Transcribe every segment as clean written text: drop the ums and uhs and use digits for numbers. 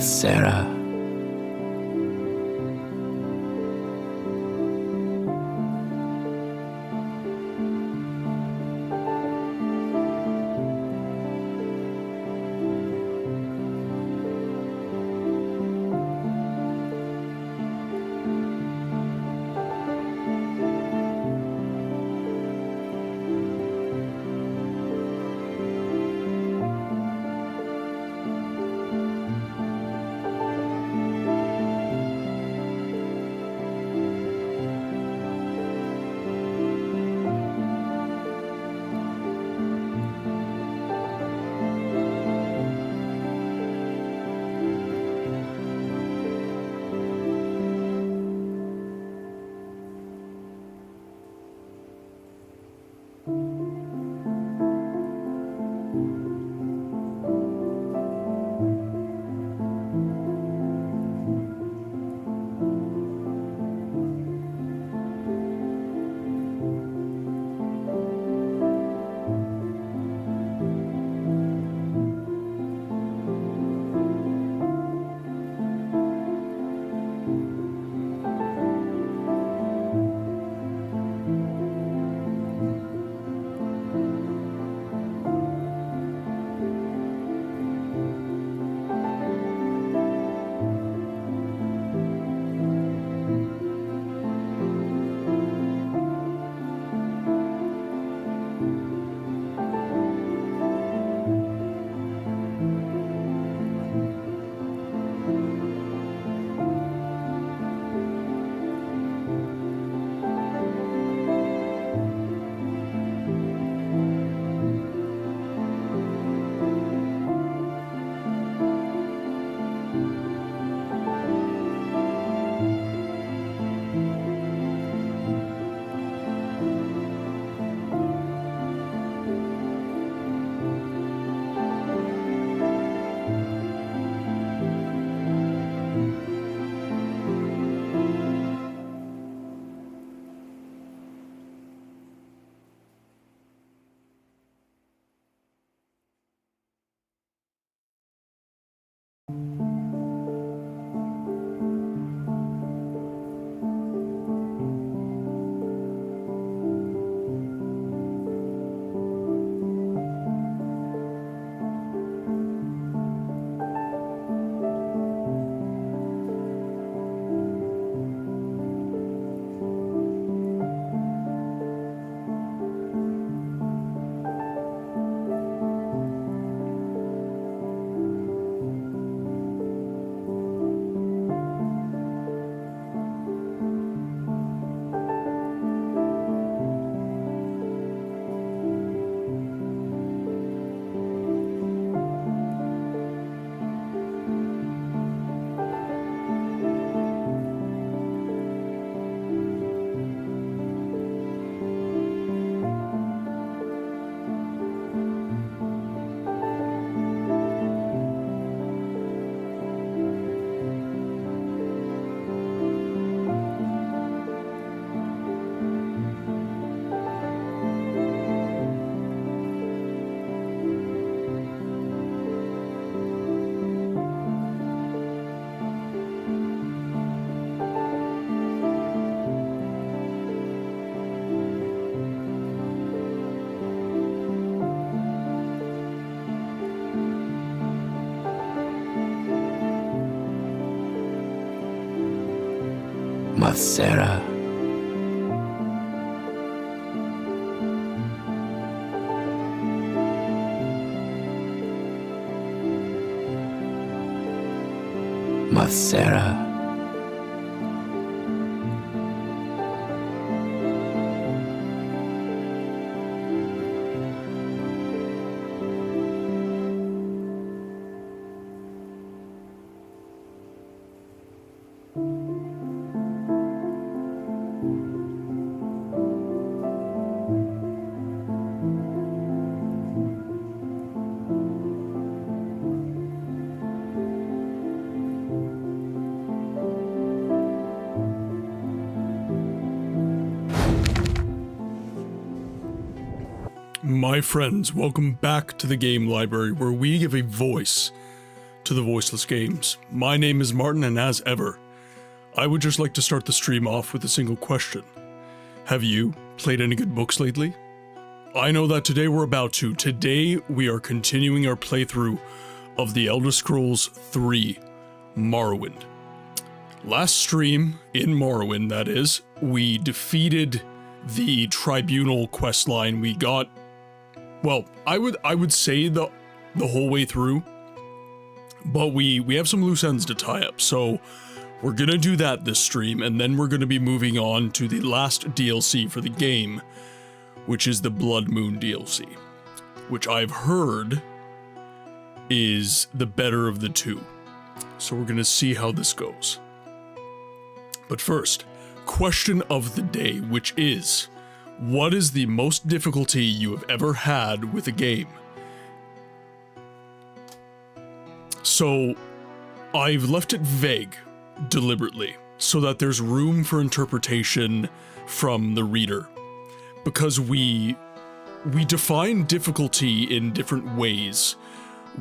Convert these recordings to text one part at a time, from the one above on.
Sarah. Sarah. Sarah. My friends, welcome back to the game library, where we give a voice to the Voiceless Games. My name is Martin, and as ever, I would just like to start the stream off with a single question. Have you played any good books lately? I know that today we're about to. Today we are continuing our playthrough of The Elder Scrolls III, Morrowind. Last stream, in Morrowind that is, we defeated the Tribunal questline. We got, well, I would say the whole way through, but we have some loose ends to tie up, so we're gonna do that this stream, and then we're gonna be moving on to the last DLC for the game, which is the BLOODMOON DLC, which I've heard is the better of the two. So we're gonna see how this goes. But first, question of the day, which is, what is the most difficulty you have ever had with a game? So, I've left it vague, deliberately, so that there's room for interpretation from the reader. Because we define difficulty in different ways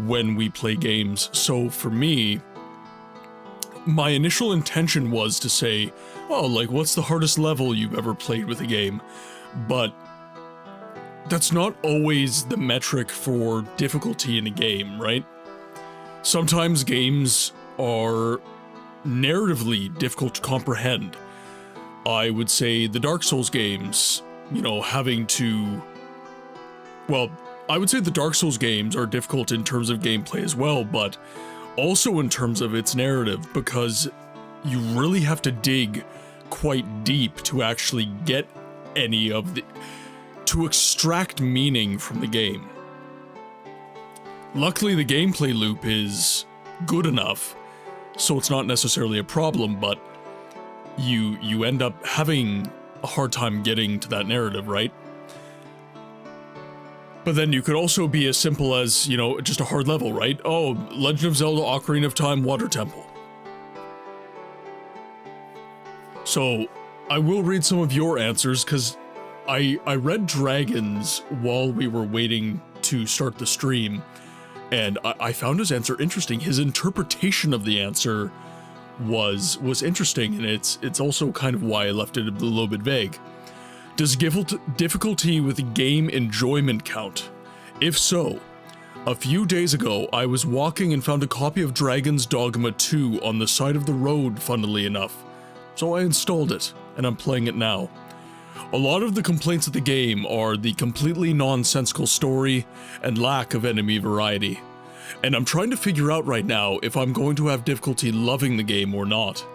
when we play games. So for me, my initial intention was to say, oh, like, what's the hardest level you've ever played with a game? But that's not always the metric for difficulty in a game, right? Sometimes games are narratively difficult to comprehend. I would say the Dark Souls games, you know, having to... Well, I would say the Dark Souls games are difficult in terms of gameplay as well, but also in terms of its narrative, because you really have to dig quite deep to actually get any of the... to extract meaning from the game. Luckily, the gameplay loop is good enough, so it's not necessarily a problem, but you end up having a hard time getting to that narrative, right? But then you could also be as simple as, you know, just a hard level, right? Oh, Legend of Zelda Ocarina of Time Water Temple. So, I will read some of your answers, because I read Dragon's while we were waiting to start the stream, and I found his answer interesting. His interpretation of the answer was interesting, and it's also kind of why I left it a little bit vague. Does difficulty with game enjoyment count? If so, a few days ago I was walking and found a copy of Dragon's Dogma 2 on the side of the road, funnily enough. So I installed it, and I'm playing it now. A lot of the complaints of the game are the completely nonsensical story and lack of enemy variety. And I'm trying to figure out right now if I'm going to have difficulty loving the game or not.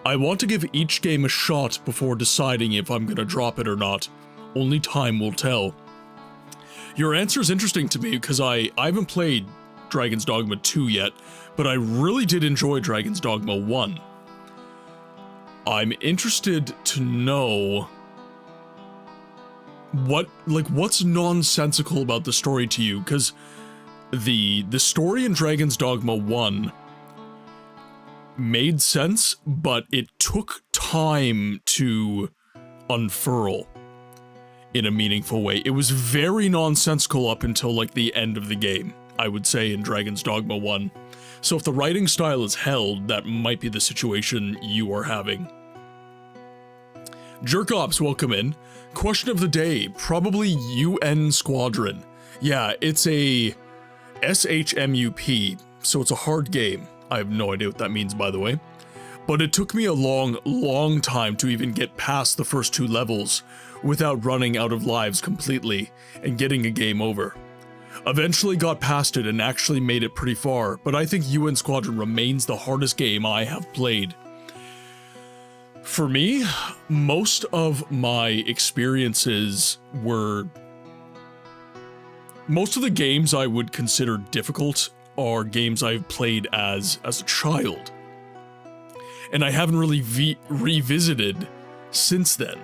I want to give each game a shot before deciding if I'm gonna drop it or not. Only time will tell. Your answer is interesting to me because I haven't played Dragon's Dogma 2 yet, but I really did enjoy Dragon's Dogma 1. I'm interested to know what's nonsensical about the story to you, because the story in Dragon's Dogma 1 made sense, but it took time to unfurl in a meaningful way. It was very nonsensical up until like the end of the game, I would say, in Dragon's Dogma 1. So if the writing style is held, that might be the situation you are having. Jerkops, welcome in. Question of the day, probably UN Squadron. Yeah, it's a SHMUP, so it's a hard game. I have no idea what that means, by the way. But it took me a long time to even get past the first 2 levels without running out of lives completely and getting a game over. Eventually got past it and actually made it pretty far, but I think UN Squadron remains the hardest game I have played. For me, most of my experiences were... Most of the games I would consider difficult are games I've played as a child. And I haven't really revisited since then.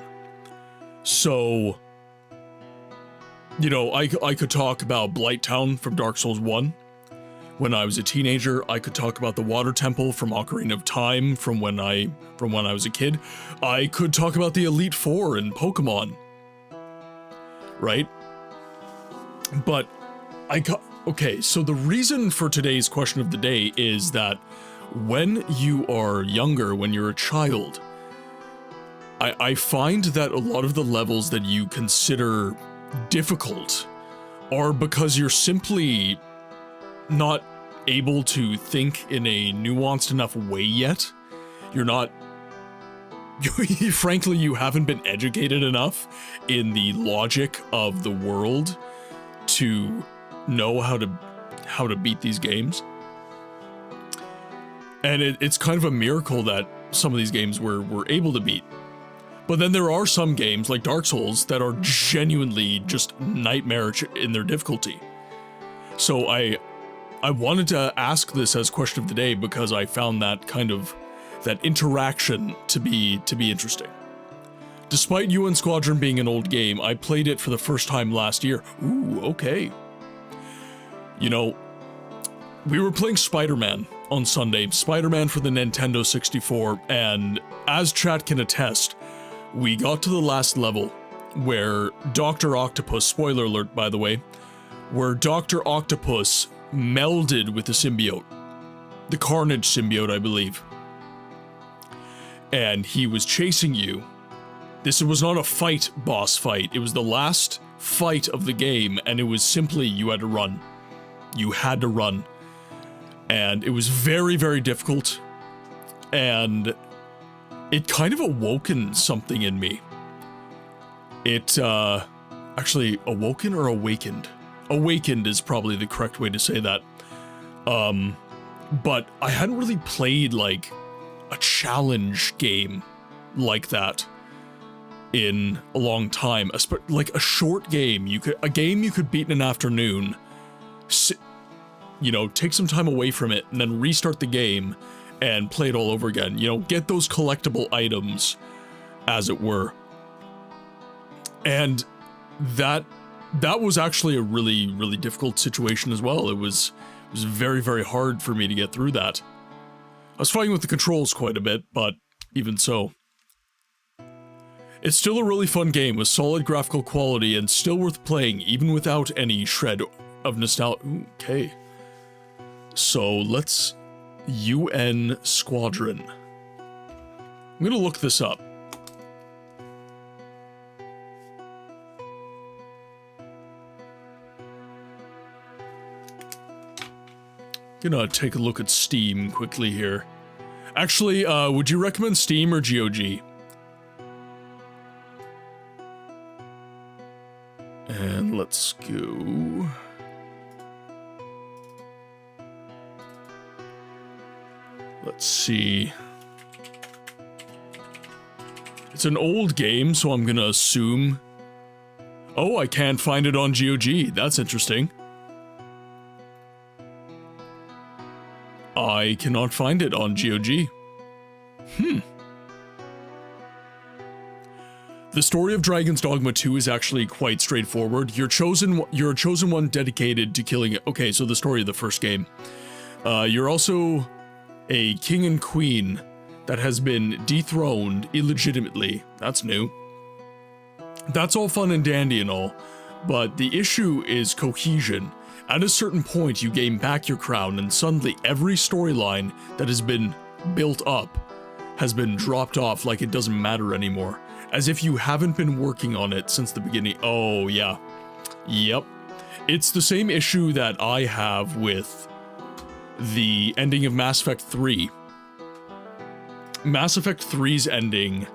So, you know, I could talk about Blighttown from Dark Souls 1. When I was a teenager, I could talk about the Water Temple from Ocarina of Time from when I was a kid. I could talk about the Elite Four in Pokemon. Right? But Okay, so the reason for today's question of the day is that when you are younger, when you're a child, I find that a lot of the levels that you consider difficult are because you're simply not able to think in a nuanced enough way yet. You're not, frankly, you haven't been educated enough in the logic of the world to know how to beat these games. And it's kind of a miracle that some of these games we're able to beat. But then there are some games, like Dark Souls, that are genuinely just nightmarish in their difficulty. So I wanted to ask this as question of the day because I found that that interaction to be interesting. Despite UN Squadron being an old game, I played it for the first time last year. Ooh, okay. You know, we were playing Spider-Man on Sunday, Spider-Man for the Nintendo 64, and as chat can attest, we got to the last level where Dr. Octopus, spoiler alert by the way, where Dr. Octopus melded with the symbiote. The Carnage symbiote, I believe. And he was chasing you. This was not a boss fight. It was the last fight of the game, and it was simply you had to run. You had to run. And it was very, very difficult. And it kind of awoken something in me. It, actually, awoken or awakened? Awakened is probably the correct way to say that. But I hadn't really played, like, a challenge game like that in a long time. Like, a short game. A game you could beat in an afternoon. You know, take some time away from it, and then restart the game, and play it all over again. You know, get those collectible items, as it were. And that was actually a really, really difficult situation as well. It was very, very hard for me to get through that. I was fighting with the controls quite a bit, but even so. It's still a really fun game with solid graphical quality and still worth playing even without any shred of nostalgia. Okay. So let's UN Squadron. I'm gonna look this up. Gonna take a look at Steam quickly here. Actually, would you recommend Steam or GOG? And let's go. Let's see. It's an old game, so I'm gonna assume. Oh, I can't find it on GOG. That's interesting. I cannot find it on GOG. The story of Dragon's Dogma 2 is actually quite straightforward. You're a chosen one dedicated to killing it. Okay, so the story of the first game. You're also a king and queen that has been dethroned illegitimately. That's new. That's all fun and dandy and all, but the issue is cohesion. At a certain point, you gain back your crown, and suddenly every storyline that has been built up has been dropped off like it doesn't matter anymore. As if you haven't been working on it since the beginning. Oh, yeah. Yep. It's the same issue that I have with the ending of Mass Effect 3. Mass Effect 3's ending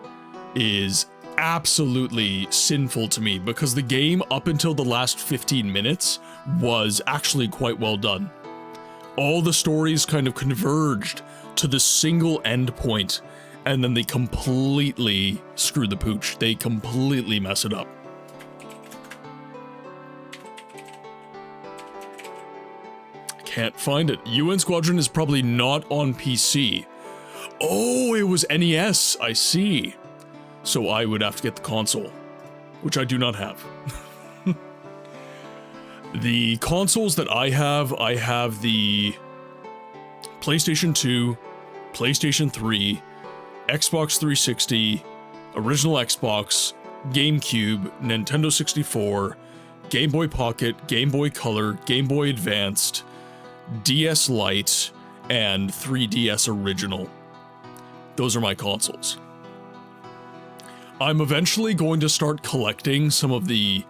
is absolutely sinful to me because the game up until the last 15 minutes was actually quite well done. All the stories kind of converged to the single end point, and then they completely screw the pooch. They completely mess it up. Can't find it. UN Squadron is probably not on PC. Oh, it was NES, I see. So I would have to get the console, which I do not have. The consoles that I have the PlayStation 2, PlayStation 3, Xbox 360, original Xbox, GameCube, Nintendo 64, Game Boy Pocket, Game Boy Color, Game Boy Advanced, DS Lite, and 3DS Original. Those are my consoles. I'm eventually going to start collecting some of the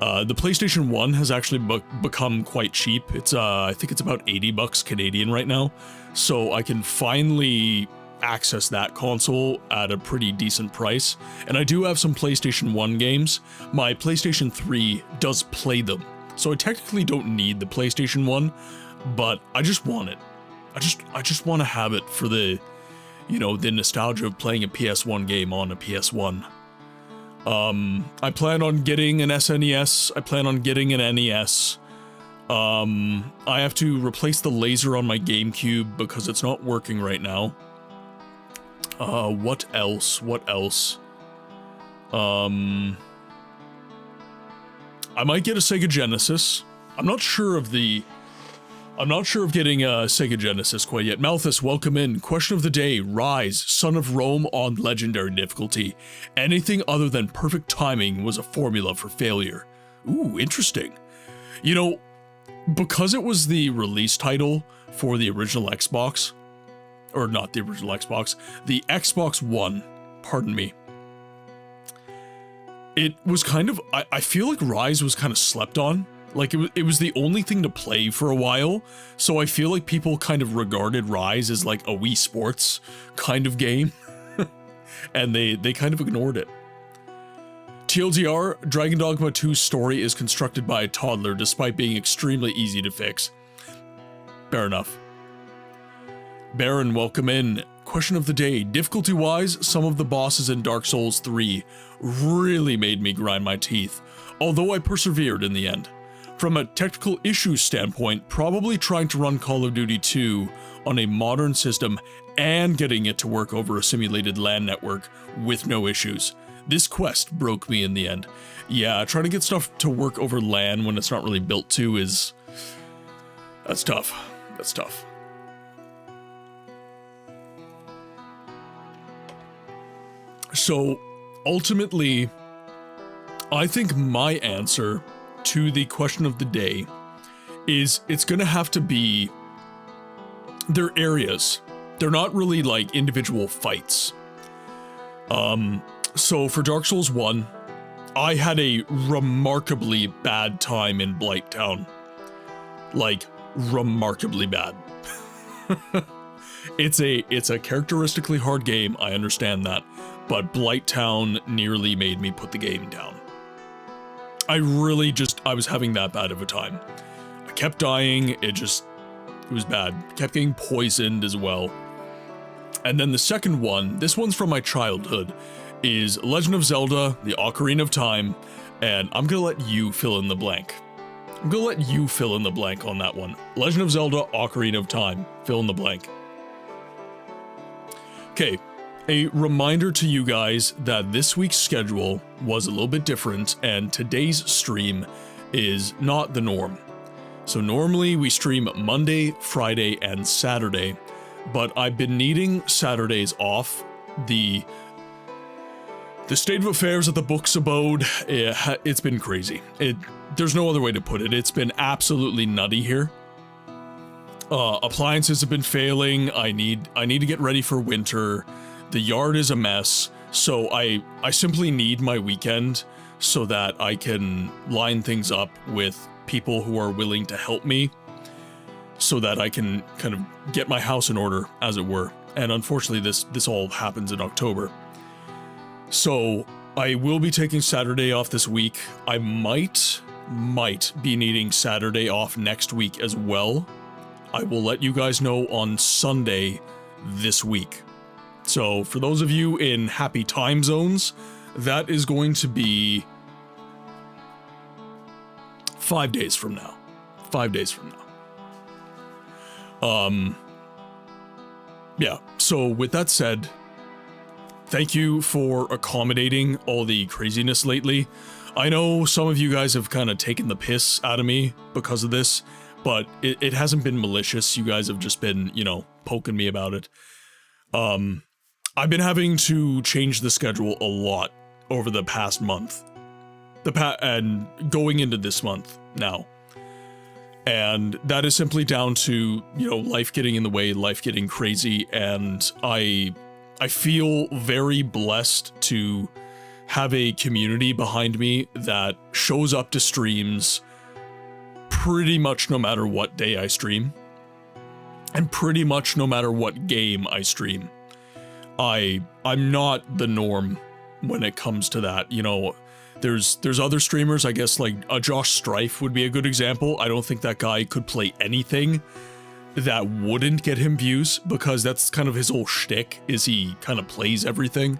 PlayStation 1 has actually become quite cheap. It's I think it's about 80 bucks Canadian right now. So I can finally access that console at a pretty decent price. And I do have some PlayStation 1 games. My PlayStation 3 does play them. So I technically don't need the PlayStation 1, but I just want it. I just want to have it for the, you know, the nostalgia of playing a PS1 game on a PS1. I plan on getting an SNES. I plan on getting an NES. I have to replace the laser on my GameCube because it's not working right now. What else? What else? I might get a Sega Genesis. I'm not sure of getting a Sega Genesis quite yet. Malthus, welcome in. Question of the day: Rise, Son of Rome on Legendary difficulty. Anything other than perfect timing was a formula for failure. Ooh, interesting. You know, because it was the release title for the original Xbox, or not the original Xbox, the Xbox One, pardon me. It was kind of, I feel like Rise was kind of slept on. Like, it was the only thing to play for a while, so I feel like people kind of regarded Rise as like a Wii Sports kind of game, and they kind of ignored it. TLDR, Dragon Dogma 2's story is constructed by a toddler despite being extremely easy to fix. Fair enough. Baron, welcome in. Question of the day: difficulty-wise, some of the bosses in Dark Souls 3 really made me grind my teeth, although I persevered in the end. From a technical issues standpoint, probably trying to run Call of Duty 2 on a modern system and getting it to work over a simulated LAN network with no issues. This quest broke me in the end. Yeah, trying to get stuff to work over LAN when it's not really built to is... that's tough. That's tough. So, ultimately, I think my answer to the question of the day is it's gonna have to be, they're areas. They're not really like individual fights. So for Dark Souls 1, I had a remarkably bad time in Blighttown. Like, remarkably bad. It's a characteristically hard game, I understand that, but Blighttown nearly made me put the game down. I was having that bad of a time. I kept dying, it was bad. Kept getting poisoned as well. And then the second one, this one's from my childhood, is Legend of Zelda, The Ocarina of Time, and I'm gonna let you fill in the blank. I'm gonna let you fill in the blank on that one. Legend of Zelda, Ocarina of Time, fill in the blank. Okay. A reminder to you guys that this week's schedule was a little bit different, and today's stream is not the norm. So normally we stream Monday, Friday, and Saturday, but I've been needing Saturdays off. The state of affairs at the Books Abode, it's been crazy. There's no other way to put it. It's been absolutely nutty here. Appliances have been failing. I need to get ready for winter. The yard is a mess, so I simply need my weekend so that I can line things up with people who are willing to help me so that I can kind of get my house in order, as it were. And unfortunately, this all happens in October. So I will be taking Saturday off this week. I might be needing Saturday off next week as well. I will let you guys know on Sunday this week. So, for those of you in happy time zones, that is going to be 5 days from now. 5 days from now. Yeah, so with that said, thank you for accommodating all the craziness lately. I know some of you guys have kind of taken the piss out of me because of this, but it hasn't been malicious. You guys have just been, you know, poking me about it. I've been having to change the schedule a lot over the past month. and going into this month now. And that is simply down to, you know, life getting in the way, life getting crazy, and I feel very blessed to have a community behind me that shows up to streams pretty much no matter what day I stream, and pretty much no matter what game I stream. I'm not the norm when it comes to that, you know. There's other streamers, I guess, like Josh Strife would be a good example. I don't think that guy could play anything that wouldn't get him views, because that's kind of his whole shtick, is he kind of plays everything.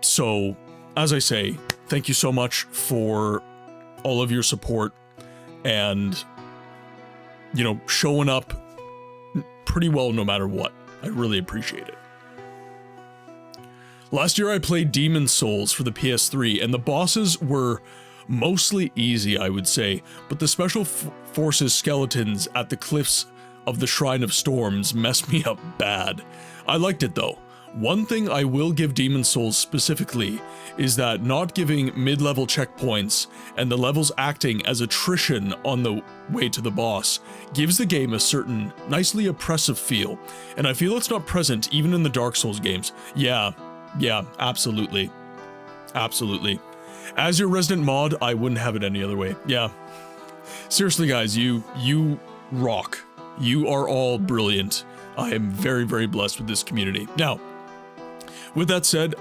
So, as I say, thank you so much for all of your support and, you know, showing up pretty well no matter what. I really appreciate it. Last year I played Demon's Souls for the PS3, and the bosses were mostly easy, I would say, but the Special Forces skeletons at the cliffs of the Shrine of Storms messed me up bad. I liked it though. One thing I will give Demon's Souls specifically is that not giving mid-level checkpoints and the levels acting as attrition on the way to the boss gives the game a certain nicely oppressive feel, and I feel it's not present even in the Dark Souls games. Yeah, absolutely. Absolutely. As your resident mod, I wouldn't have it any other way. Yeah. Seriously, guys, you rock. You are all brilliant. I am very, very blessed with this community. Now, with that said,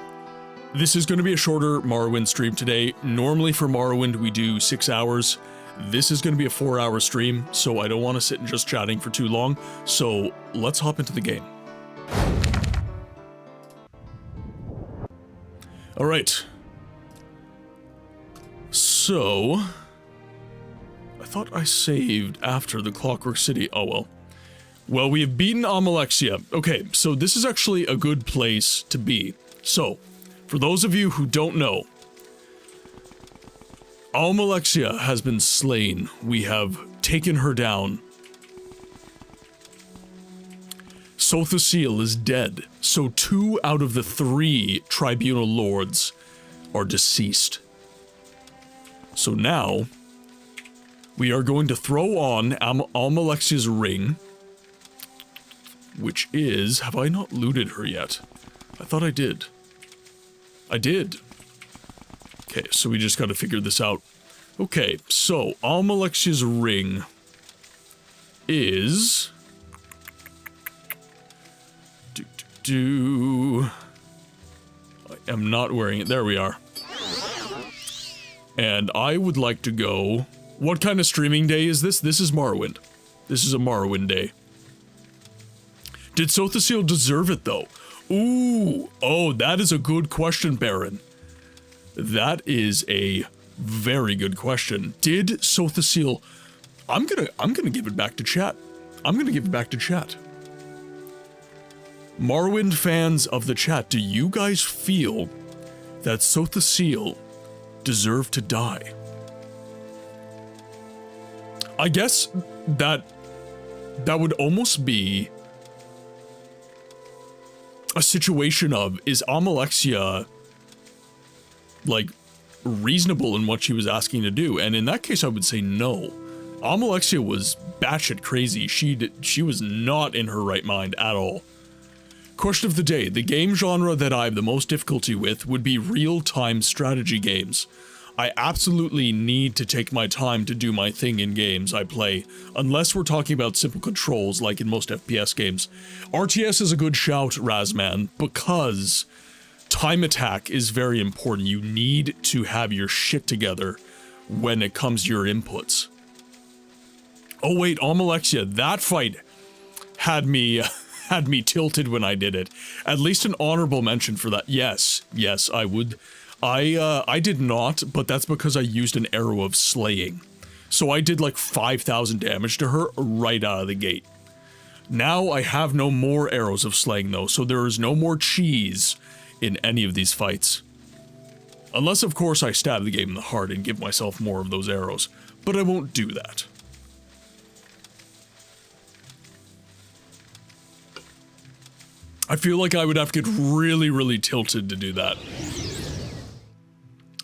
this is going to be a shorter Morrowind stream today. Normally for Morrowind, we do 6 hours. This is going to be a 4-hour stream, so I don't want to sit and just chatting for too long. So let's hop into the game. All right. So, I thought I saved after the Clockwork City. Oh well. Well, we have beaten Amalexia. Okay, so this is actually a good place to be. So, for those of you who don't know, Amalexia has been slain. We have taken her down. Sothosil is dead, so 2 out of the 3 tribunal lords are deceased. So now, we are going to throw on Almalexia's ring, which is... Have I not looted her yet? I thought I did. I did. Okay, so we just gotta figure this out. Okay, so Almalexia's ring is... I am not wearing it. There we are. And I would like to go... What kind of streaming day is this? This is Morrowind. This is a Morrowind day. Did Sothosil deserve it, though? Ooh. Oh, that is a good question, Baron. That is a very good question. Did Sothosil... I'm gonna give it back to chat. I'm gonna give it back to chat. Morrowind fans of the chat, do you guys feel that Sothosil deserved to die? I guess that would almost be a situation of, is Amalexia, like, reasonable in what she was asking to do? And in that case, I would say no. Amalexia was batshit crazy. She was not in her right mind at all. Question of the day. The game genre that I have the most difficulty with would be real-time strategy games. I absolutely need to take my time to do my thing in games I play, unless we're talking about simple controls like in most FPS games. RTS is a good shout, Razman, because time attack is very important. You need to have your shit together when it comes to your inputs. Oh wait, Amalexia, that fight had me tilted when I did it. At least an honorable mention for that. Yes, I would. I did not, but that's because I used an arrow of slaying. So I did like 5,000 damage to her right out of the gate. Now I have no more arrows of slaying though, so there is no more cheese in any of these fights. Unless of course I stab the game in the heart and give myself more of those arrows, but I won't do that. I feel like I would have to get really, really tilted to do that.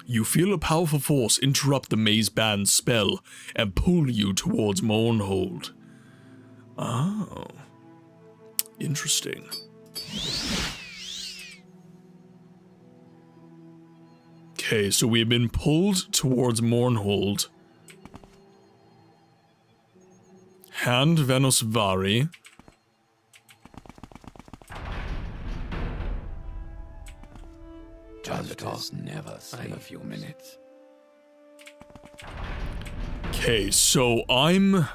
you feel a powerful force interrupt the maze band's spell and pull you towards Mournhold. Oh. Interesting. Okay, so we've been pulled towards Mournhold. Hand Venusvari. Just never stay a few minutes. Okay, so I'm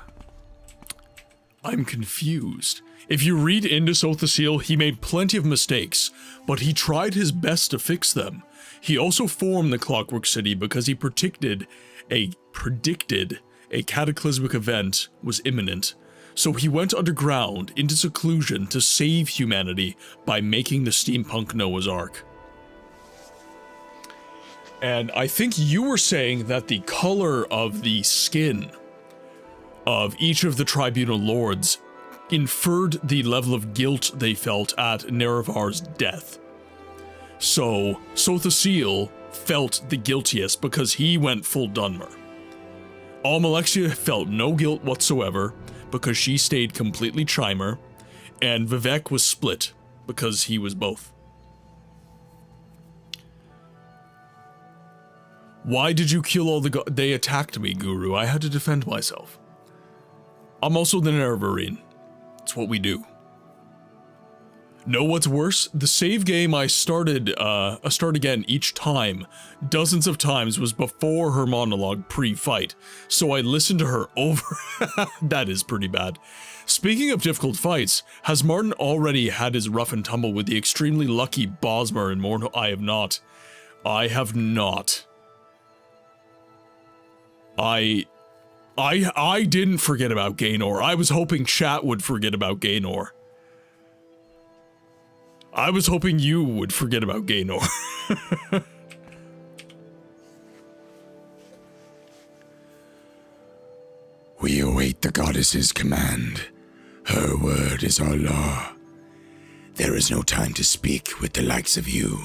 confused. If you read into Sothasil, he made plenty of mistakes, but he tried his best to fix them. He also formed the Clockwork City because he predicted a cataclysmic event was imminent. So he went underground into seclusion to save humanity by making the steampunk Noah's Ark. And I think you were saying that the color of the skin of each of the Tribunal Lords inferred the level of guilt they felt at Nerevar's death. So, Sothasil felt the guiltiest because he went full Dunmer. Almalexia felt no guilt whatsoever because she stayed completely Chimer, and Vivek was split because he was both. Why did you kill all the they attacked me, Guru. I had to defend myself. I'm also the Nerevarine. It's what we do. Know what's worse? The save game I started again each time, dozens of times, was before her monologue pre-fight, so I listened to her over. That is pretty bad. Speaking of difficult fights, has Martin already had his rough and tumble with the extremely lucky Bosmer in Morn? I have not. I have not. I didn't forget about Gaynor. I was hoping chat would forget about Gaynor. I was hoping you would forget about Gaynor. We await the goddess's command. Her word is our law. There is no time to speak with the likes of you.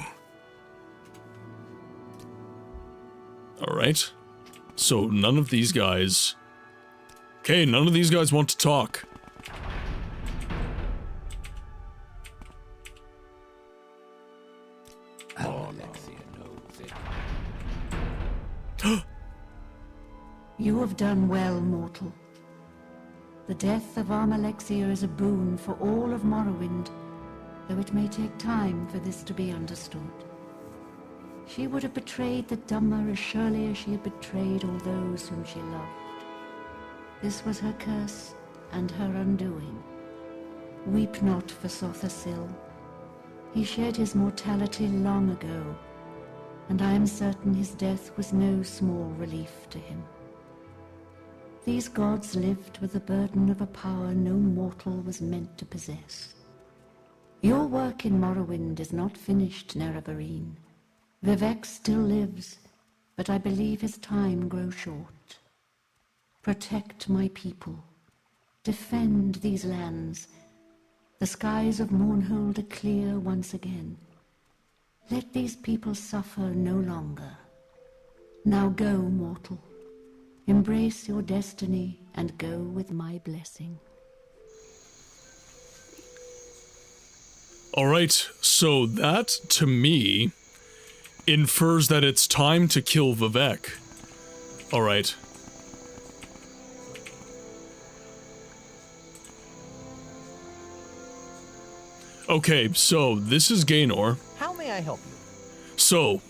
Alright. So none of these guys... Okay, none of these guys want to talk. You have done well, mortal. The death of Almalexia is a boon for all of Morrowind, though it may take time for this to be understood. She would have betrayed the Dummer as surely as she had betrayed all those whom she loved. This was her curse and her undoing. Weep not for Sothasil. He shed his mortality long ago, and I am certain his death was no small relief to him. These gods lived with the burden of a power no mortal was meant to possess. Your work in Morrowind is not finished, Nerevarine. Vivek still lives, but I believe his time grows short. Protect my people. Defend these lands. The skies of Mournhold are clear once again. Let these people suffer no longer. Now go, mortal. Embrace your destiny and go with my blessing. Alright, so that, to me, infers that it's time to kill Vivek. Alright. Okay, so this is Gaynor. How may I help you? So,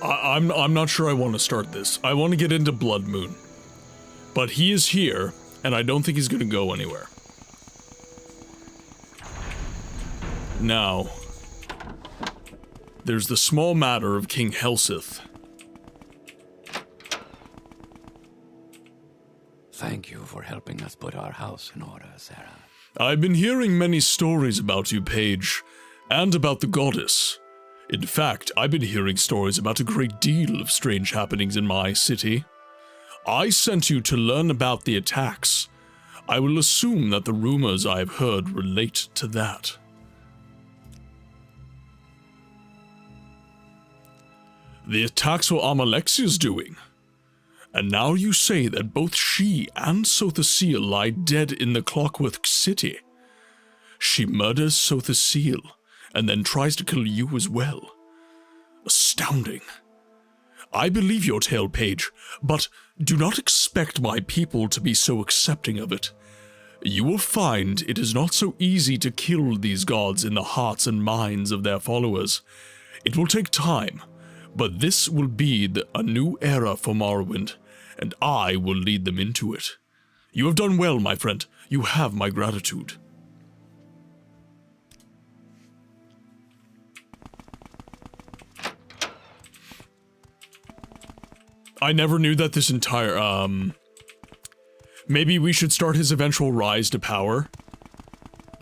I'm not sure I want to start this. I want to get into BLOODMOON. But he is here, and I don't think he's going to go anywhere. Now, there's the small matter of King Helsith. Thank you for helping us put our house in order, Sarah. I've been hearing many stories about you, Paige, and about the goddess. In fact, I've been hearing stories about a great deal of strange happenings in my city. I sent you to learn about the attacks. I will assume that the rumors I have heard relate to that. The attacks were Amalexia's doing. And now you say that both she and Sothasil lie dead in the Clockwork City. She murders Sothasil and then tries to kill you as well. Astounding. I believe your tale, Page, but do not expect my people to be so accepting of it. You will find it is not so easy to kill these gods in the hearts and minds of their followers. It will take time, but this will be a new era for Morrowind, and I will lead them into it. You have done well, my friend. You have my gratitude. I never knew that this entire, maybe we should start his eventual rise to power.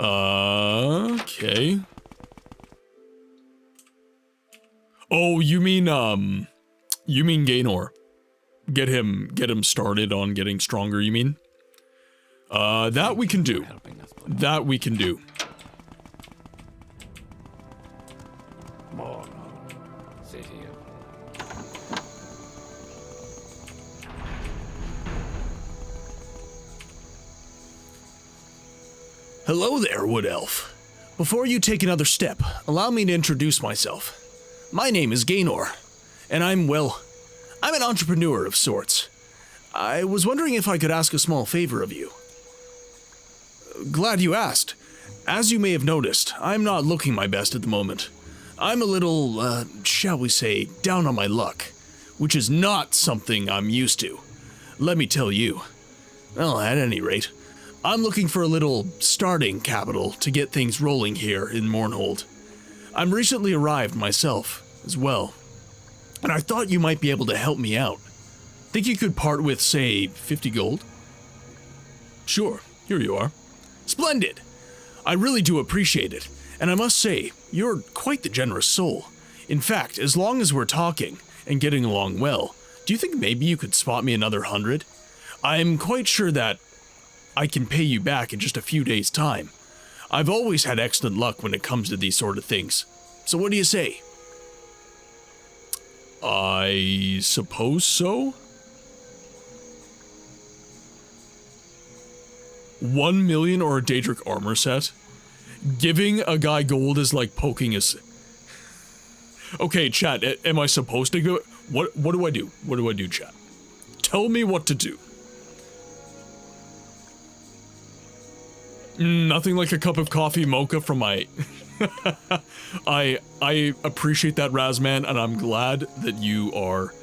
Okay. Oh, you mean Gaynor. Get him started on getting stronger, you mean? That we can do. That we can do. Hello there, Wood Elf. Before you take another step, allow me to introduce myself. My name is Gaynor, and I'm an entrepreneur of sorts. I was wondering if I could ask a small favor of you. Glad you asked. As you may have noticed, I'm not looking my best at the moment. I'm a little, shall we say, down on my luck, which is not something I'm used to. Let me tell you. Well, at any rate, I'm looking for a little starting capital to get things rolling here in Mournhold. I'm recently arrived myself, as well, and I thought you might be able to help me out. Think you could part with, say, 50 gold? Sure, here you are. Splendid! I really do appreciate it, and I must say, you're quite the generous soul. In fact, as long as we're talking and getting along well, do you think maybe you could spot me another 100? I'm quite sure that I can pay you back in just a few days' time. I've always had excellent luck when it comes to these sort of things. So what do you say? I suppose so? 1 million or a Daedric armor set? Giving a guy gold is like poking his... Okay, chat, am I supposed to go... What do I do? What do I do, chat? Tell me what to do. Nothing like a cup of coffee mocha from my... I appreciate that, Razman, and I'm glad that you are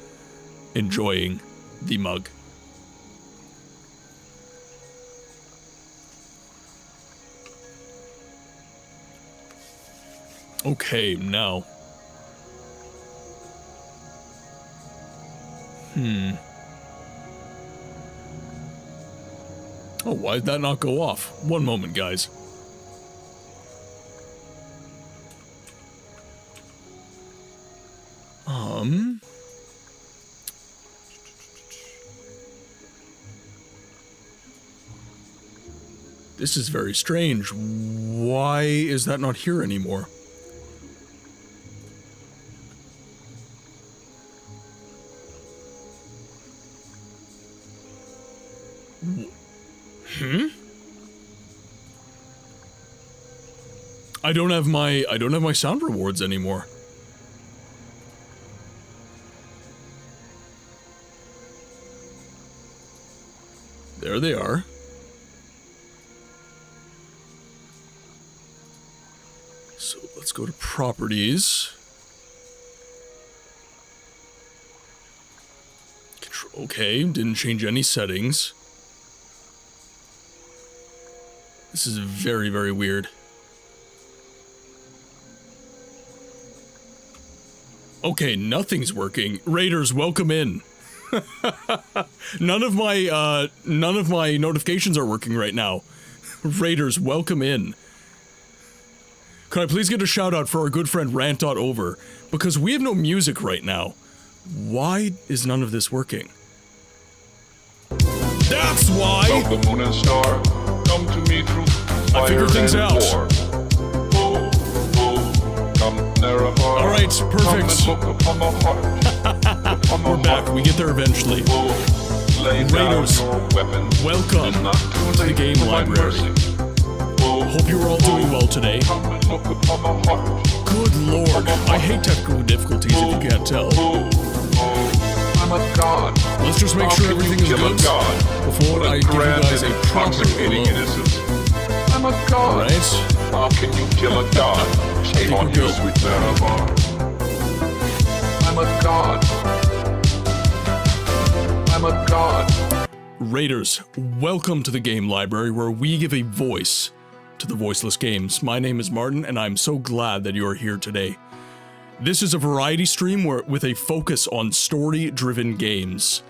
enjoying the mug. Okay, now. Oh, why did that not go off? One moment, guys. This is very strange. Why is that not here anymore? I don't have my sound rewards anymore. There they are. So let's go to properties. Control, okay, didn't change any settings. This is very, very weird. Okay, nothing's working. Raiders, welcome in. None of my notifications are working right now. Raiders, welcome in. Could I please get a shout out for our good friend Rant.over? Because we have no music right now. Why is none of this working? That's why! Of the moon and star, come to me through fire I figured things and out. war. Oh, oh, come Alright, perfect. We're back. We get there eventually. Raiders, welcome to the game library. Hope you're all doing well today. Good lord, I hate technical difficulties if you can't tell. Let's just make sure everything is good before I give you guys a proper hello. I'm a god. Alright. How can you kill a god? Shame on you, sweet Benavar. I'm a god. I'm a god. Raiders, welcome to the game library where we give a voice to the voiceless games. My name is Martin and I'm so glad that you are here today. This is a variety stream with a focus on story-driven games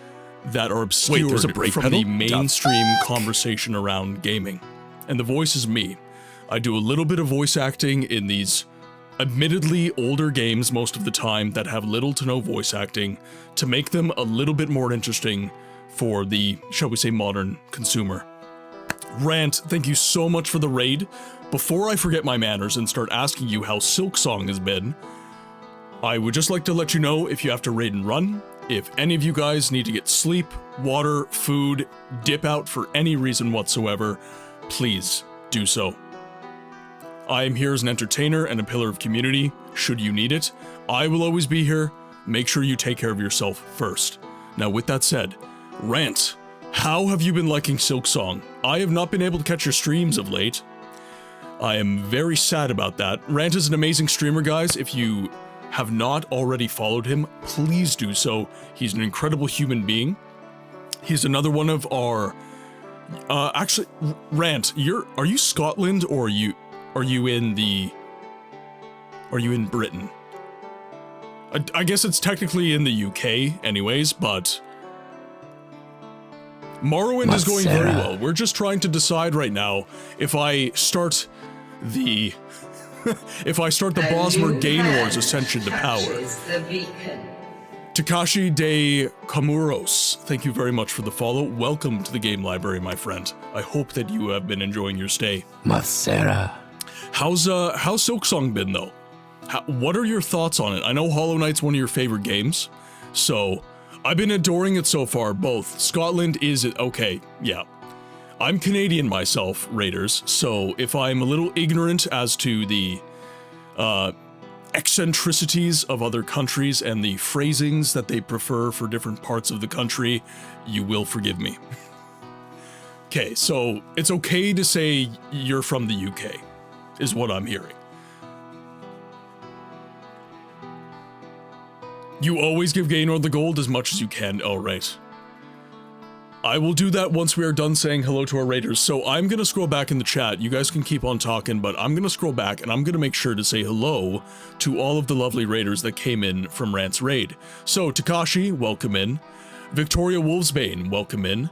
that are obscured from the mainstream conversation around gaming. And the voice is me. I do a little bit of voice acting in these admittedly older games most of the time that have little to no voice acting to make them a little bit more interesting for the, shall we say, modern consumer. Rant, thank you so much for the raid. Before I forget my manners and start asking you how Silksong has been, I would just like to let you know if you have to raid and run, if any of you guys need to get sleep, water, food, dip out for any reason whatsoever, please do so. I am here as an entertainer and a pillar of community, should you need it. I will always be here. Make sure you take care of yourself first. Now with that said, Rant, how have you been liking Silksong? I have not been able to catch your streams of late. I am very sad about that. Rant is an amazing streamer, guys. If you have not already followed him, please do so. He's an incredible human being. He's another one of our... actually, Rant, are you Scotland or are you in Britain? I guess it's technically in the UK anyways, but Morrowind is going very well. We're just trying to decide right now if I start the Bosmer Gaenor's ascension to power. Takashi de Kamuros, thank you very much for the follow. Welcome to the game library, my friend. I hope that you have been enjoying your stay. Masera. How's Silksong been though? What are your thoughts on it? I know Hollow Knight's one of your favorite games, so I've been adoring it so far. Both Scotland is okay, yeah. I'm Canadian myself, Raiders, so if I'm a little ignorant as to the eccentricities of other countries and the phrasings that they prefer for different parts of the country, you will forgive me. Okay, so it's okay to say you're from the UK, is what I'm hearing. You always give Gaynor the gold as much as you can. Oh, right. I will do that once we are done saying hello to our raiders. So I'm going to scroll back in the chat. You guys can keep on talking, but I'm going to scroll back and I'm going to make sure to say hello to all of the lovely raiders that came in from Rant's raid. So Takashi, welcome in. Victoria Wolfsbane, welcome in.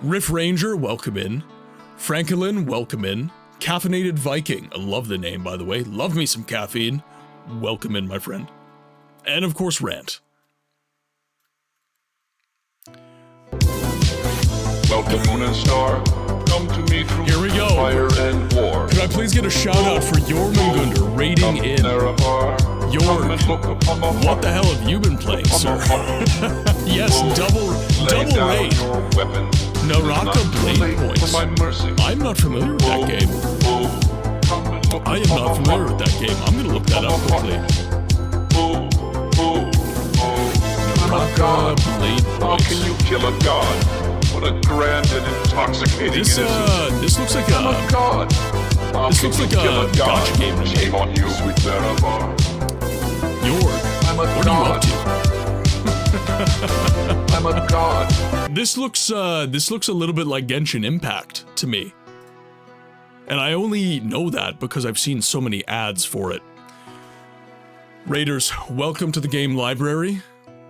Riff Ranger, welcome in. Franklin, welcome in. Caffeinated Viking, I love the name by the way. Love me some caffeine. Welcome in, my friend. And of course, Rant. Welcome, Moon and Star. Come to me through Here we go. fire and war. Could I please get a shout out for Jormungundr raiding in? Jorg, what the hell have you been playing, sir? Yes, double raid. Naraka Blade Points. I'm not familiar with that game. I am not familiar with that game. I'm gonna look that up quickly. Naraka Blade Points. How can you kill a god? What a grand and intoxicating this looks like a god. This looks like a gotcha game to me. Shame on you, sweet Benavar. Jorg, what are you up to? I'm a god. This looks a little bit like Genshin Impact to me. And I only know that because I've seen so many ads for it. Raiders, welcome to the game library,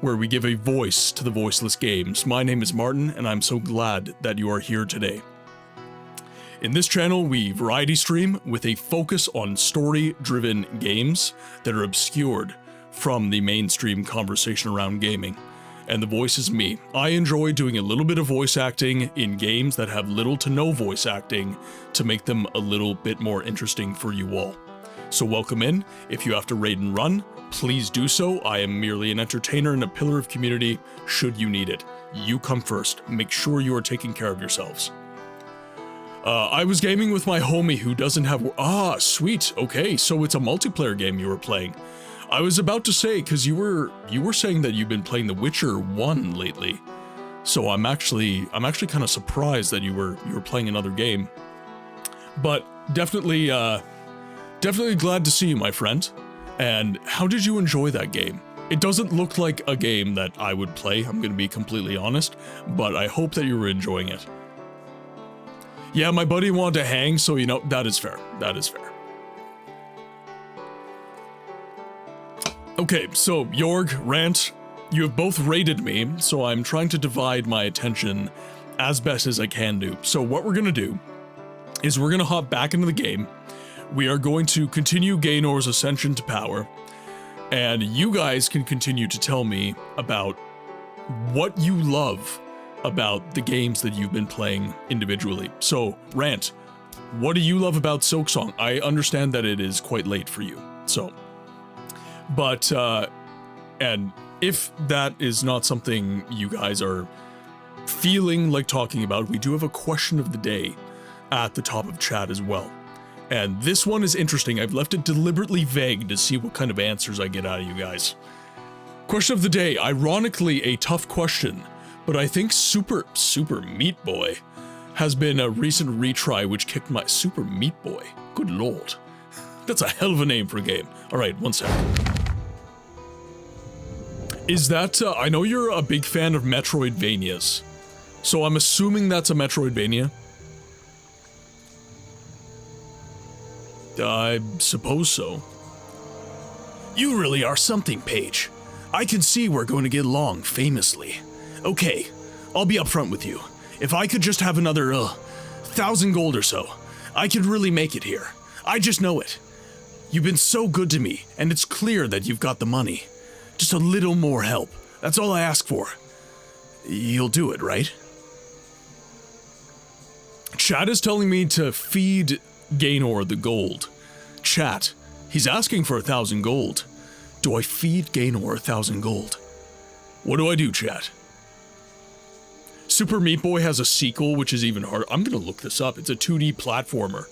where we give a voice to the voiceless games. My name is Martin, and I'm so glad that you are here today. In this channel, we variety stream with a focus on story-driven games that are obscured from the mainstream conversation around gaming. And the voice is me. I enjoy doing a little bit of voice acting in games that have little to no voice acting to make them a little bit more interesting for you all. So welcome in. If you have to raid and run, please do so. I am merely an entertainer and a pillar of community should you need it. You come first. Make sure you are taking care of yourselves. I was gaming with my homie who doesn't have... Ah, sweet. Okay, so it's a multiplayer game you were playing. I was about to say, because you were saying that you've been playing The Witcher 1 lately. So I'm actually kind of surprised that you were playing another game. But definitely glad to see you, my friend. And how did you enjoy that game? It doesn't look like a game that I would play, I'm going to be completely honest, but I hope that you were enjoying it. Yeah, my buddy wanted to hang, so you know, that is fair. That is fair. Okay, so Jorg, Rant, you have both raided me, so I'm trying to divide my attention as best as I can do. So what we're gonna do is we're gonna hop back into the game. We are going to continue Gaenor's ascension to power, and you guys can continue to tell me about what you love about the games that you've been playing individually. So, Rant, what do you love about Silksong? I understand that it is quite late for you, so... But, and if that is not something you guys are feeling like talking about, we do have a question of the day at the top of chat as well. And this one is interesting. I've left it deliberately vague to see what kind of answers I get out of you guys. Question of the day, ironically a tough question, but I think Super Meat Boy has been a recent retry which kicked my... Super Meat Boy? Good lord. That's a hell of a name for a game. Alright, one sec. Is that... I know you're a big fan of Metroidvanias, so I'm assuming that's a Metroidvania? I suppose so. You really are something, Paige. I can see we're going to get along famously. Okay, I'll be upfront with you. If I could just have another, 1,000 gold or so, I could really make it here. I just know it. You've been so good to me, and it's clear that you've got the money. Just a little more help. That's all I ask for. You'll do it, right? Chat is telling me to feed Gaenor the gold. Chat, he's asking for 1,000 gold. Do I feed Gaenor 1,000 gold? What do I do, chat? Super Meat Boy has a sequel, which is even harder. I'm gonna look this up. It's a 2D platformer.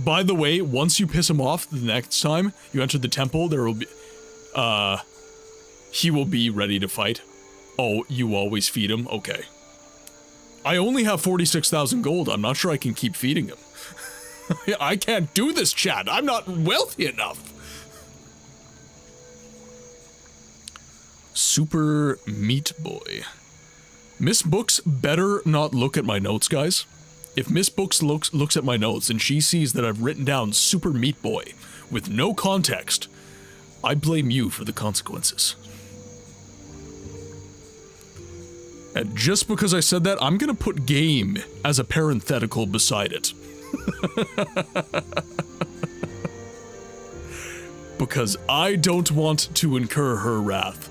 By the way, once you piss him off the next time you enter the temple, there will be... he will be ready to fight. Oh, you always feed him? Okay. I only have 46,000 gold. I'm not sure I can keep feeding him. I can't do this, chat. I'm not wealthy enough. Super Meat Boy. Miss Books better not look at my notes, guys. If Miss Books looks at my notes and she sees that I've written down Super Meat Boy with no context, I blame you for the consequences. And just because I said that, I'm gonna put game as a parenthetical beside it. Because I don't want to incur her wrath.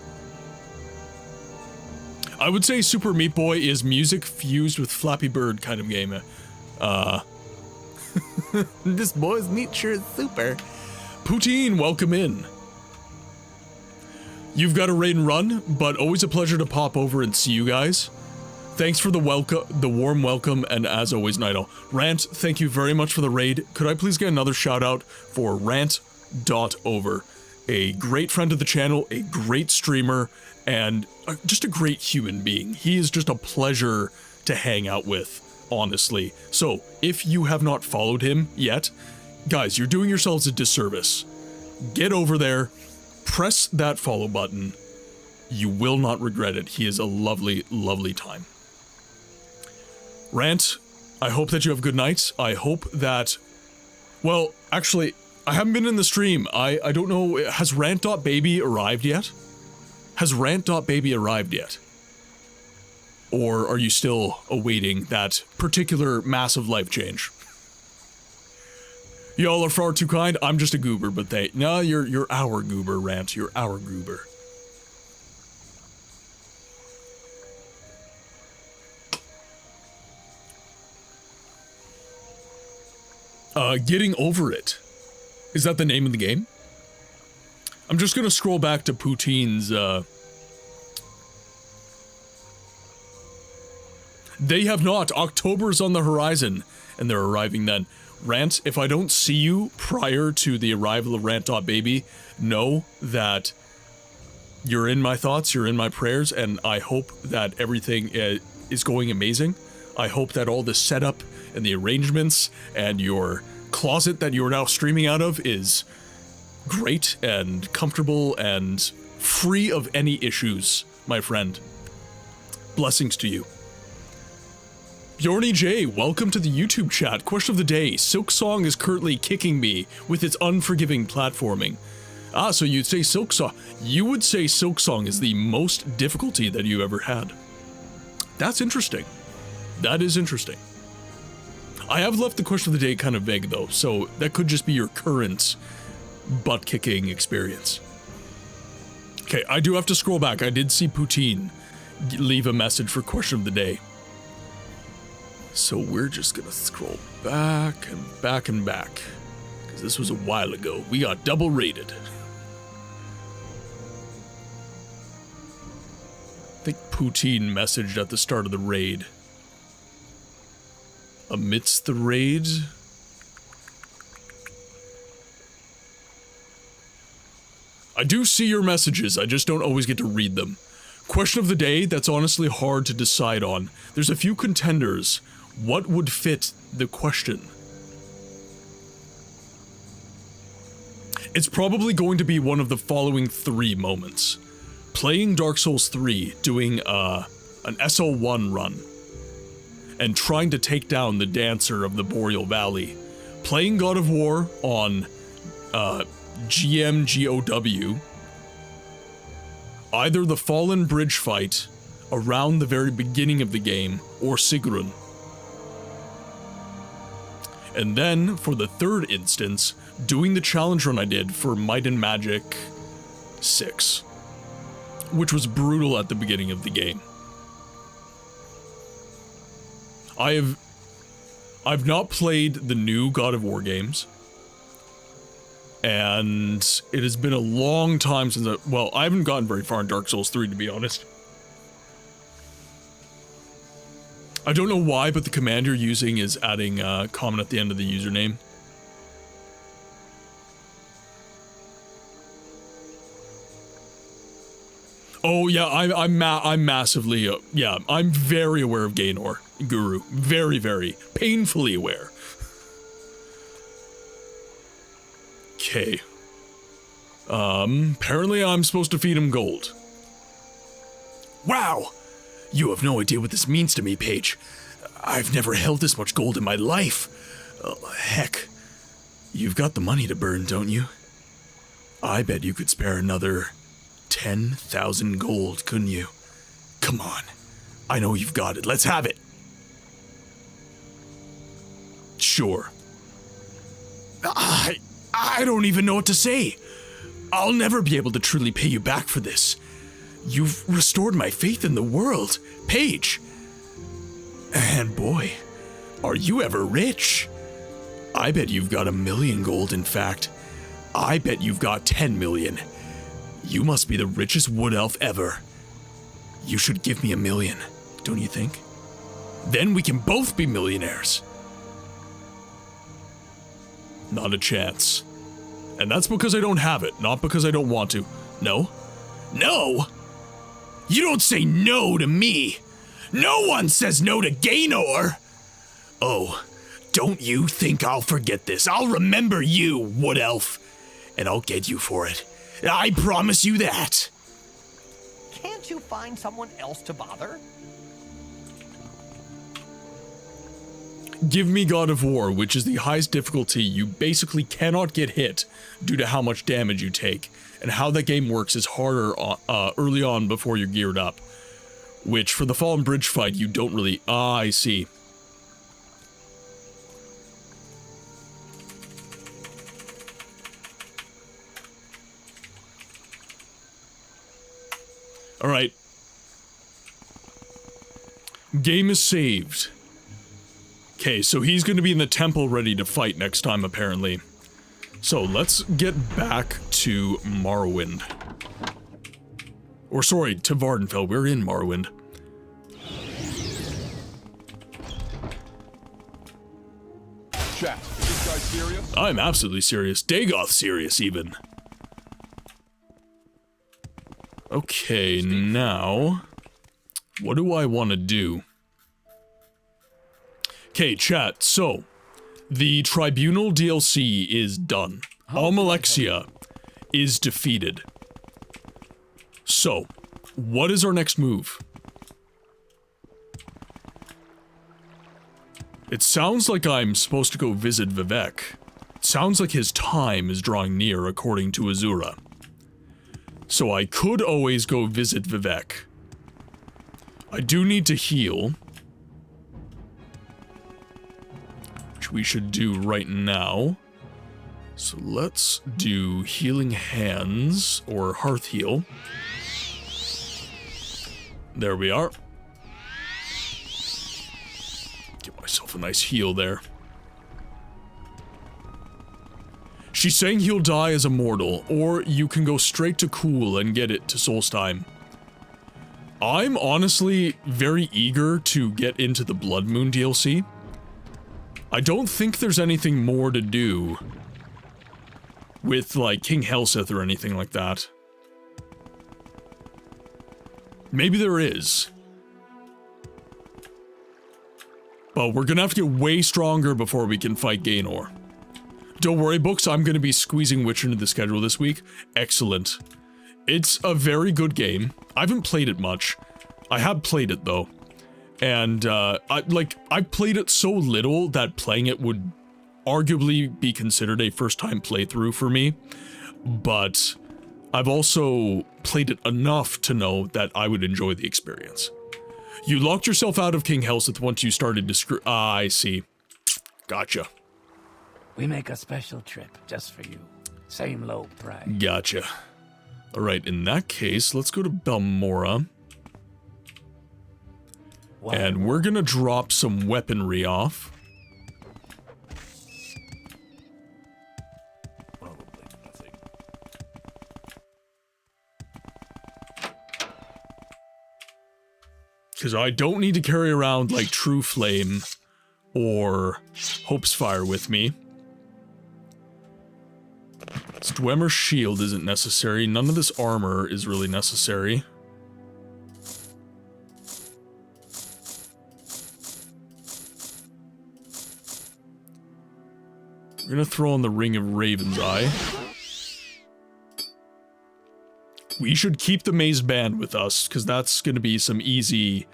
I would say Super Meat Boy is music fused with Flappy Bird kind of game. This boy's meat sure is super. Poutine, welcome in. You've got to raid and run, but always a pleasure to pop over and see you guys. Thanks for the warm welcome, and as always, Nido. Rant, thank you very much for the raid. Could I please get another shout out for Rant.over, a great friend of the channel, a great streamer, and just a great human being. He is just a pleasure to hang out with, honestly. So, if you have not followed him yet, guys, you're doing yourselves a disservice. Get over there, press that follow button. You will not regret it. He is a lovely, lovely time. Rant, I hope that you have good nights. I hope that... Well, actually, I haven't been in the stream. I don't know, has Rant.baby arrived yet? Has Rant.baby arrived yet? Or are you still awaiting that particular massive life change? Y'all are far too kind. I'm just a goober, but no, you're our goober, Rant. You're our goober. Getting over it. Is that the name of the game? I'm just gonna scroll back to Poutine's, They have not. October's on the horizon, and they're arriving then. Rant, if I don't see you prior to the arrival of Rant.Baby, know that you're in my thoughts, you're in my prayers, and I hope that everything is going amazing. I hope that all the setup and the arrangements and your closet that you're now streaming out of is great and comfortable and free of any issues, my friend. Blessings to you. Bjorny J, welcome to the YouTube chat. Question of the day. Silksong is currently kicking me with its unforgiving platforming. Ah, so you'd say Silksong. You would say Silksong is the most difficulty that you ever had. That's interesting. That is interesting. I have left the question of the day kind of vague though, so that could just be your current butt-kicking experience. Okay, I do have to scroll back. I did see Poutine leave a message for question of the day. So we're just gonna scroll back and back and back, because this was a while ago. We got double rated. I think Poutine messaged at the start of the raid. Amidst the raid. I do see your messages, I just don't always get to read them. Question of the day, that's honestly hard to decide on. There's a few contenders. What would fit the question? It's probably going to be one of the following three moments. Playing Dark Souls 3, doing an SO1 run, and trying to take down the Dancer of the Boreal Valley. Playing God of War on GMGOW, either the Fallen Bridge fight around the very beginning of the game, or Sigrun. And then, for the third instance, doing the challenge run I did for Might and Magic 6, which was brutal at the beginning of the game. I've not played the new God of War games, and it has been a long time since I haven't gotten very far in Dark Souls 3, to be honest. I don't know why, but the command you're using is adding a comment at the end of the username. Oh yeah, I'm massively, yeah, I'm very aware of Gaynor, Guru. Very, very painfully aware. Okay. Apparently I'm supposed to feed him gold. Wow! You have no idea what this means to me, Paige. I've never held this much gold in my life. Heck. You've got the money to burn, don't you? I bet you could spare another 10,000 gold, couldn't you? Come on. I know you've got it. Let's have it. Sure. I don't even know what to say. I'll never be able to truly pay you back for this. You've restored my faith in the world, Paige. And boy, are you ever rich. I bet you've got 1 million gold, in fact. I bet you've got 10 million. You must be the richest wood elf ever. You should give me 1 million, don't you think? Then we can both be millionaires. Not a chance. And that's because I don't have it, not because I don't want to. No? No? You don't say no to me. No one says no to Gaynor. Oh, don't you think I'll forget this. I'll remember you, wood elf. And I'll get you for it. I promise you that. Can't you find someone else to bother? Give me God of War, which is the highest difficulty. You basically cannot get hit due to how much damage you take, and how that game works is harder early on before you're geared up, which for the Fallen Bridge fight you don't really... I see. Alright. Game is saved. Okay, so he's going to be in the temple ready to fight next time, apparently. So let's get back to Morrowind. Or sorry, to Vardenfell. We're in Morrowind. Chat, is this guy serious? I'm absolutely serious. Dagoth serious, even. Okay, now... what do I want to do? Okay, chat, so... the Tribunal DLC is done. Almalexia is defeated. So, what is our next move? It sounds like I'm supposed to go visit Vivek. It sounds like his time is drawing near, according to Azura. So I could always go visit Vivek. I do need to heal. Which we should do right now. So let's do Healing Hands, or Hearth Heal. There we are. Give myself a nice heal there. She's saying he'll die as a mortal, or you can go straight to cool and get it to Solstheim. I'm honestly very eager to get into the BLOODMOON DLC. I don't think there's anything more to do with, like, King Helseth or anything like that. Maybe there is. But we're gonna have to get way stronger before we can fight Gaynor. Don't worry, books, I'm gonna be squeezing Witcher into the schedule this week. Excellent. It's a very good game. I haven't played it much. I have played it, though. And, I played it so little that playing it would arguably be considered a first-time playthrough for me. But I've also played it enough to know that I would enjoy the experience. You locked yourself out of King Helseth once you started to screw- Ah, I see. Gotcha. We make a special trip just for you. Same low price. Gotcha. Alright, in that case, let's go to Balmora. And we're gonna drop some weaponry off. Probably nothing. Because I don't need to carry around, like, True Flame or Hope's Fire with me. This Dwemer's shield isn't necessary. None of this armor is really necessary. We're gonna throw on the Ring of Raven's Eye. We should keep the Maze Band with us, because that's gonna be some easy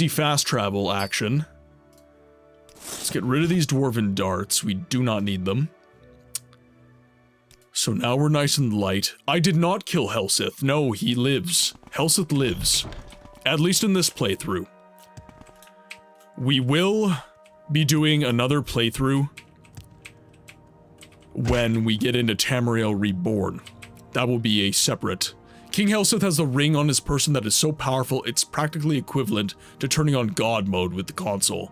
fast travel action. Let's get rid of these Dwarven Darts. We do not need them. So now we're nice and light. I did not kill Helseth. No, he lives. Helseth lives. At least in this playthrough. We will be doing another playthrough when we get into Tamriel Reborn. That will be a separate. King Helseth has a ring on his person that is so powerful it's practically equivalent to turning on God mode with the console.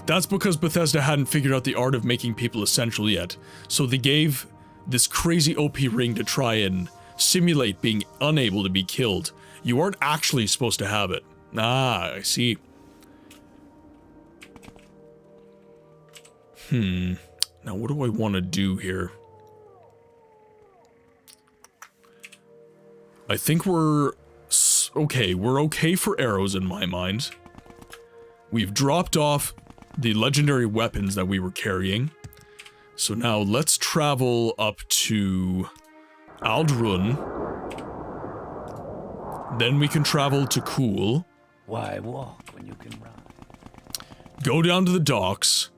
That's because Bethesda hadn't figured out the art of making people essential yet, so they gave this crazy OP ring to try and simulate being unable to be killed. You aren't actually supposed to have it. Ah, I see. Now what do I want to do here? I think we're okay for arrows in my mind. We've dropped off the legendary weapons that we were carrying. So now let's travel up to Aldrun. Then we can travel to Cool. Why walk when you can run? Go down to the docks,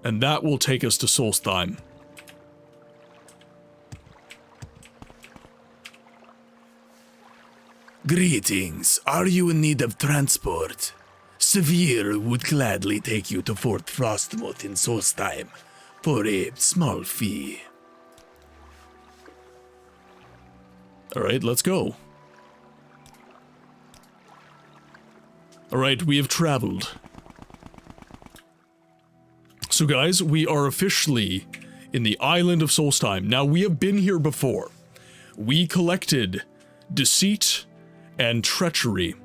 and that will take us to Solstheim. Greetings. Are you in need of transport? Severe would gladly take you to Fort Frostmoth in Solstheim for a small fee. Alright, let's go. Alright, we have traveled. So guys, we are officially in the island of Solstheim. Now, we have been here before. We collected deceit and treachery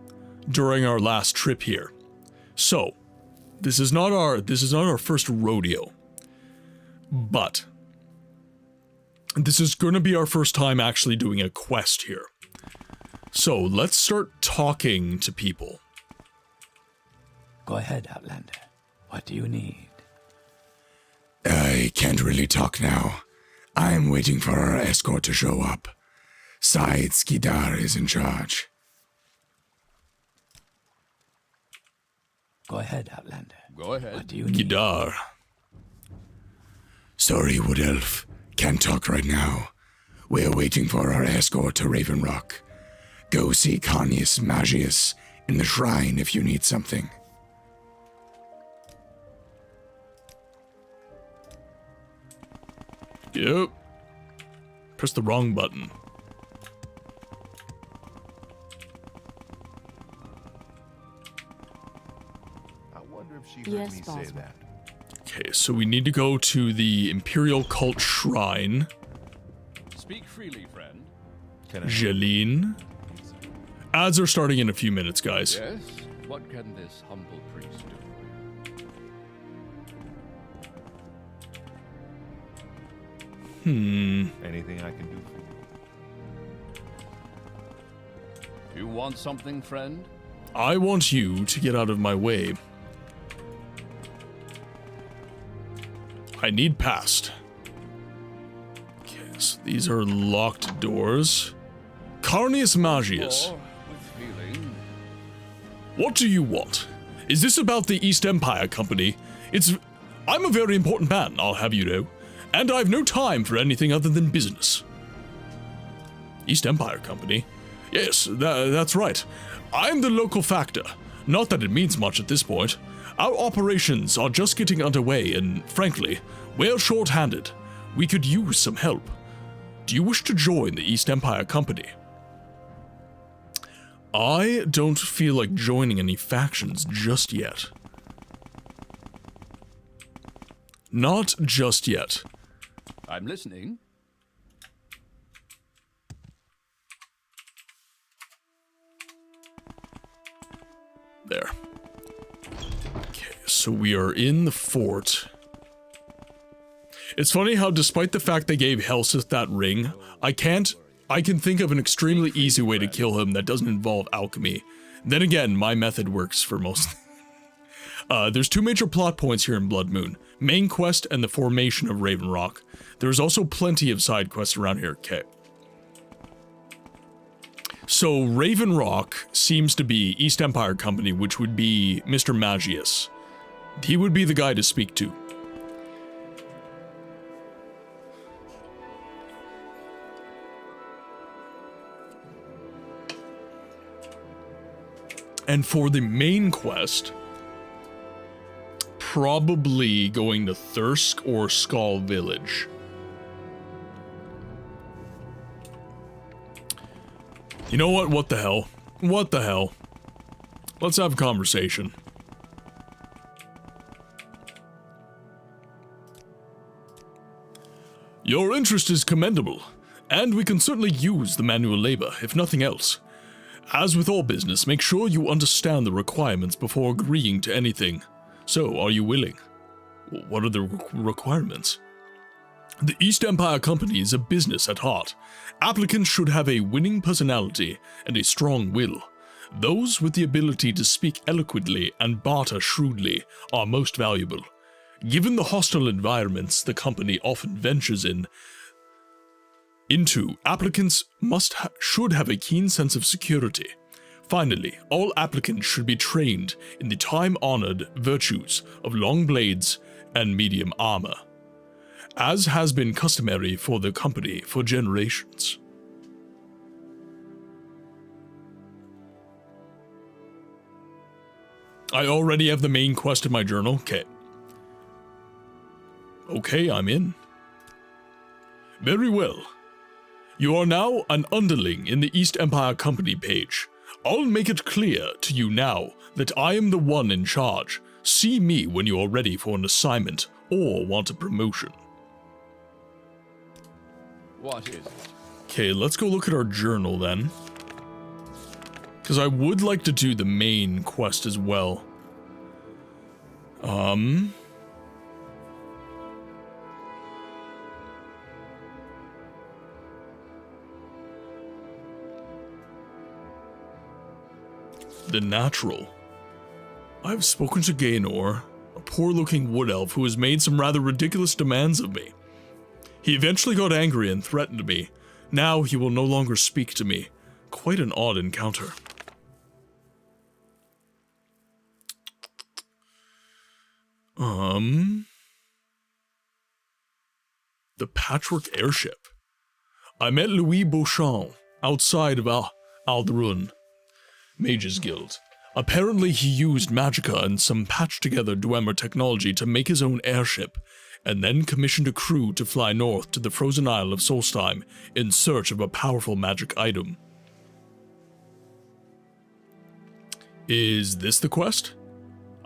during our last trip here. So, this is not our first rodeo. But this is going to be our first time actually doing a quest here. So, let's start talking to people. Go ahead, Outlander. What do you need? I can't really talk now. I'm waiting for our escort to show up. Said Skidar is in charge. Go ahead, Outlander. Go ahead. What do you need? Gidar. Sorry, Wood Elf. Can't talk right now. We're waiting for our escort to Raven Rock. Go see Carnius Magius in the shrine if you need something. Yep. Press the wrong button. I wonder if she heard Yes, me say Boswell. that. Okay, so we need to go to the Imperial Cult Shrine. Speak freely, friend. Can Jeline. Ads are starting in a few minutes, guys. Yes? What can this humble priest do for you? Anything I can do for you? You want something, friend? I want you to get out of my way. I need past. Okay, so these are locked doors. Carnius Magius. Or with feeling. What do you want? Is this about the East Empire Company? I'm a very important man, I'll have you know, and I've no time for anything other than business. East Empire Company? Yes, that's right. I'm the local factor. Not that it means much at this point. Our operations are just getting underway, and frankly, we're short-handed. We could use some help. Do you wish to join the East Empire Company? I don't feel like joining any factions just yet. Not just yet. I'm listening. There. Okay, so we are in the fort. It's funny how despite the fact they gave Helseth that ring, I can think of an extremely easy way to kill him that doesn't involve alchemy. Then again, my method works for most. There's two major plot points here in Blood Moon. Main quest and the formation of Raven Rock. There's also plenty of side quests around here. Okay. So Raven Rock seems to be East Empire Company, which would be Mr. Magius. He would be the guy to speak to. And for the main quest, probably going to Thirsk or Skull Village. You know what? What the hell? What the hell? Let's have a conversation. Your interest is commendable, and we can certainly use the manual labor, if nothing else. As with all business, make sure you understand the requirements before agreeing to anything. So, are you willing? What are the requirements? The East Empire Company is a business at heart. Applicants should have a winning personality and a strong will. Those with the ability to speak eloquently and barter shrewdly are most valuable. Given the hostile environments the company often ventures into, applicants should have a keen sense of security. Finally, all applicants should be trained in the time-honored virtues of long blades and medium armor, as has been customary for the company for generations. I already have the main quest in my journal. Okay, I'm in. Very well. You are now an underling in the East Empire Company page. I'll make it clear to you now that I am the one in charge. See me when you are ready for an assignment or want a promotion. What is it? Okay, let's go look at our journal then. Because I would like to do the main quest as well. The Natural. I've spoken to Gaynor, a poor-looking wood elf who has made some rather ridiculous demands of me. He eventually got angry and threatened me. Now he will no longer speak to me. Quite an odd encounter. The Patchwork Airship. I met Louis Beauchamp outside of Aldrun, Mages Guild. Apparently he used magicka and some patched-together Dwemer technology to make his own airship, and then commissioned a crew to fly north to the frozen isle of Solstheim in search of a powerful magic item. Is this the quest?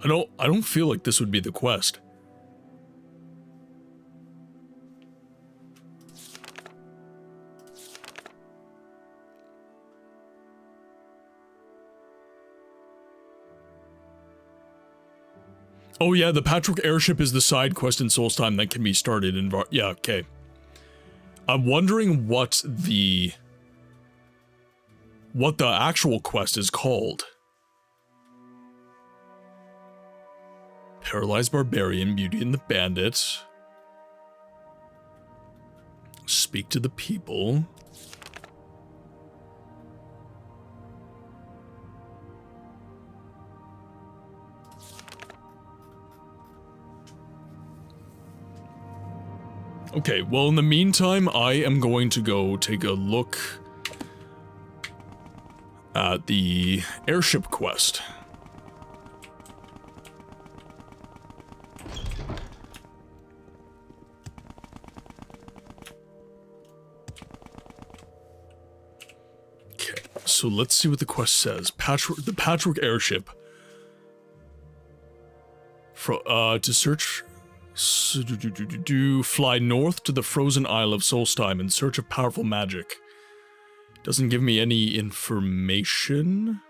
I don't feel like this would be the quest. Oh yeah, the Patchwork Airship is the side quest in Solstheim that can be started in yeah, okay. I'm wondering what the actual quest is called. Paralyzed Barbarian, Beauty and the Bandit. Speak to the people. Okay, well in the meantime, I am going to go take a look at the airship quest. Okay, so let's see what the quest says. The Patchwork Airship. To search... fly north to the frozen isle of Solstheim in search of powerful magic. Doesn't give me any information.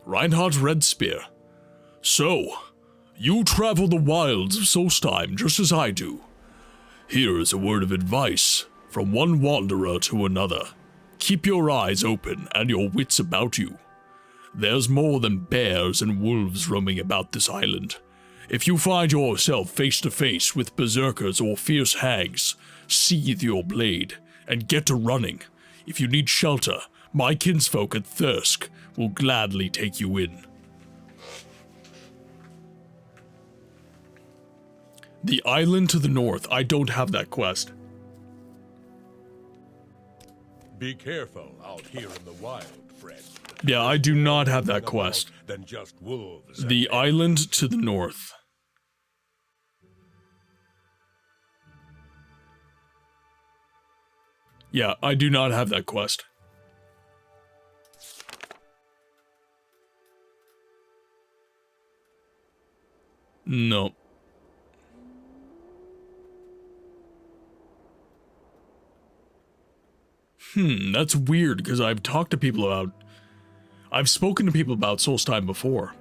Reinhardt's Red Spear. So, you travel the wilds of Solstheim just as I do. Here is a word of advice from one wanderer to another. Keep your eyes open and your wits about you. There's more than bears and wolves roaming about this island. If you find yourself face to face with berserkers or fierce hags, sheathe your blade and get to running. If you need shelter, my kinsfolk at Thirsk will gladly take you in. The island to the north. I don't have that quest. Be careful out here in the wild, friend. Yeah, I do not have that quest. Than just wolves. The island to the north. Yeah, I do not have that quest. No. That's weird, because I've talked to people about... I've spoken to people about Solstheim before.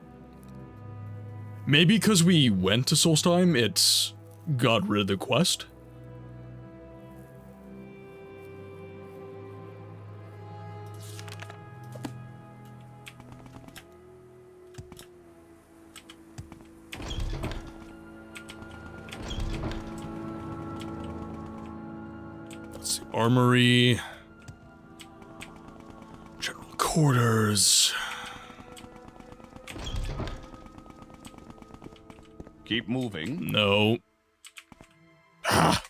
Maybe because we went to Solstheim, it's got rid of the quest? Let's see, Armory... Quarters. Keep moving. No. Ah.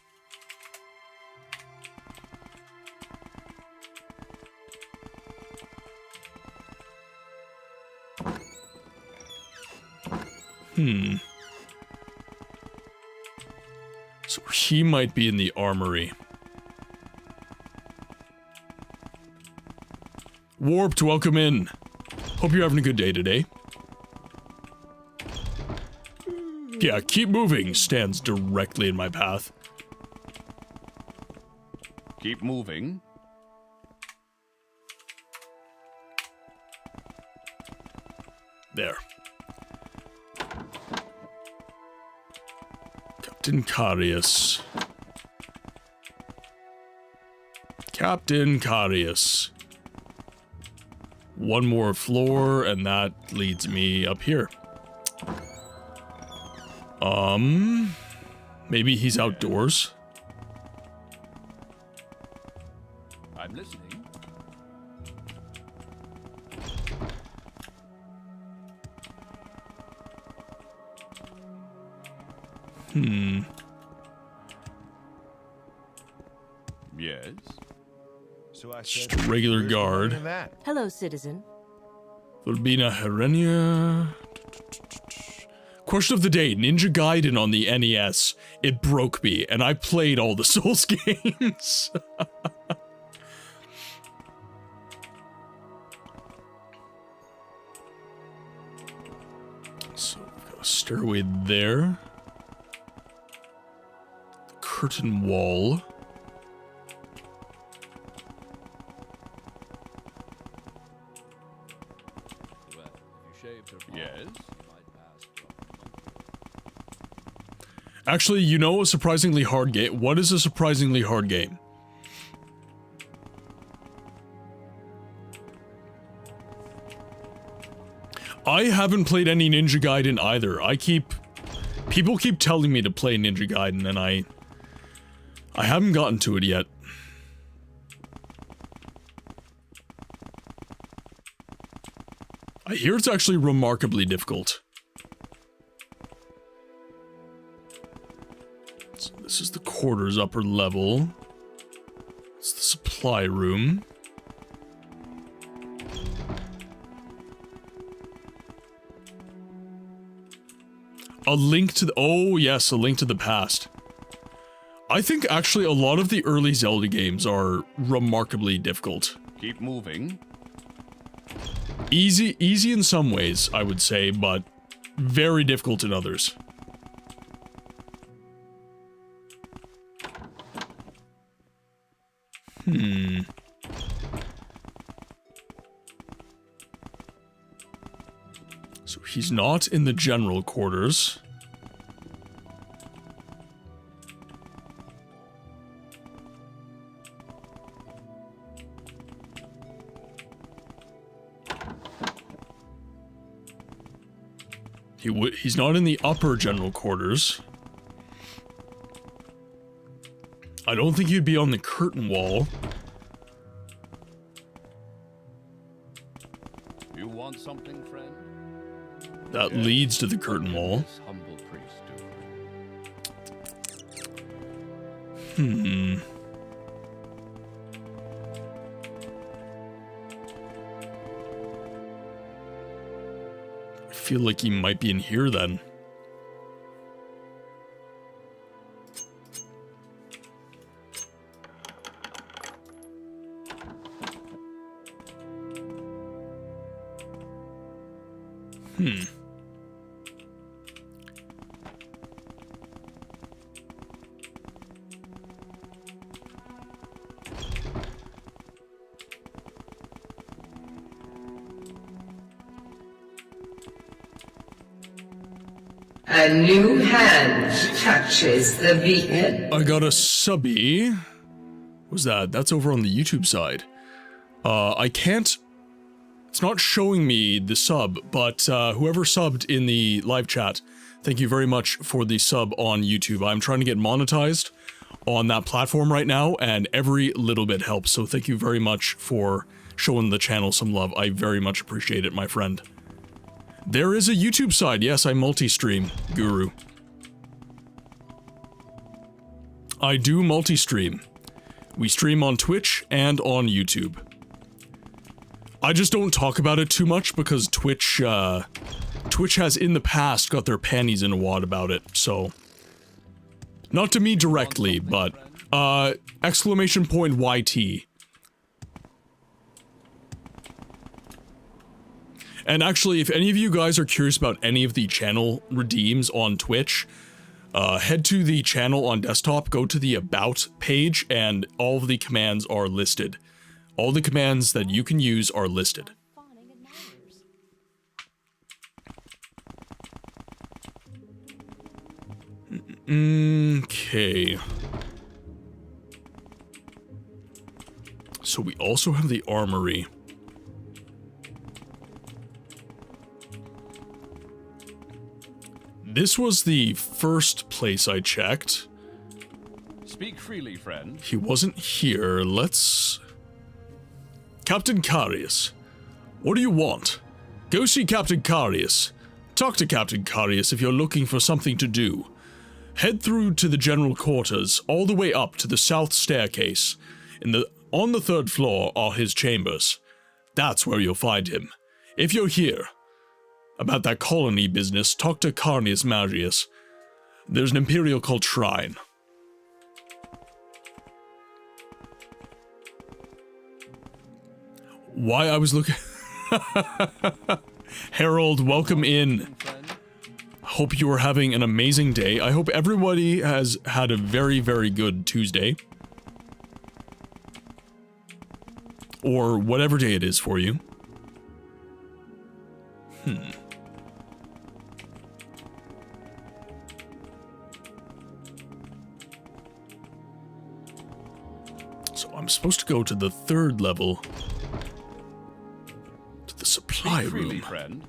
So he might be in the armory. Warped, welcome in. Hope you're having a good day today. Yeah, keep moving stands directly in my path. Keep moving. There. Captain Carius. Captain Carius. One more floor, and that leads me up here. Maybe he's outdoors. I'm listening. Yes. So I Just a regular guard. Hello, citizen. Verbena Herenia. Question of the day, Ninja Gaiden on the NES. It broke me, and I played all the Souls games. So we've got a stairway there. The curtain wall. Well, if you shaved her balls, yes. Actually, you know a surprisingly hard game? What is a surprisingly hard game? I haven't played any Ninja Gaiden either. People keep telling me to play Ninja Gaiden, and I haven't gotten to it yet. I hear it's actually remarkably difficult. So this is the quarters upper level. It's the supply room. A link to the... Oh, yes, a link to the past. I think actually a lot of the early Zelda games are remarkably difficult. Keep moving. Easy in some ways, I would say, but very difficult in others. So he's not in the general quarters. He's not in the upper general quarters. I don't think he'd be on the curtain wall. You want something, friend? That leads to the curtain wall. This humble priest do? I feel like he might be in here then. A new hand touches the beacon. I got a subby. What's that? That's over on the YouTube side. I can't... It's not showing me the sub, but whoever subbed in the live chat, thank you very much for the sub on YouTube. I'm trying to get monetized on that platform right now, and every little bit helps. So thank you very much for showing the channel some love. I very much appreciate it, my friend. There is a YouTube side. Yes, I multi-stream, Guru. I do multi-stream. We stream on Twitch and on YouTube. I just don't talk about it too much because Twitch has in the past got their panties in a wad about it, so... Not to me directly, but, exclamation point YT. And actually, if any of you guys are curious about any of the channel redeems on Twitch, head to the channel on desktop, go to the About page, and all of the commands are listed. All the commands that you can use are listed. Okay. So we also have the armory. This was the first place I checked. Speak freely, friend. He wasn't here. Let's... Captain Carius. What do you want? Go see Captain Carius. Talk to Captain Carius if you're looking for something to do. Head through to the general quarters, all the way up to the south staircase. On the 3rd floor are his chambers. That's where you'll find him. If you're here, about that colony business, talk to Carnius Magius. There's an Imperial cult shrine. Why I was looking... Harold, welcome in. Hope you are having an amazing day. I hope everybody has had a very, very good Tuesday. Or whatever day it is for you. So I'm supposed to go to the 3rd level. To the supply room. Freely, friend.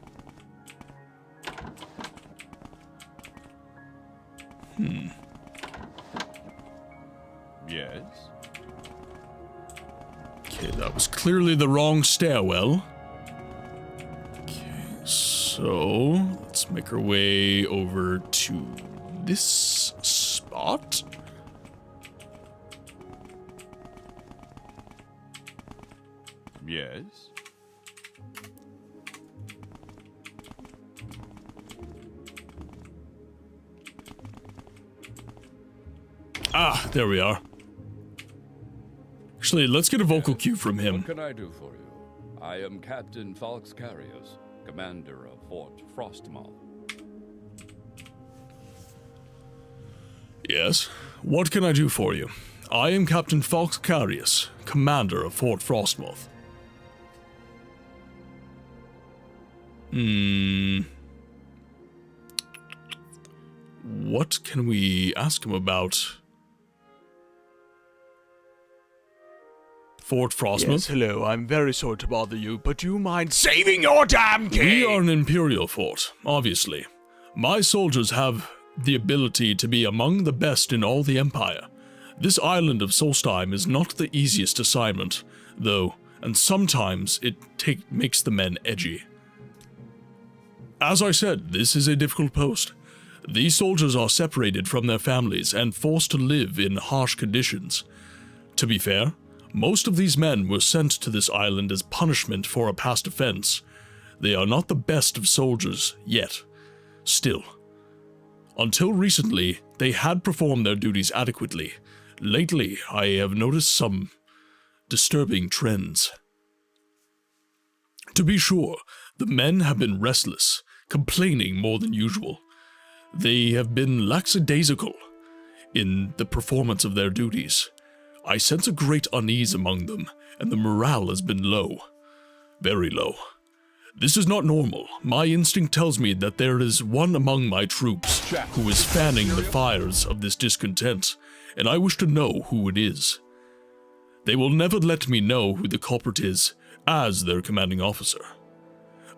Yes. Okay, that was clearly the wrong stairwell. Okay, so let's make our way over to this spot. Yes. Ah, there we are. Actually, let's get a vocal cue from him. What can I do for you? I am Captain Falx Carius, commander of Fort Frostmoth. Yes, what can I do for you? I am Captain Falx Carius, commander of Fort Frostmoth. What can we ask him about? Fort Frostmoth? Yes, hello, I'm very sorry to bother you, but do you mind saving your damn king? We are an Imperial fort, obviously. My soldiers have the ability to be among the best in all the Empire. This island of Solstheim is not the easiest assignment, though, and sometimes it makes the men edgy. As I said, this is a difficult post. These soldiers are separated from their families and forced to live in harsh conditions. To be fair, most of these men were sent to this island as punishment for a past offense. They are not the best of soldiers yet. Still, until recently, they had performed their duties adequately. Lately, I have noticed some disturbing trends. To be sure, the men have been restless, complaining more than usual. They have been lackadaisical in the performance of their duties. I sense a great unease among them, and the morale has been low. Very low. This is not normal. My instinct tells me that there is one among my troops who is fanning the fires of this discontent, and I wish to know who it is. They will never let me know who the culprit is, as their commanding officer.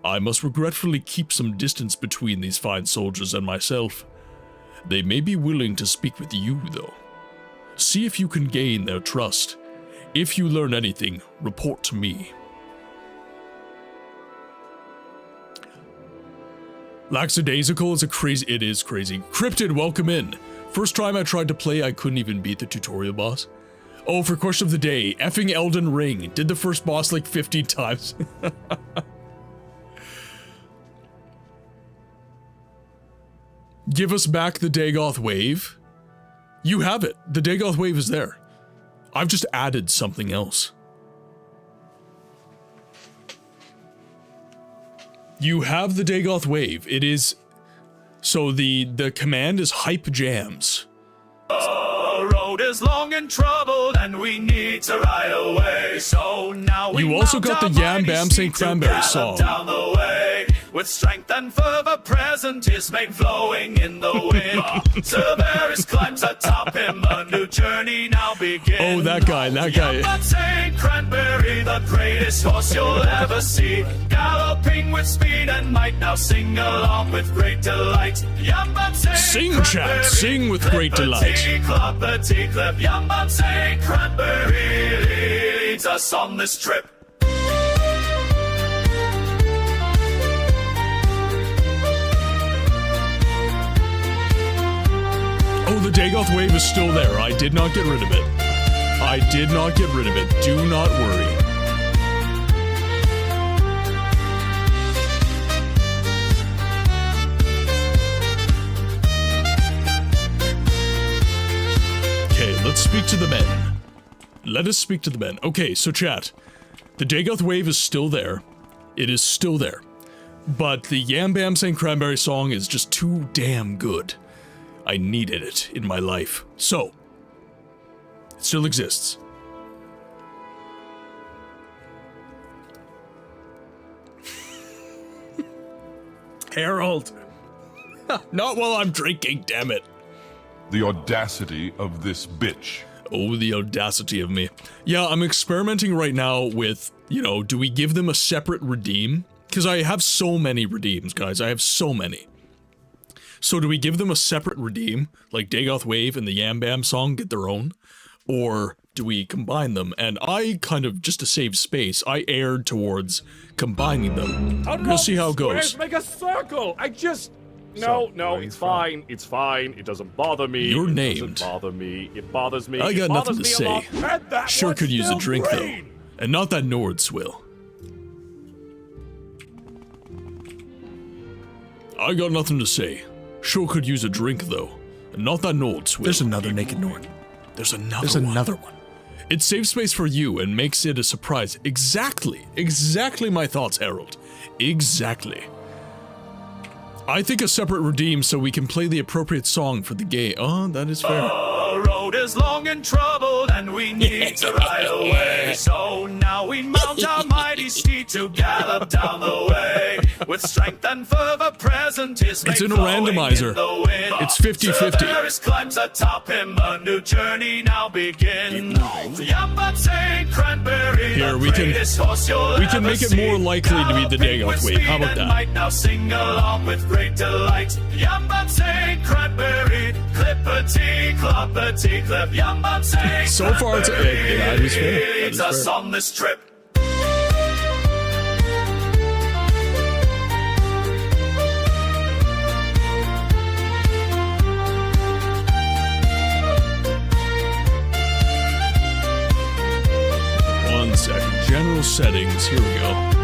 I must regretfully keep some distance between these fine soldiers and myself. They may be willing to speak with you, though. See if you can gain their trust. If you learn anything, report to me. Lackadaisical is it is crazy. Cryptid, welcome in. First time I tried to play, I couldn't even beat the tutorial boss. Oh, for question of the day, effing Elden Ring. Did the first boss like 15 times. Give us back the Dagoth Wave. You have it. The Dagoth Wave is there. I've just added something else. You have the Dagoth Wave. It is... So the command is Hype Jams. The road is long and troubled, and we need to ride away. So now we You also got the Yam Bam St. Cranberry song. Down the way. With strength and fervor present, his mane flowing in the wind. Cerberus climbs atop him, a new journey now begins. Oh, that guy. Yamba St. Cranberry, the greatest horse you'll ever see. Galloping with speed and might, now sing along with great delight. Yamba St. Sing, chat, sing with great delight. Clip, Yamba St. Cranberry leads us on this trip. Oh, the Dagoth Wave is still there. I did not get rid of it. I did not get rid of it. Do not worry. Okay, let's speak to the men. Let us speak to the men. Okay, so chat. The Dagoth Wave is still there. It is still there. But the Yam Bam St. Cranberry song is just too damn good. I needed it in my life. So, it still exists. Harold! Not while I'm drinking, damn it. The audacity of this bitch. Oh, the audacity of me. Yeah, I'm experimenting right now with, you know, do we give them a separate redeem? Because I have so many redeems, guys. I have so many. So do we give them a separate redeem, like Dagoth Wave and the Yam Bam song get their own? Or do we combine them? And I kind of, just to save space, I erred towards combining them. We'll see how it goes. Make a circle! No, it's fine. It's fine. It doesn't bother me. You're named. It doesn't bother me. It bothers me. I got nothing to me say. Sure could use a drink, though. And not that Nord swill. I got nothing to say. Sure could use a drink, though. And not that Nord swill. There's another naked Nord. There's another one. It saves space for you and makes it a surprise. Exactly my thoughts, Harold. Exactly. I think a separate redeem so we can play the appropriate song for the gay. Oh, that is fair. The road is long and troubled, and we need to ride away. So now we mount our mighty steed to gallop down the way. With strength and fervor present, his mane It's in a flowing randomizer. in the wind. It's 50-50. Cerberus climbs atop him, a new journey now begins. Yamba St. Cranberry, Here, we can make it more likely to be the Dagoth Wave. How about that? Might now sing along with great delight. Yamba St. Cranberry, clippity, cloppity, clip. Yamba St. So far, that is fair. Leads us on this trip. One second. General settings. Here we go.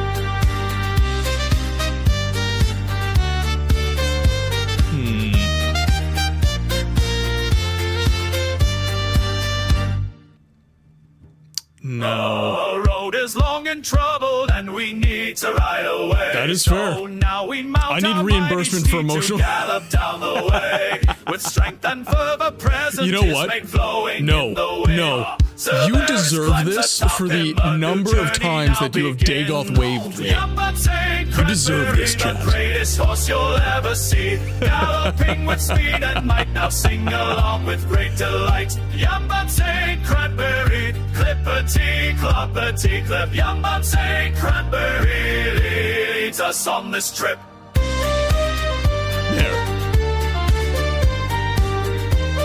No. The road is long and troubled, and we need to ride away. That is fair. So now we mount I need reimbursement for emotional. Gallop down the way with strength and fervor present. You know what? No. You deserve this for the number of times that you have Dagoth waved me. You deserve this, chat. The greatest horse you'll ever see, galloping with speed and might, now sing along with great delight. Yamba St. Cranberry, clippity, cloppity, clip. Yamba St. Cranberry leads us on this trip. There.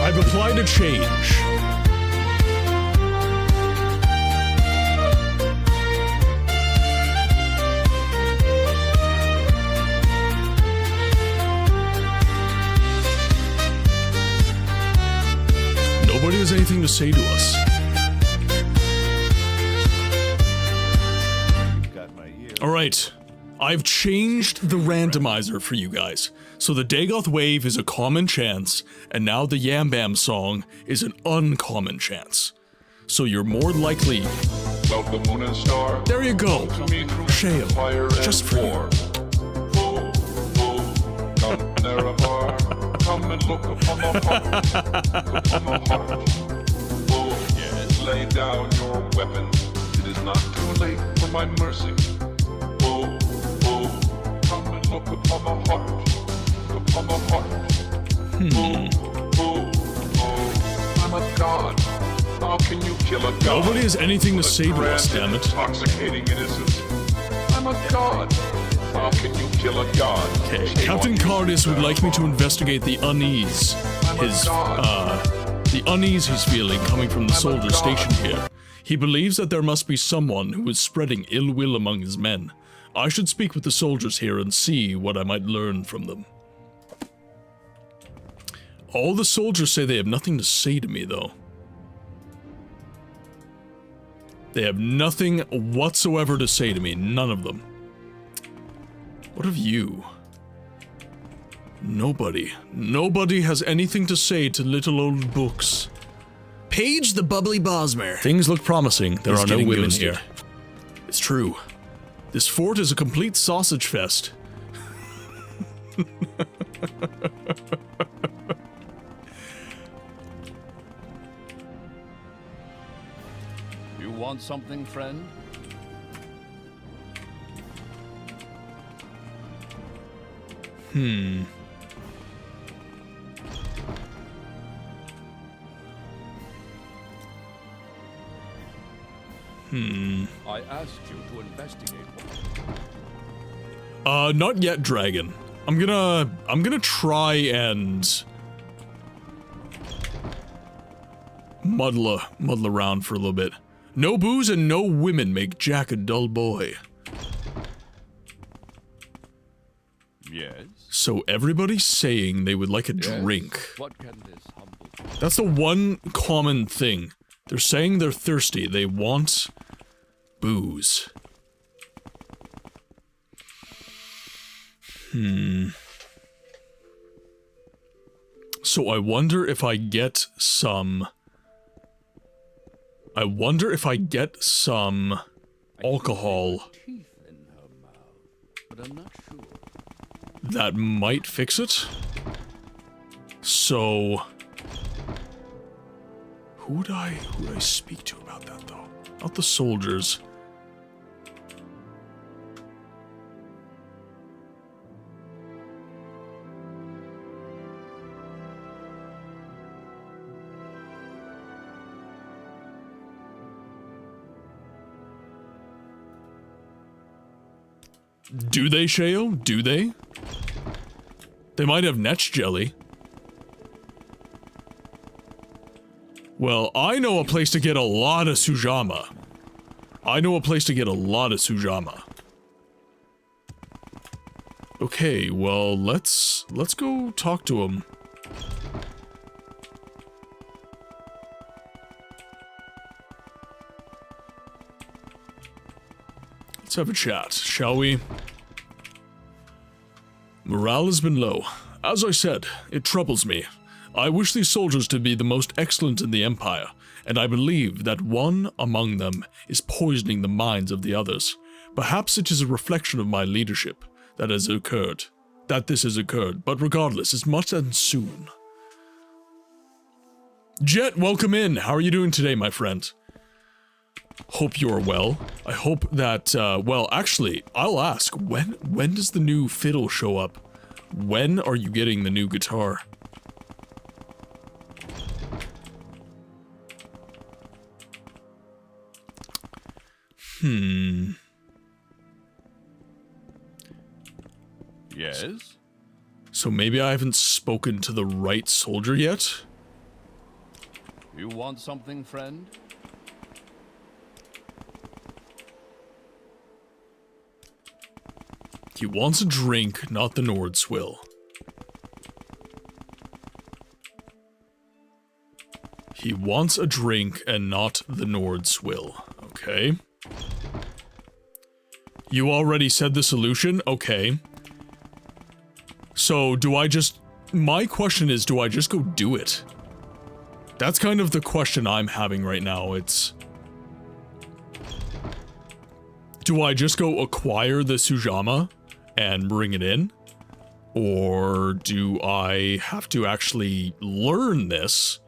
I've applied a change. Nobody has anything to say to us. Alright, I've changed the randomizer for you guys. So the Dagoth Wave is a common chance, and now the Yam Bam song is an uncommon chance. So you're more likely... Love the moon and star. There you go. Shale, just for you. look upon the heart, upon the heart. Oh, yes. Lay down your weapons. It is not too late for my mercy. Oh, oh, come and look upon the heart, upon the heart. Oh, oh, oh, I'm a god. How can you kill a god? Nobody has anything to say to us, damn it. Intoxicating innocence. I'm a god. How can you kill a god? Okay, Captain Cardis would like me to investigate the unease. The unease he's feeling coming from the soldiers stationed here. He believes that there must be someone who is spreading ill will among his men. I should speak with the soldiers here and see what I might learn from them. All the soldiers say they have nothing to say to me, though. They have nothing whatsoever to say to me, none of them. What of you? Nobody. Nobody has anything to say to little old books. Paige the Bubbly Bosmer. Things look promising. There are no women here. It's true. This fort is a complete sausage fest. You want something, friend? I asked you to investigate one. Not yet, Dragon. I'm gonna try and muddle around for a little bit. No booze and no women make Jack a dull boy. Yes. So everybody's saying they would like a drink. What can this humble... That's the one common thing. They're saying they're thirsty. They want booze. So I wonder if I get some... alcohol. Teeth in her mouth, but I'm not sure. That might fix it. So... Who would I speak to about that, though? Not the soldiers. Do they, Sheo? Do they? They might have Netch jelly. Well, I know a place to get a lot of Sujama. Okay, well, let's go talk to him. Let's have a chat, shall we? Morale has been low. As I said, it troubles me. I wish these soldiers to be the most excellent in the Empire, and I believe that one among them is poisoning the minds of the others. Perhaps it is a reflection of my leadership that this has occurred, but regardless, it's much and soon. Jet, welcome in. How are you doing today, my friend? Hope you're well. I hope that, well, actually, I'll ask, when does the new fiddle show up? When are you getting the new guitar? Yes? So maybe I haven't spoken to the right soldier yet? You want something, friend? He wants a drink, not the Nordswill. He wants a drink and not the Nordswill. Okay. You already said the solution? Okay. So, my question is, do I just go do it? That's kind of the question I'm having right now. It's... Do I just go acquire the Sujama and bring it in? Or do I have to actually learn this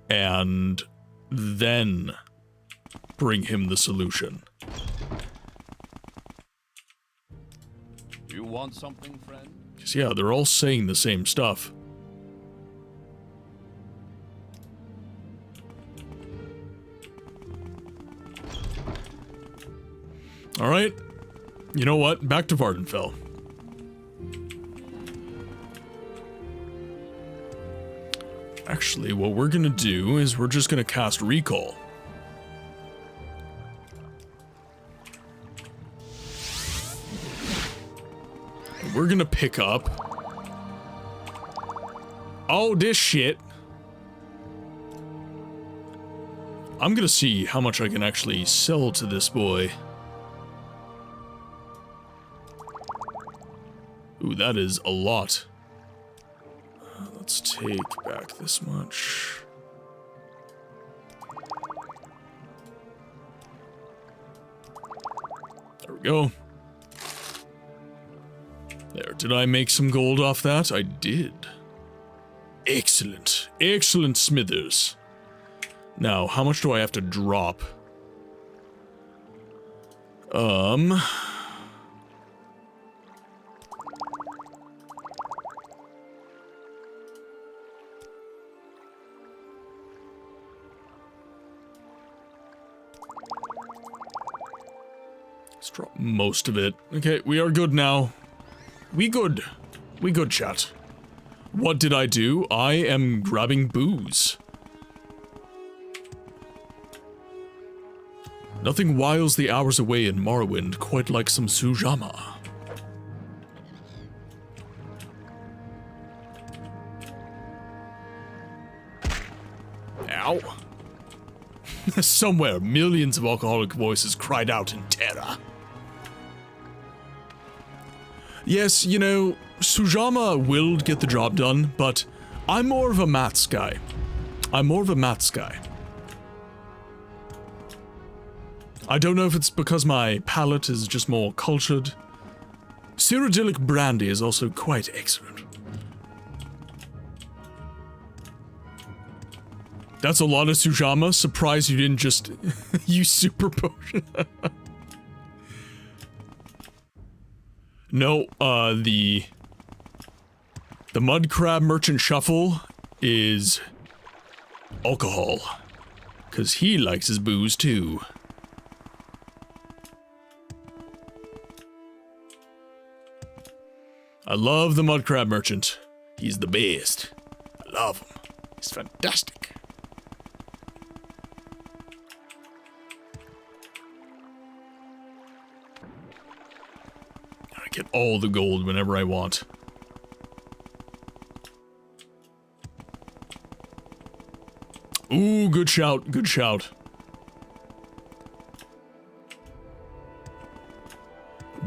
and then bring him the solution? You want something, friend? 'Cause yeah, they're all saying the same stuff. Alright. You know what? Back to Vardenfell. Actually, what we're gonna do is we're just gonna cast Recall. We're gonna pick up... Oh, this shit. I'm gonna see how much I can actually sell to this boy. Ooh, that is a lot. Let's take back this much. There we go. There, did I make some gold off that? I did. Excellent. Excellent, Smithers. Now, how much do I have to drop? Let's drop most of it. Okay, we are good now. We good. We good, chat. What did I do? I am grabbing booze. Nothing whiles the hours away in Morrowind quite like some Sujamma. Ow. Somewhere, millions of alcoholic voices cried out in terror. Yes, you know, Sujamma will get the job done, but I'm more of a maths guy. I'm more of a maths guy. I don't know if it's because my palate is just more cultured. Cyrodiilic brandy is also quite excellent. That's a lot of Sujamma. Surprised you didn't just use super potion. No, the mud crab merchant shuffle is alcohol, 'cause he likes his booze too. I love the mud crab merchant. He's the best. I love him. He's fantastic. I get all the gold whenever I want. Ooh, good shout, good shout.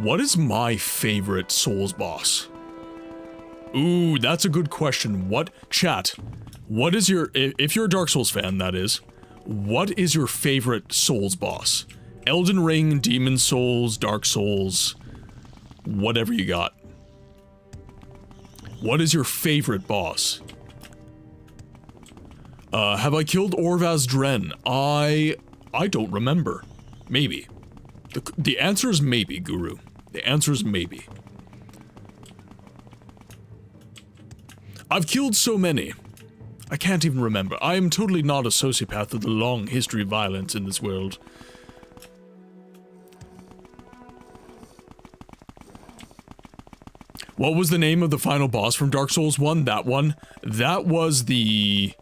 What is my favorite Souls boss? Ooh, that's a good question. Chat, what is your, if you're a Dark Souls fan, that is, what is your favorite Souls boss? Elden Ring, Demon Souls, Dark Souls, whatever you got. What is your favorite boss? Have I killed Orvaz Dren? I don't remember. Maybe. The answer is maybe, Guru. The answer is maybe. I've killed so many. I can't even remember. I am totally not a sociopath with a long history of violence in this world. What was the name of the final boss from Dark Souls 1? That one? That was the...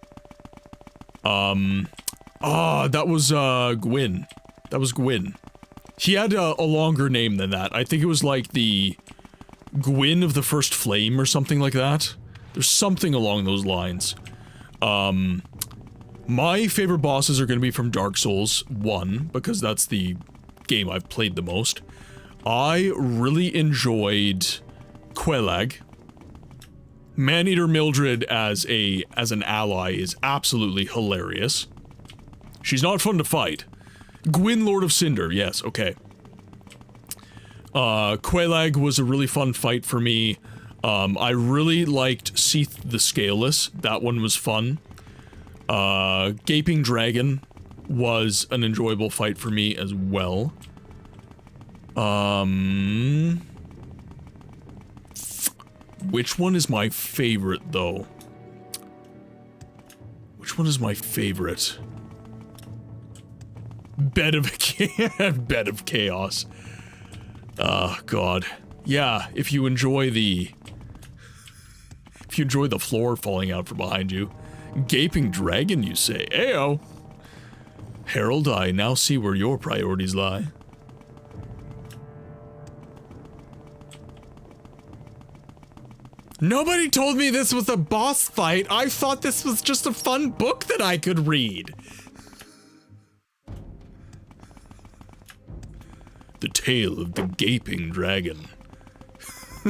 that was, Gwyn. That was Gwyn. He had a longer name than that. I think it was like the Gwyn of the First Flame or something like that. There's something along those lines. My favorite bosses are going to be from Dark Souls 1, because that's the game I've played the most. I really enjoyed Quelag. Maneater Mildred as an ally is absolutely hilarious. She's not fun to fight. Gwyn, Lord of Cinder, yes, okay. Quelag was a really fun fight for me. I really liked Seath the Scaleless. That one was fun. Gaping Dragon was an enjoyable fight for me as well. Which one is my favorite, though? Which one is my favorite? Bed of Chaos. Oh, God. Yeah, if you enjoy the floor falling out from behind you. Gaping Dragon, you say? Ayo! Harold, I now see where your priorities lie. Nobody told me this was a boss fight. I thought this was just a fun book that I could read. The Tale of the Gaping Dragon.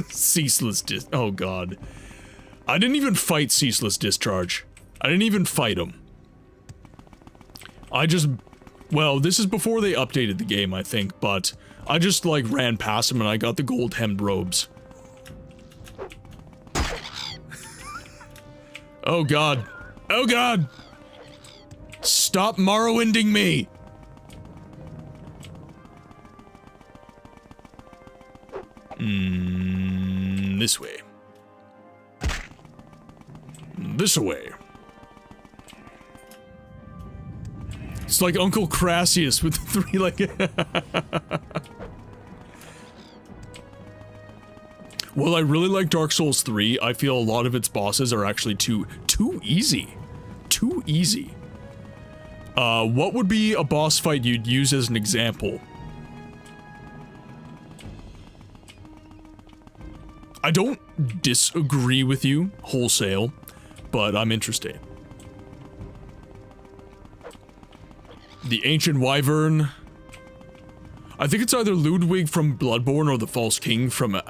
Ceaseless oh god. I didn't even fight Ceaseless Discharge. I didn't even fight him. I just... Well, this is before they updated the game, I think, but I just, like, ran past him and I got the gold hemmed robes. Oh god. Oh god! Stop Morrowinding me! This way. This way. It's like Uncle Crassius with the three, like... Well, I really like Dark Souls 3. I feel a lot of its bosses are actually too easy. Too easy. What would be a boss fight you'd use as an example? I don't disagree with you wholesale, but I'm interested. The Ancient Wyvern. I think it's either Ludwig from Bloodborne or the False King from,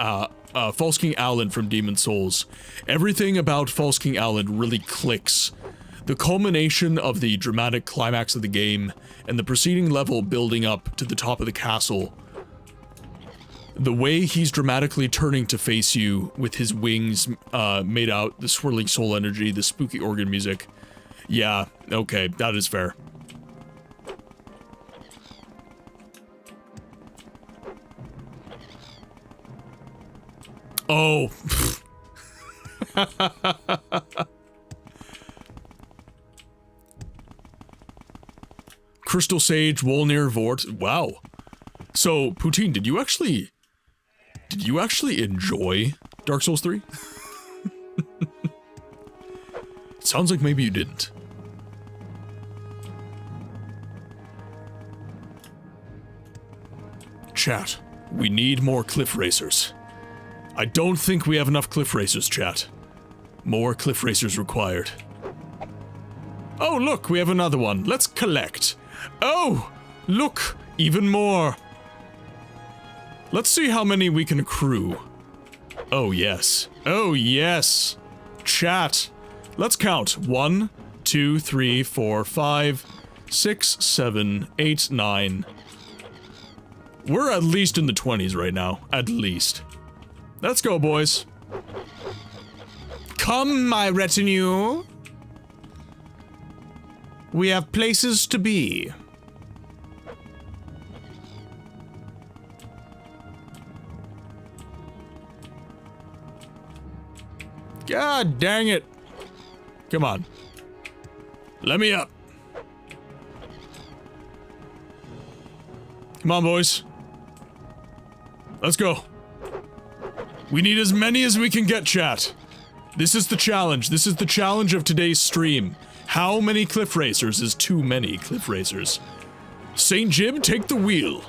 False King Alan from Demon Souls. Everything about False King Alan really clicks. The culmination of the dramatic climax of the game and the preceding level building up to the top of the castle. The way he's dramatically turning to face you with his wings made out, the swirling soul energy, the spooky organ music. Yeah, okay, that is fair. Oh. Crystal Sage, Wolnir, Vort. Wow. So, Poutine, did you actually enjoy Dark Souls 3? It sounds like maybe you didn't. Chat, we need more cliff racers. I don't think we have enough cliff racers, chat. More cliff racers required. Oh, look, we have another one. Let's collect. Oh, look, even more. Let's see how many we can accrue. Oh, yes. Oh, yes. Chat. Let's count. 1, 2, 3, 4, 5, 6, 7, 8, 9. We're at least in the 20s right now. At least. Let's go, boys. Come, my retinue. We have places to be. God dang it. Come on. Let me up. Come on, boys. Let's go. We need as many as we can get, chat. This is the challenge. This is the challenge of today's stream. How many cliff racers is too many cliff racers? St. Jib, take the wheel.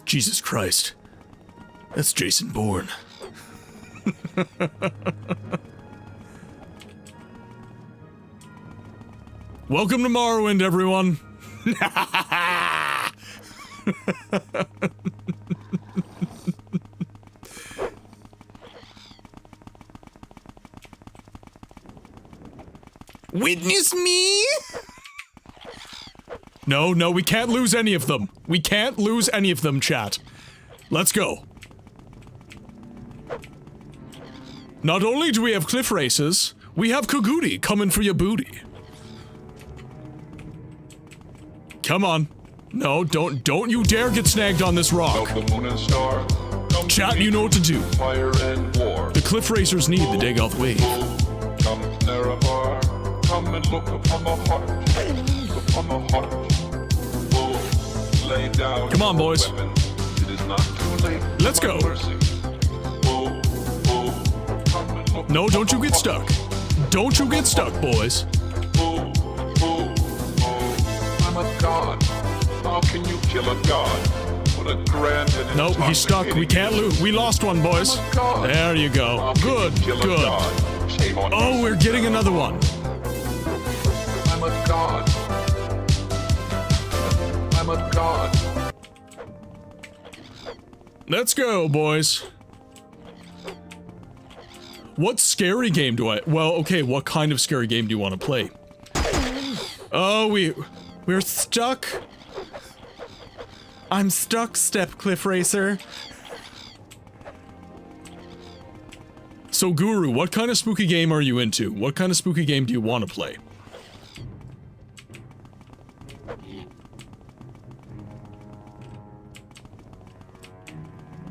Jesus Christ. That's Jason Bourne. Welcome to Morrowind, everyone. Witness me? No, no, we can't lose any of them. We can't lose any of them, chat. Let's go. Not only do we have cliff races, we have Koguri coming for your booty. Come on. No, don't you dare get snagged on this rock. Chat, you know what to do. The cliff racers need the Dagoth wave. Come Nerevar, come and look upon the heart. Look upon the heart. Oh, lay down. Come on, boys. Weapon. It is not too late. Let's go. No, don't you get stuck. Don't you get stuck, boys. I'm a god. How can you kill a god? What a grand and Nope, he's stuck. We can't lose. We lost one, boys. There you go. Good, good. Oh, we're getting another one. I'm a god. I'm a god. Let's go, boys. What scary game do I... Well, okay, what kind of scary game do you want to play? Oh, we're stuck. I'm stuck, Step Cliff Racer. So, Guru, what kind of spooky game are you into? What kind of spooky game do you want to play?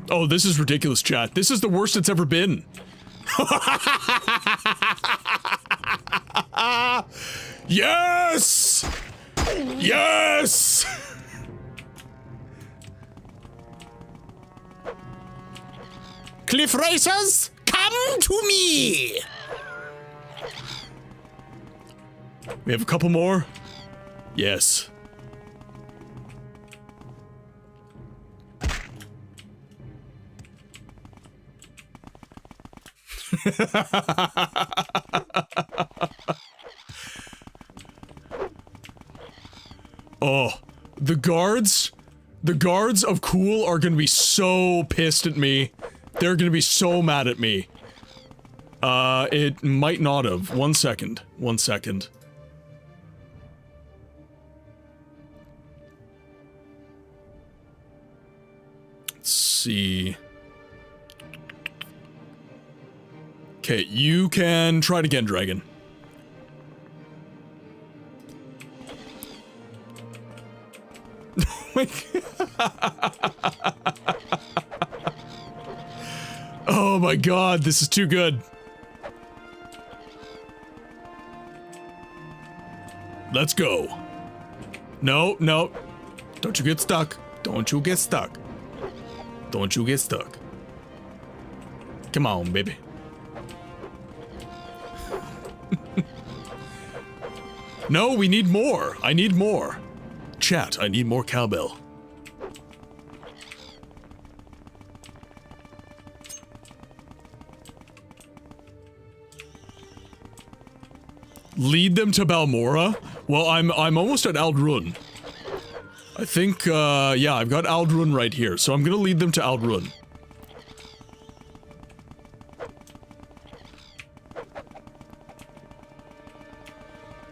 Oh, this is ridiculous, chat. This is the worst it's ever been. Yes! Yes! Cliff Racers, come to me! We have a couple more. Yes. Oh, the guards of Cool are gonna be so pissed at me. They're gonna be so mad at me. It might not have. 1 second. 1 second. Let's see. Okay, you can try it again, Dragon. Oh my god, this is too good. Let's go. No, no. Don't you get stuck. Don't you get stuck. Don't you get stuck. Come on, baby. No, we need more. I need more. Chat, I need more cowbell. Lead them to Balmora? Well, I'm almost at Aldrun. I think, yeah, I've got Aldrun right here, so I'm gonna lead them to Aldrun.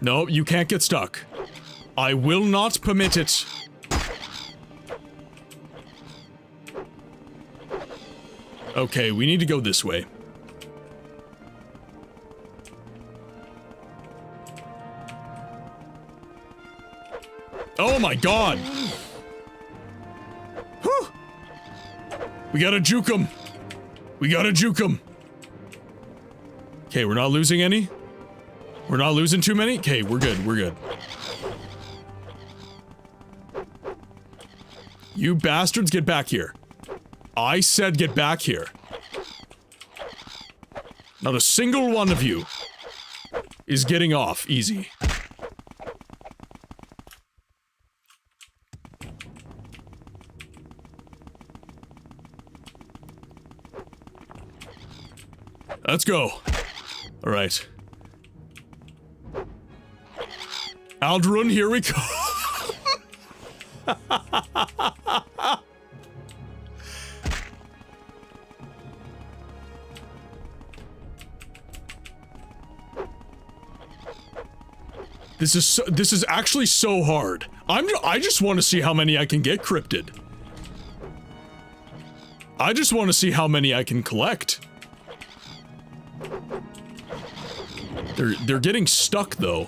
No, you can't get stuck. I will not permit it. Okay, we need to go this way. Oh my god! Whew. We gotta juke him. We gotta juke him. Okay, we're not losing any. We're not losing too many? Okay, we're good, we're good. You bastards, get back here. I said get back here. Not a single one of you is getting off easy. Let's go. All right. Aldrun, here we go. This is actually so hard. I just want to see how many I can get cryptid. I just want to see how many I can collect. They're getting stuck though.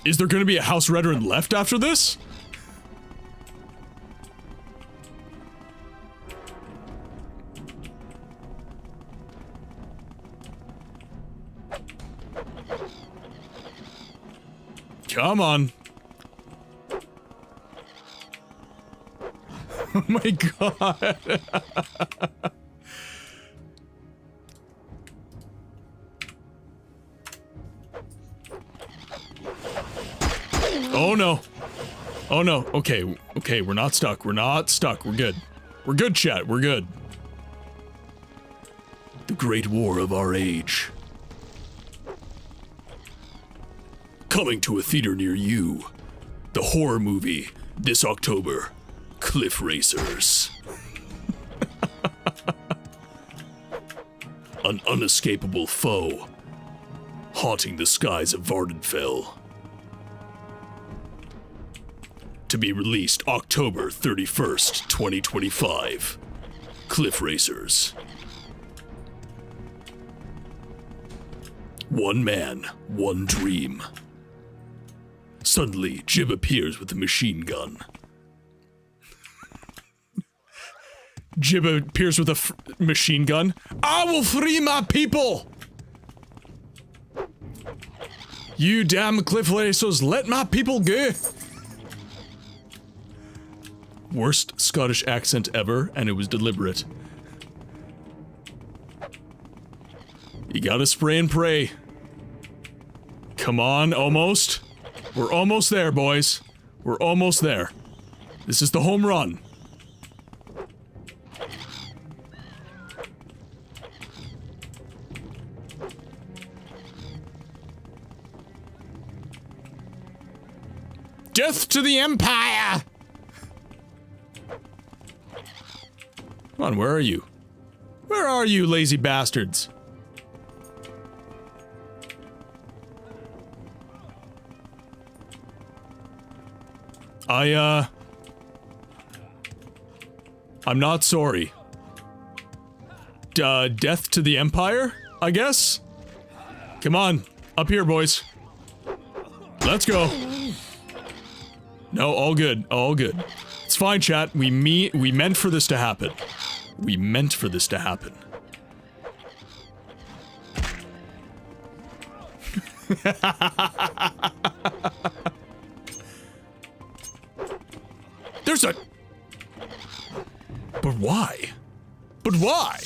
Is there going to be a house veteran left after this? Come on. Oh my god. Oh no. Oh no. Okay, okay, we're not stuck. We're not stuck. We're good. We're good, chat. We're good. The Great War of our age. Coming to a theater near you. The horror movie this October. Cliff Racers. An unescapable foe. Haunting the skies of Vardenfell. To be released October 31st, 2025. Cliff Racers. One man, one dream. Suddenly, Jib appears with a machine gun. Jib appears with a machine gun. I will free my people! You damn cliff racers, let my people go! Worst Scottish accent ever, and it was deliberate. You gotta spray and pray. Come on, almost. We're almost there, boys. We're almost there. This is the home run. Death to the Empire! Come on, where are you? Where are you, lazy bastards? I'm not sorry. Death to the Empire, I guess? Come on, up here, boys. Let's go. No, all good, all good. It's fine, chat. We meant for this to happen. We meant for this to happen. There's a... But why? But why?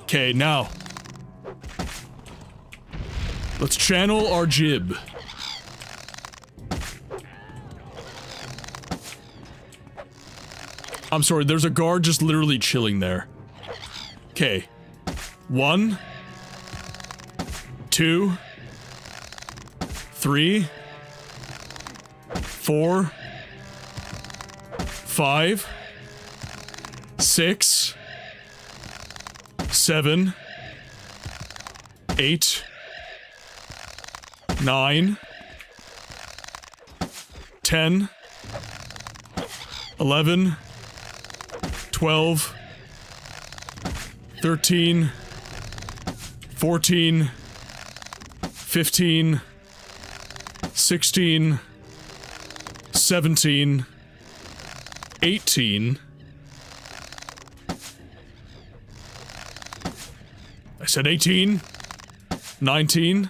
Okay, now. Let's channel our Jib. I'm sorry, there's a guard just literally chilling there. Okay. 1, 2, 3, 4, 5, 6, 7, 8, 9, 10, 11, 12, 13, 14, 15, 16, 17, 18. I said 18, 19,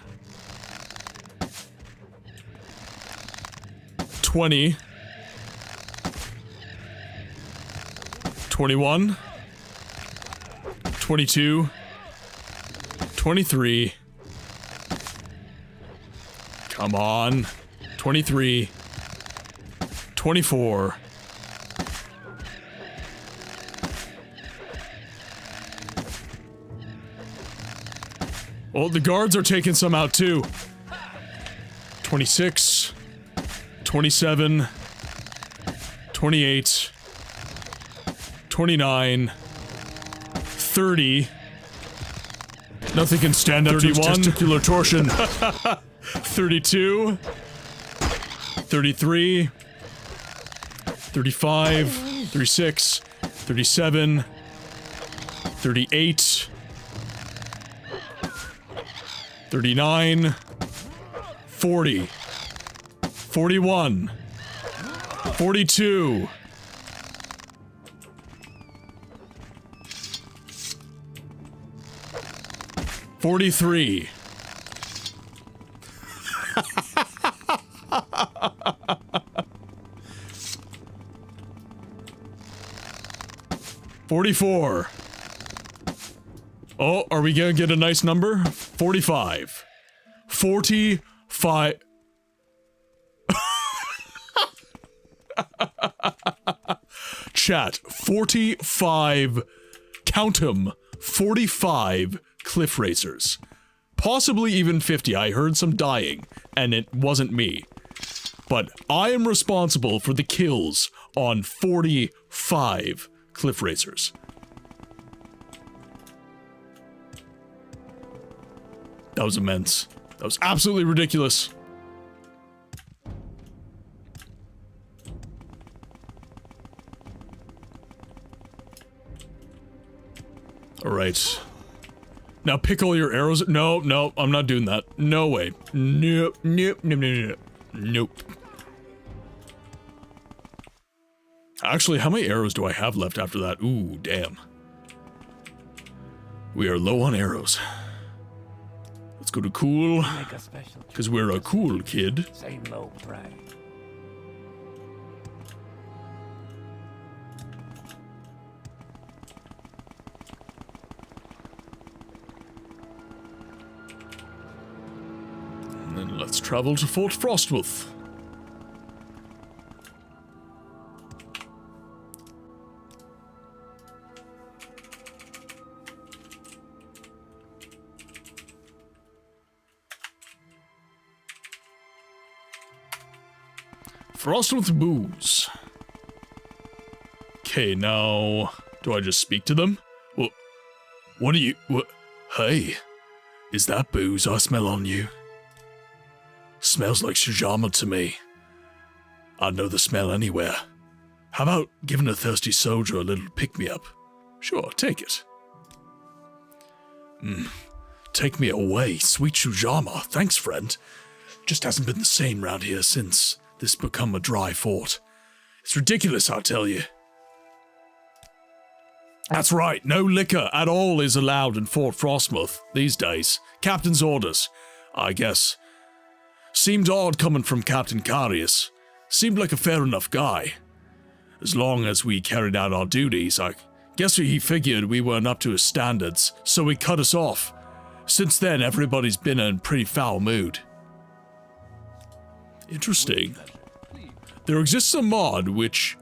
20, 21, 22, 23. Come on. 23, 24. Oh, the guards are taking some out too. 26, 27, 28, 29, 30. Nothing can stand up to testicular torsion. 32, 33, 35, 36, 37, 38, 39, 40, 41, 42, 43. $44. Oh, are we gonna get a nice number? $45. 45. Chat, 45, count 'em, 45 cliff racers. Possibly even 50, I heard some dying, and it wasn't me. But I am responsible for the kills on 45 cliff racers. That was immense. That was absolutely ridiculous. Alright. Now pick all your arrows. No, no, I'm not doing that. No way. Nope, nope, nope, nope, nope. Nope. Actually, how many arrows do I have left after that? Ooh, damn. We are low on arrows. Let's go to cool. Because we're a cool kid. Same low price. And then let's travel to Fort Frostwolf. Frostwolf booze. Okay, now do I just speak to them? Well, what are you? What? Hey, is that booze I smell on you? Smells like Shujama to me. I'd know the smell anywhere. How about giving a thirsty soldier a little pick-me-up? Sure, take it. Take me away, sweet Shujama. Thanks, friend. Just hasn't been the same round here since this become a dry fort. It's ridiculous, I tell you. That's right, no liquor at all is allowed in Fort Frostwolf these days. Captain's orders, I guess. Seemed odd coming from Captain Carius. Seemed like a fair enough guy. As long as we carried out our duties, I guess he figured we weren't up to his standards, so he cut us off. Since then, everybody's been in a pretty foul mood. Interesting. There exists a mod which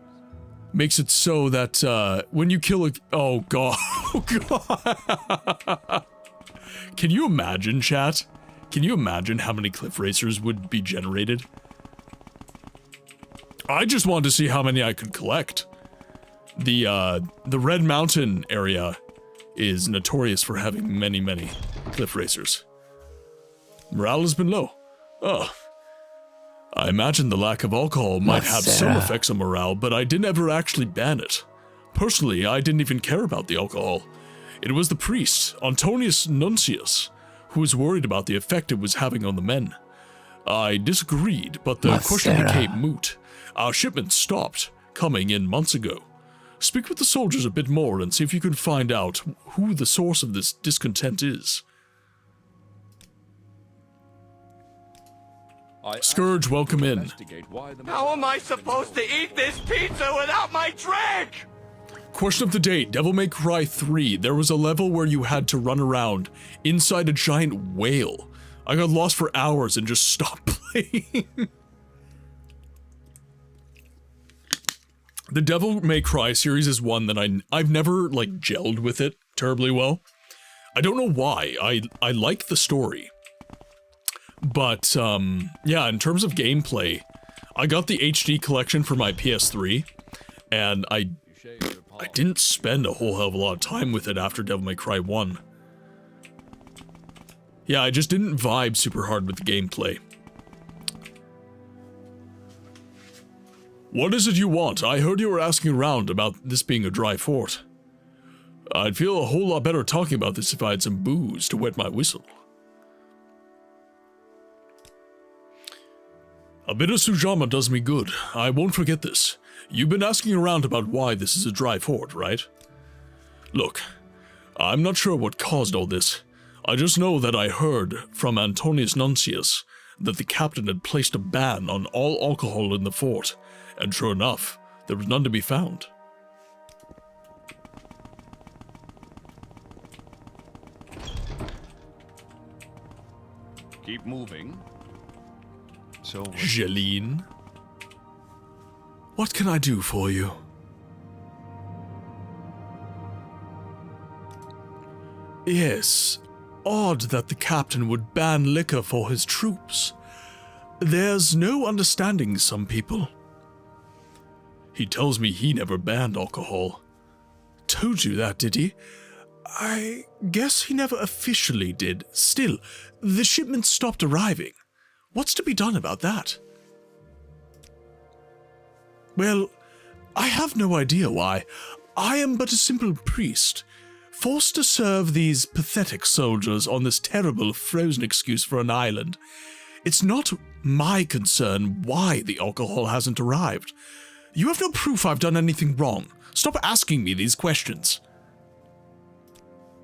makes it so that when you kill a... Oh god. Oh god. Can you imagine, chat? Can you imagine how many cliff racers would be generated? I just wanted to see how many I could collect. The Red Mountain area is notorious for having many, many cliff racers. Morale has been low. Oh. I imagine the lack of alcohol might have some effects on morale, but I didn't ever actually ban it. Personally, I didn't even care about the alcohol. It was the priest, Antonius Nuncius, who was worried about the effect it was having on the men. I disagreed, but the question became moot. Our shipment stopped coming in months ago. Speak with the soldiers a bit more and see if you can find out who the source of this discontent is. Scourge, welcome in. How am I supposed to eat this pizza without my drink? Question of the day, Devil May Cry 3. There was a level where you had to run around inside a giant whale. I got lost for hours and just stopped playing. The Devil May Cry series is one that I've never, like, gelled with it terribly well. I don't know why. I like the story. But, yeah, in terms of gameplay, I got the HD collection for my PS3, and I didn't spend a whole hell of a lot of time with it after Devil May Cry 1. Yeah, I just didn't vibe super hard with the gameplay. What is it you want? I heard you were asking around about this being a dry fort. I'd feel a whole lot better talking about this if I had some booze to wet my whistle. A bit of Sujamma does me good. I won't forget this. You've been asking around about why this is a dry fort, right? Look, I'm not sure what caused all this. I just know that I heard from Antonius Nuncius that the captain had placed a ban on all alcohol in the fort, and sure enough, there was none to be found. Keep moving. So, Jeline? What can I do for you? Yes, odd that the captain would ban liquor for his troops. There's no understanding some people. He tells me he never banned alcohol. Told you that, did he? I guess he never officially did. Still, the shipment stopped arriving. What's to be done about that? Well, I have no idea why. I am but a simple priest, forced to serve these pathetic soldiers on this terrible frozen excuse for an island. It's not my concern why the alcohol hasn't arrived. You have no proof I've done anything wrong. Stop asking me these questions.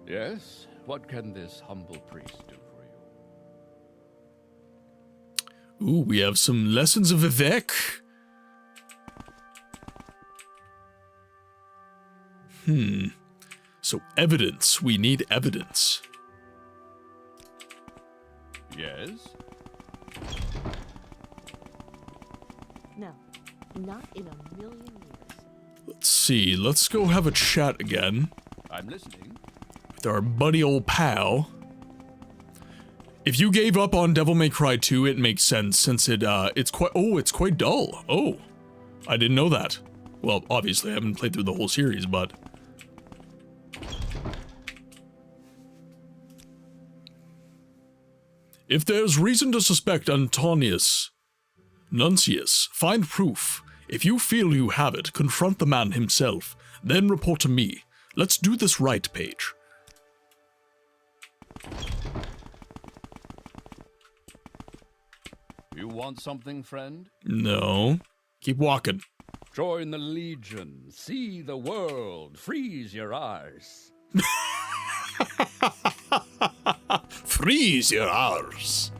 Yes? What can this humble priest do for you? Ooh, we have some lessons of Vivek. So evidence. We need evidence. Yes? No, not in a million years. Let's see. Let's go have a chat again. I'm listening. With our buddy old pal. If you gave up on Devil May Cry 2, it makes sense since it's quite dull. Oh, I didn't know that. Well, obviously I haven't played through the whole series, but if there's reason to suspect Antonius Nuncius, find proof. If you feel you have it, confront the man himself, then report to me. Let's do this right, Paige. You want something, friend? No. Keep walking. Join the Legion, see the world, freeze your eyes. Freeze your arse.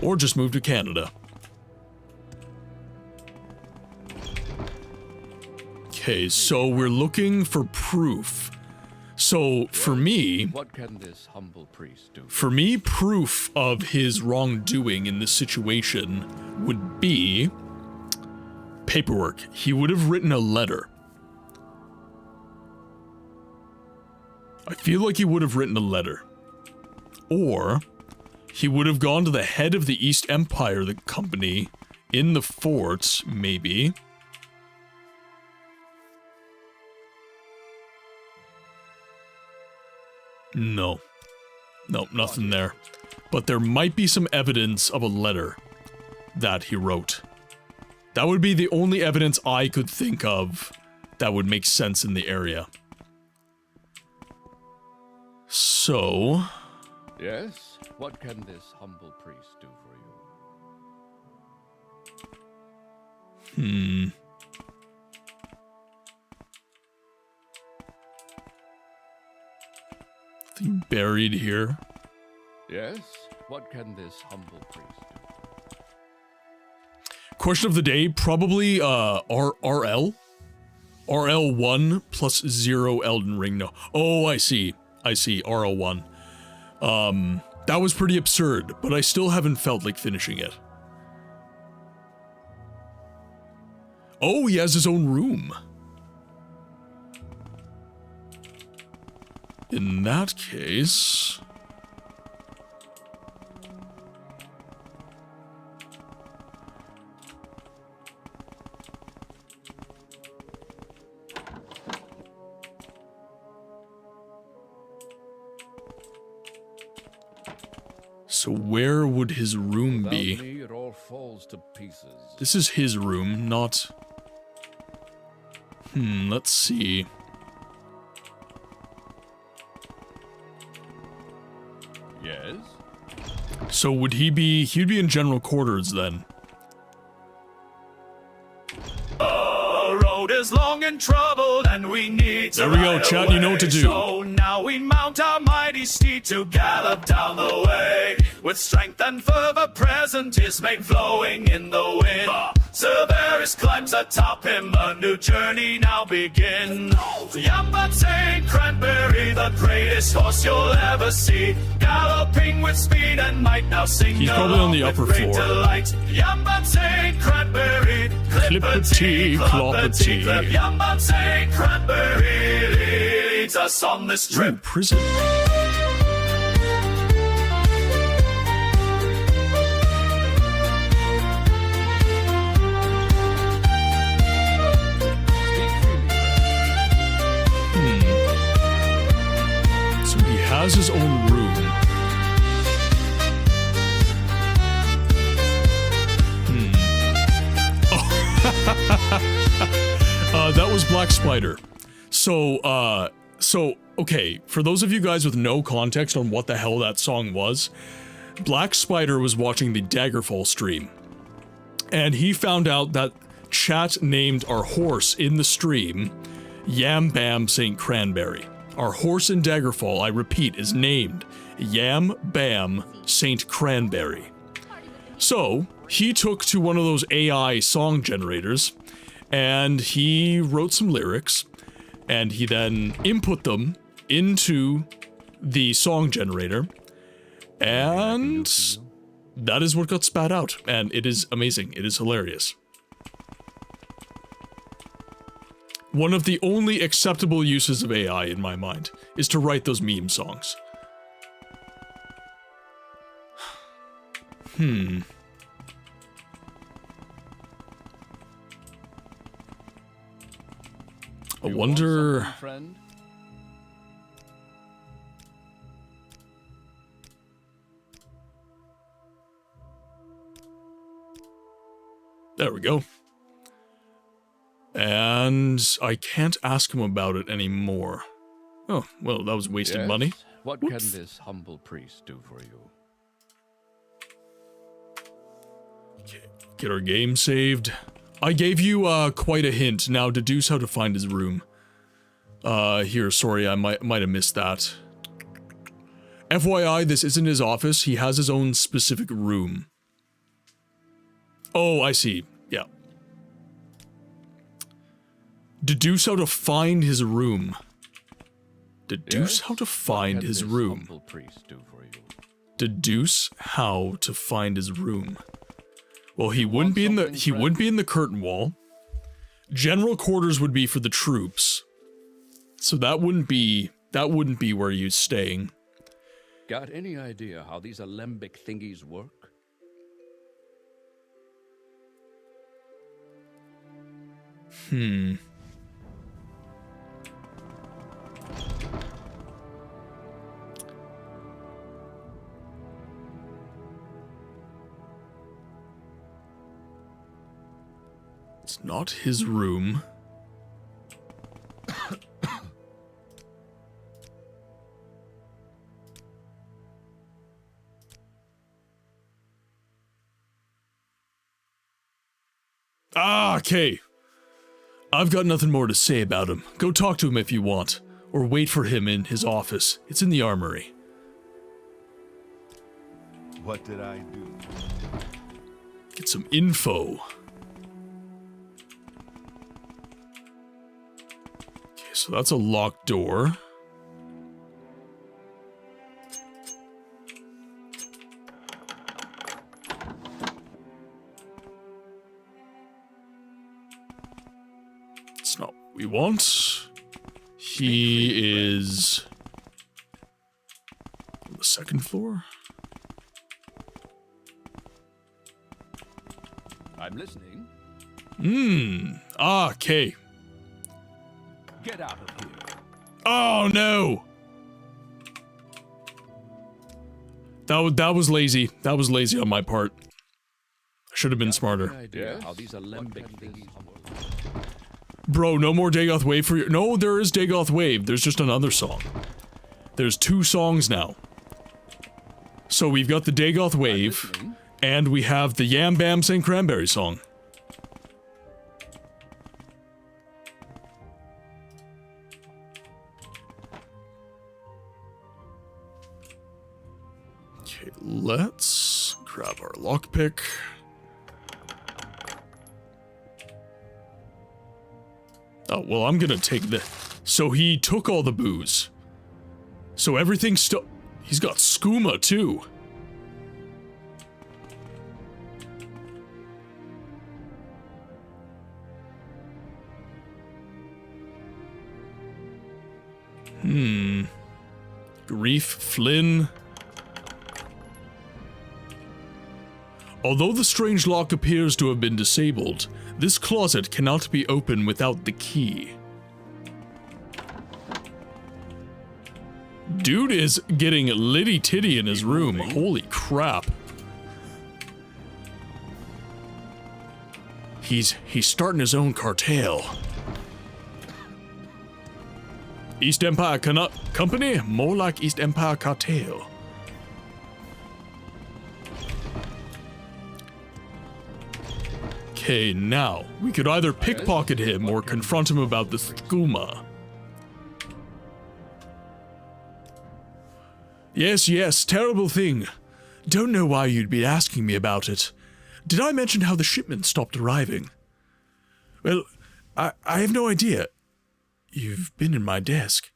Or just move to Canada. Okay, so we're looking for proof. So, for me... What can this humble priest do? For me, proof of his wrongdoing in this situation would be... paperwork. He would have written a letter. I feel like he would have written a letter. Or... he would have gone to the head of the East Empire, the company, in the forts, maybe. No. Nope, nothing there. But there might be some evidence of a letter that he wrote. That would be the only evidence I could think of that would make sense in the area. So... Yes? What can this humble priest do for you? Nothing buried here. Yes? What can this humble priest do? Question of the day, probably RL? RL1 plus 0 Elden Ring. No. Oh, I see. RL1. That was pretty absurd, but I still haven't felt like finishing it. Oh, he has his own room. In that case... So where would his room Without be? me, it all falls to pieces. This is his room, not... let's see. Yes? So would he'd be in general quarters then? The road is long and troubled, and we need to There we go, ride chat, you know what to away. do. So now we mount our mighty steed to gallop down the way. With strength and fervor present is made flowing in the wind. Cerberus climbs atop him, a new journey now begins. Yamba St. Cranberry, the greatest horse you'll ever see. Galloping with speed and might, now sing He's probably on the along upper with great floor. delight. Yamba St. Cranberry, Clippity, cloppity. clip. Yamba St. Cranberry leads us on this Ooh, trip. prison. So he has his own room. Oh. That was Black Spider. So, okay, for those of you guys with no context on what the hell that song was, Black Spider was watching the Daggerfall stream, and he found out that chat named our horse in the stream Yam Bam St. Cranberry. Our horse in Daggerfall, I repeat, is named Yam Bam St. Cranberry. So, he took to one of those AI song generators, and he wrote some lyrics, and he then input them into the song generator, and that is what got spat out, and it is amazing. It is hilarious. One of the only acceptable uses of AI, in my mind, is to write those meme songs. I wonder... Friend? There we go. And I can't ask him about it anymore. Oh, well, that was wasted Yes? money. What Whoops. can this humble priest do for you? Get our game saved. I gave you quite a hint. Now deduce how to find his room. Here, sorry, I might have missed that. FYI, this isn't his office. He has his own specific room. Oh, I see. Yeah. Deduce how to find his room. Deduce Yes? how to find What can his this room. humble priest do for you? Deduce how to find his room. Well, he wouldn't be in the curtain wall. General quarters would be for the troops. So that wouldn't be where he's staying. Got any idea how these alembic thingies work? It's not his room. Okay. I've got nothing more to say about him. Go talk to him if you want, or wait for him in his office. It's in the armory. What did I do? Get some info. Okay, so that's a locked door. It's not what we want. He is on the second floor. I'm listening. Okay. Get out of here. Oh no! That was lazy. That was lazy on my part. I should have been smarter. How these alembic things Bro, no more Dagoth Wave for you. No, there is Dagoth Wave. There's just another song. There's 2 songs now. So we've got the Dagoth Wave, and we have the Yam Bam St. Cranberry song. Okay, let's grab our lockpick. Oh, well, I'm gonna take the... So he took all the booze. So everything's still... He's got skooma, too. Grief, Flynn... Although the strange lock appears to have been disabled, this closet cannot be opened without the key. Dude is getting litty-titty in his room. Holy crap. He's starting his own cartel. East Empire Company? More like East Empire Cartel. Okay, now, we could either pickpocket him or confront him about the skooma. Yes, terrible thing. Don't know why you'd be asking me about it. Did I mention how the shipment stopped arriving? Well, I have no idea. You've been in my desk.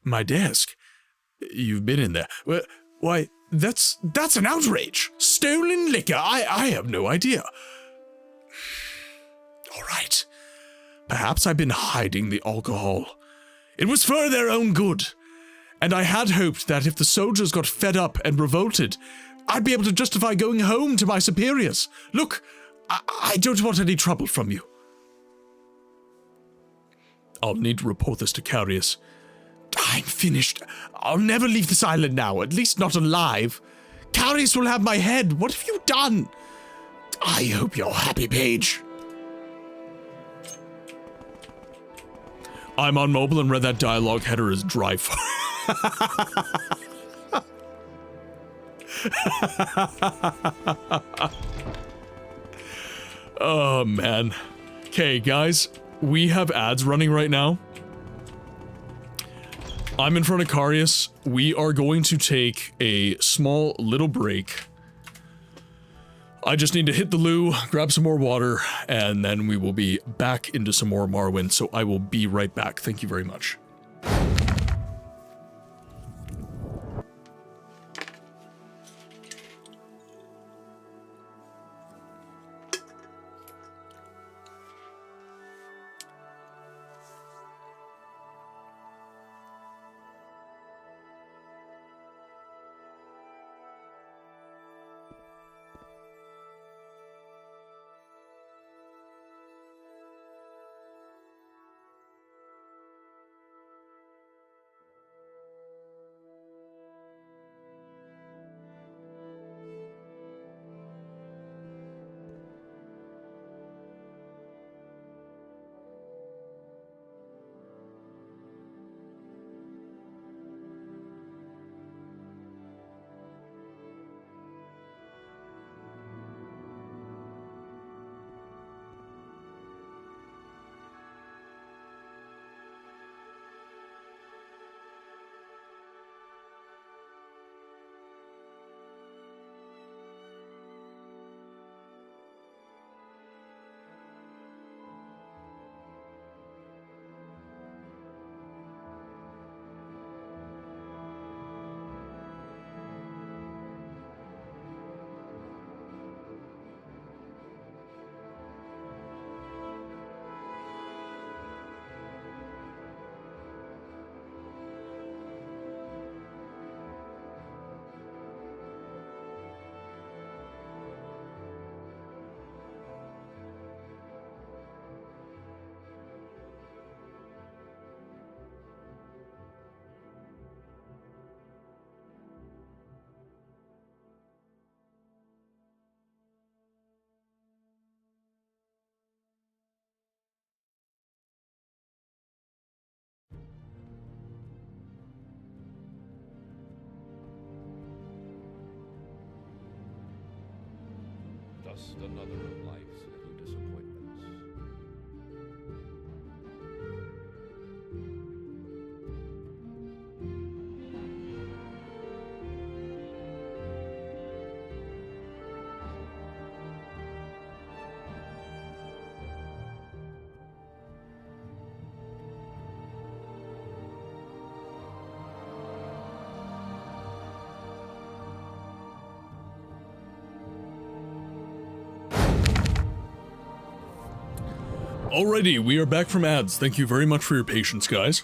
My desk? You've been in there. Well, why, that's an outrage. Stolen liquor, I have no idea. All right. Perhaps I've been hiding the alcohol. It was for their own good. And I had hoped that if the soldiers got fed up and revolted, I'd be able to justify going home to my superiors. Look, I don't want any trouble from you. I'll need to report this to Carius. I'm finished. I'll never leave this island now, at least not alive. Carius will have my head. What have you done? I hope you're happy, Paige. I'm on mobile and read that dialogue header as dry Oh, man. Okay, guys, we have ads running right now. I'm in front of Carius. We are going to take a small little break. I just need to hit the loo, grab some more water, and then we will be back into some more Morrowind, so I will be right back. Thank you very much. just another of life's little disappointments. Alrighty, we are back from ads. Thank you very much for your patience, guys.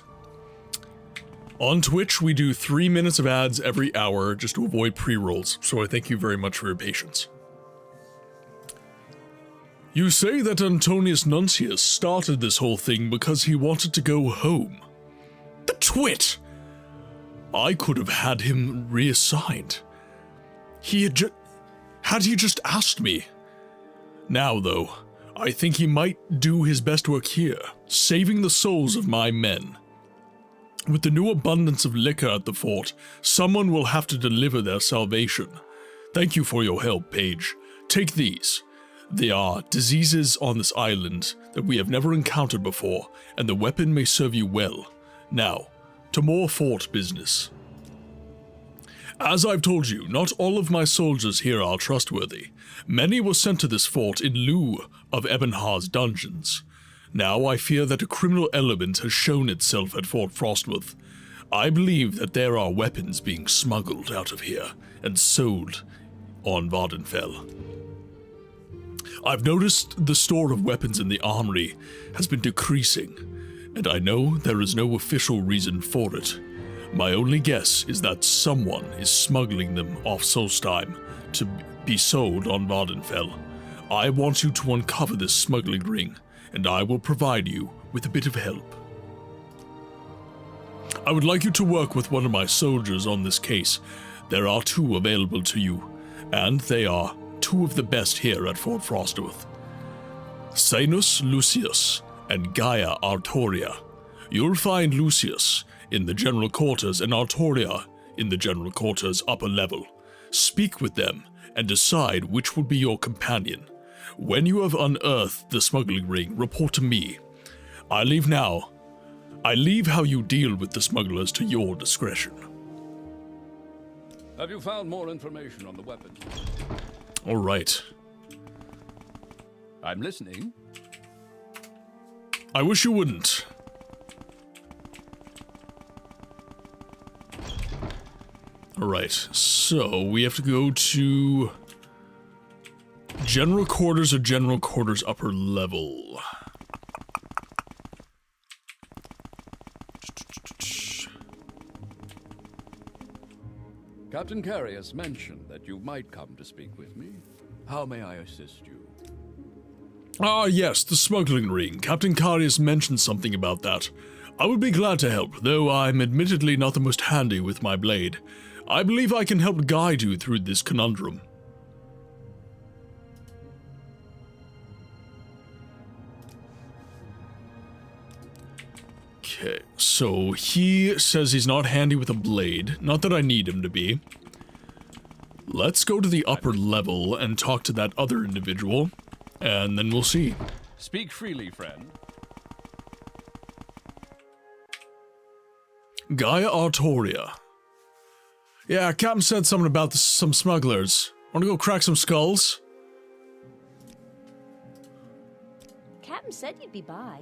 On Twitch, we do 3 minutes of ads every hour just to avoid pre-rolls, so I thank you very much for your patience. You say that Antonius Nuncius started this whole thing because he wanted to go home. The twit! I could have had him reassigned. Had he just asked me. Now, though, I think he might do his best work here, saving the souls of my men. With the new abundance of liquor at the fort, someone will have to deliver their salvation. Thank you for your help, Paige. Take these. They are diseases on this island that we have never encountered before, and the weapon may serve you well. Now, to more fort business. As I've told you, not all of my soldiers here are trustworthy. Many were sent to this fort in lieu of Ebenhar's dungeons. Now I fear that a criminal element has shown itself at Fort Frostworth. I believe that there are weapons being smuggled out of here and sold on Vardenfell. I've noticed the store of weapons in the armory has been decreasing, and I know there is no official reason for it. My only guess is that someone is smuggling them off Solstheim to be sold on Vardenfell. I want you to uncover this smuggling ring, and I will provide you with a bit of help. I would like you to work with one of my soldiers on this case. There are 2 available to you, and they are 2 of the best here at Fort Frostworth. Sanus Lucius and Gaia Artoria. You'll find Lucius in the general quarters and Artoria in the general quarters upper level. Speak with them and decide which will be your companion. When you have unearthed the smuggling ring, report to me. I leave now. I leave how you deal with the smugglers to your discretion. Have you found more information on the weapon? All right. I'm listening. I wish you wouldn't. Alright, so we have to go to general quarters or general quarters upper level. Captain Carius mentioned that you might come to speak with me. How may I assist you? Ah, yes, the smuggling ring. Captain Carius mentioned something about that. I would be glad to help, though I'm admittedly not the most handy with my blade. I believe I can help guide you through this conundrum. Okay, so he says he's not handy with a blade. Not that I need him to be. Let's go to the upper level and talk to that other individual, and then we'll see. Speak freely, friend. Gaia Artoria. Yeah, Captain said something about some smugglers. Wanna go crack some skulls? Captain said you'd be by.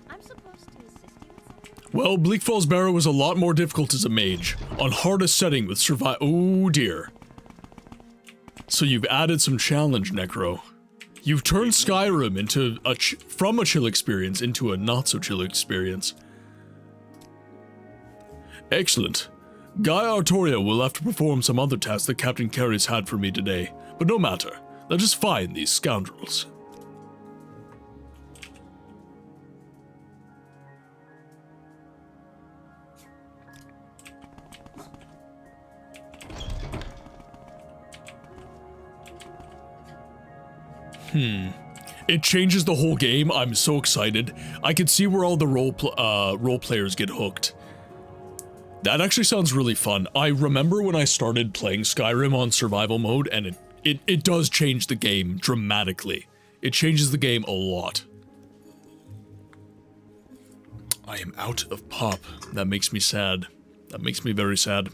I'm supposed to assist you with something? Well, Bleak Falls Barrow is a lot more difficult as a mage. On hardest setting with oh dear. So you've added some challenge, Necro. You've turned Skyrim into from a chill experience into a not-so-chill experience. Excellent. Gaia Artoria will have to perform some other tasks that Captain Carius had for me today, but no matter. Let us find these scoundrels. It changes the whole game. I'm so excited. I can see where all the role players get hooked. That actually sounds really fun. I remember when I started playing Skyrim on survival mode, and it does change the game dramatically. It changes the game a lot. I am out of pop. That makes me sad. That makes me very sad.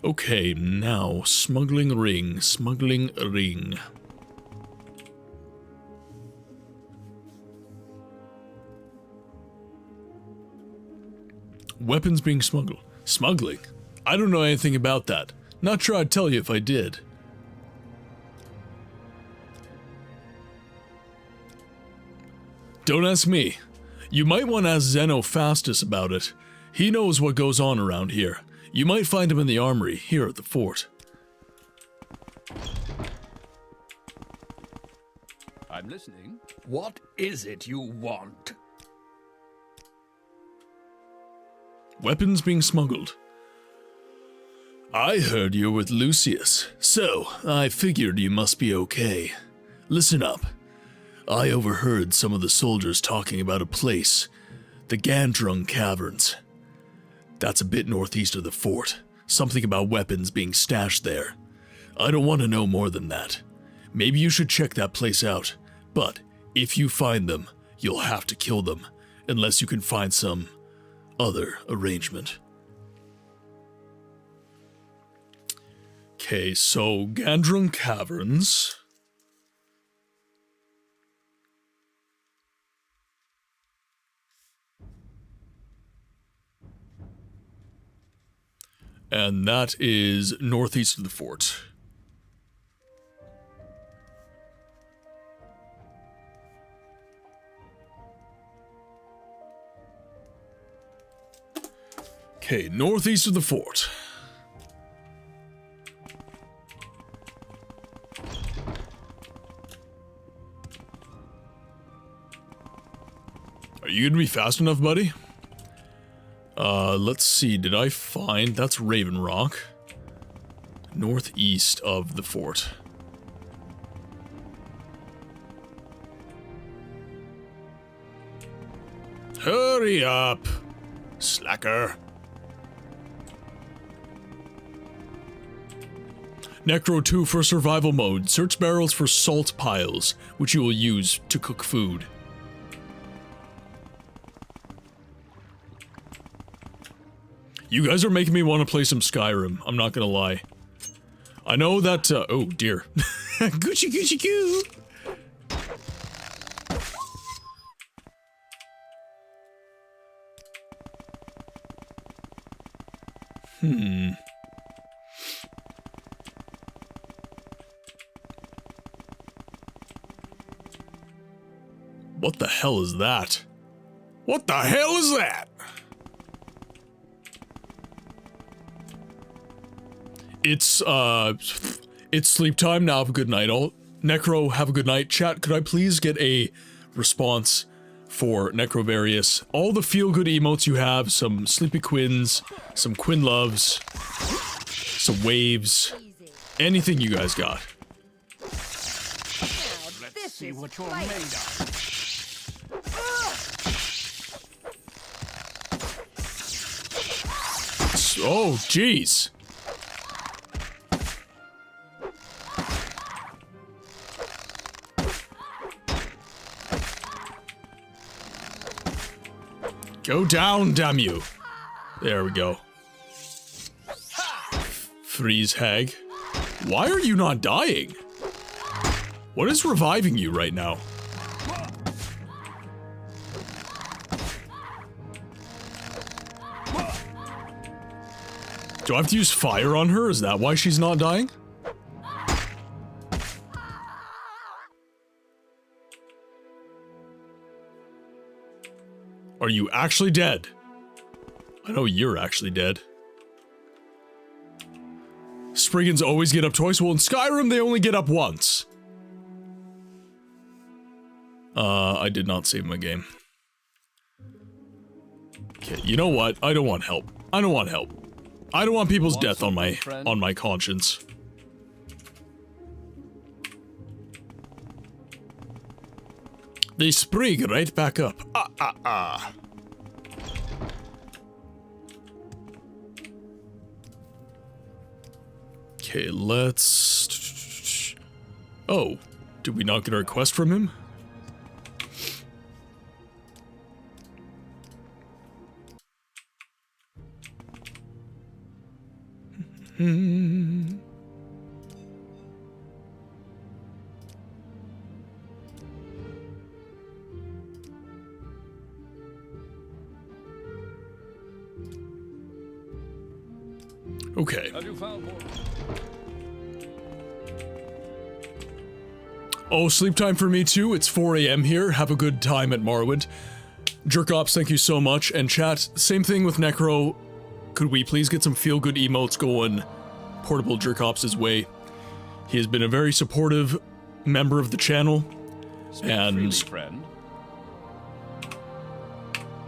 Okay, now, smuggling ring. Smuggling ring. Weapons being smuggled. Smuggling? I don't know anything about that. Not sure I'd tell you if I did. Don't ask me. You might want to ask Xenophastus about it. He knows what goes on around here. You might find him in the armory, here at the fort. I'm listening. What is it you want? Weapons being smuggled. I heard you're with Lucius, so I figured you must be okay. Listen up. I overheard some of the soldiers talking about a place, the Gandrung Caverns. That's a bit northeast of the fort. Something about weapons being stashed there. I don't want to know more than that. Maybe you should check that place out, but if you find them, you'll have to kill them, unless you can find some other arrangement. Okay, so Gandrung Caverns. And that is northeast of the fort. Okay, northeast of the fort. Are you gonna be fast enough, buddy? Let's see, did I find... That's Raven Rock. Northeast of the fort. Hurry up, slacker. Necro 2 for survival mode. Search barrels for salt piles, which you will use to cook food. You guys are making me want to play some Skyrim, I'm not gonna lie. I know that, oh dear. Gucci Gucci Goo! What the hell is that? What the hell is that? It's sleep time now. Have a good night, all. Necro, have a good night. Chat, could I please get a response for Necrovarius? All the feel-good emotes you have, some Sleepy Quins, some Quinn Loves, some Waves, anything you guys got. Let's see what you're made of. Oh, jeez. Go down, damn you. There we go. Freeze hag. Why are you not dying? What is reviving you right now? Do I have to use fire on her? Is that why she's not dying? Are you actually dead? I know you're actually dead. Spriggans always get up twice. Well, in Skyrim, they only get up once. I did not save my game. Okay, you know what? I don't want help. I don't want help. I don't want people's death on my conscience. They spring right back up. Okay, let's... Oh, did we not get our quest from him? Okay. Have you found more? Oh, sleep time for me too. It's 4 a.m. here. Have a good time at Morrowind. Jerkops, thank you so much. And chat, same thing with Necro. Could we please get some feel-good emotes going Portable Jerkops' way? He has been a very supportive member of the channel. And freely, friend.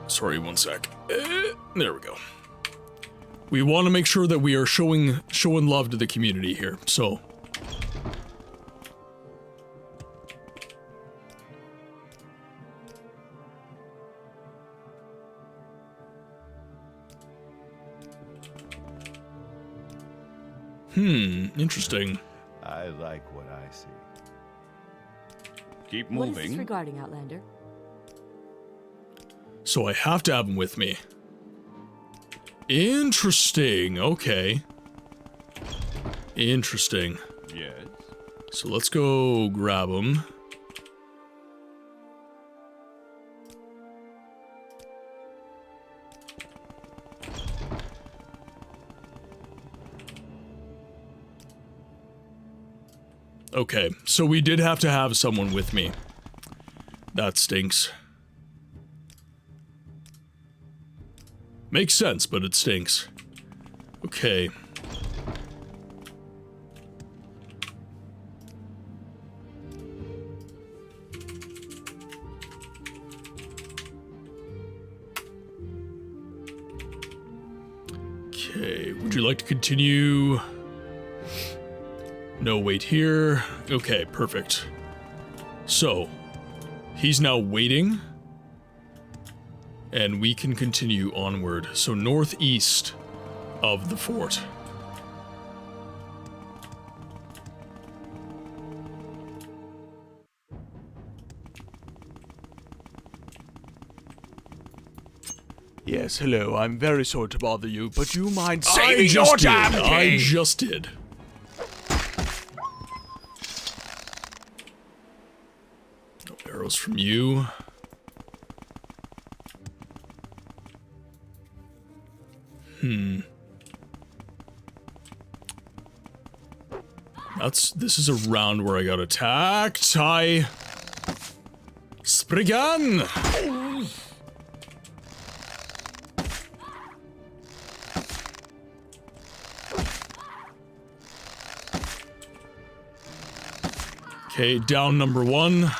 Sorry, one sec. There we go. We want to make sure that we are showing love to the community here. So interesting. I like what I see. Keep What moving. is this regarding, Outlander? So I have to have him with me. Interesting. Okay. Interesting. Yes. So let's go grab him. Okay, so we did have to have someone with me. That stinks. Makes sense, but it stinks. Okay. Okay, would you like to continue? No, wait here. Okay, perfect. So, he's now waiting. And we can continue onward. So northeast of the fort. Yes, hello, I'm very sorry to bother you, but do you mind saving your damn king? I just did. No arrows from you. This is a round where I got attacked. Hi. Spriggan! Okay, down number 1.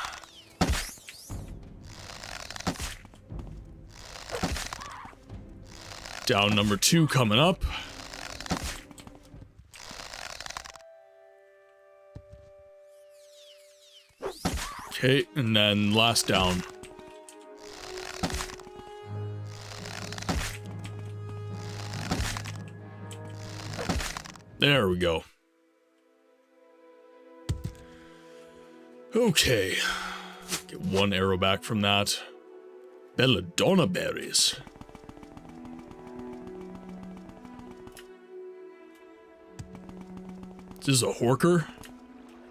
Down number 2 coming up. Okay, and then last down. There we go. Okay. Get 1 arrow back from that. Belladonna berries. Is this a horker?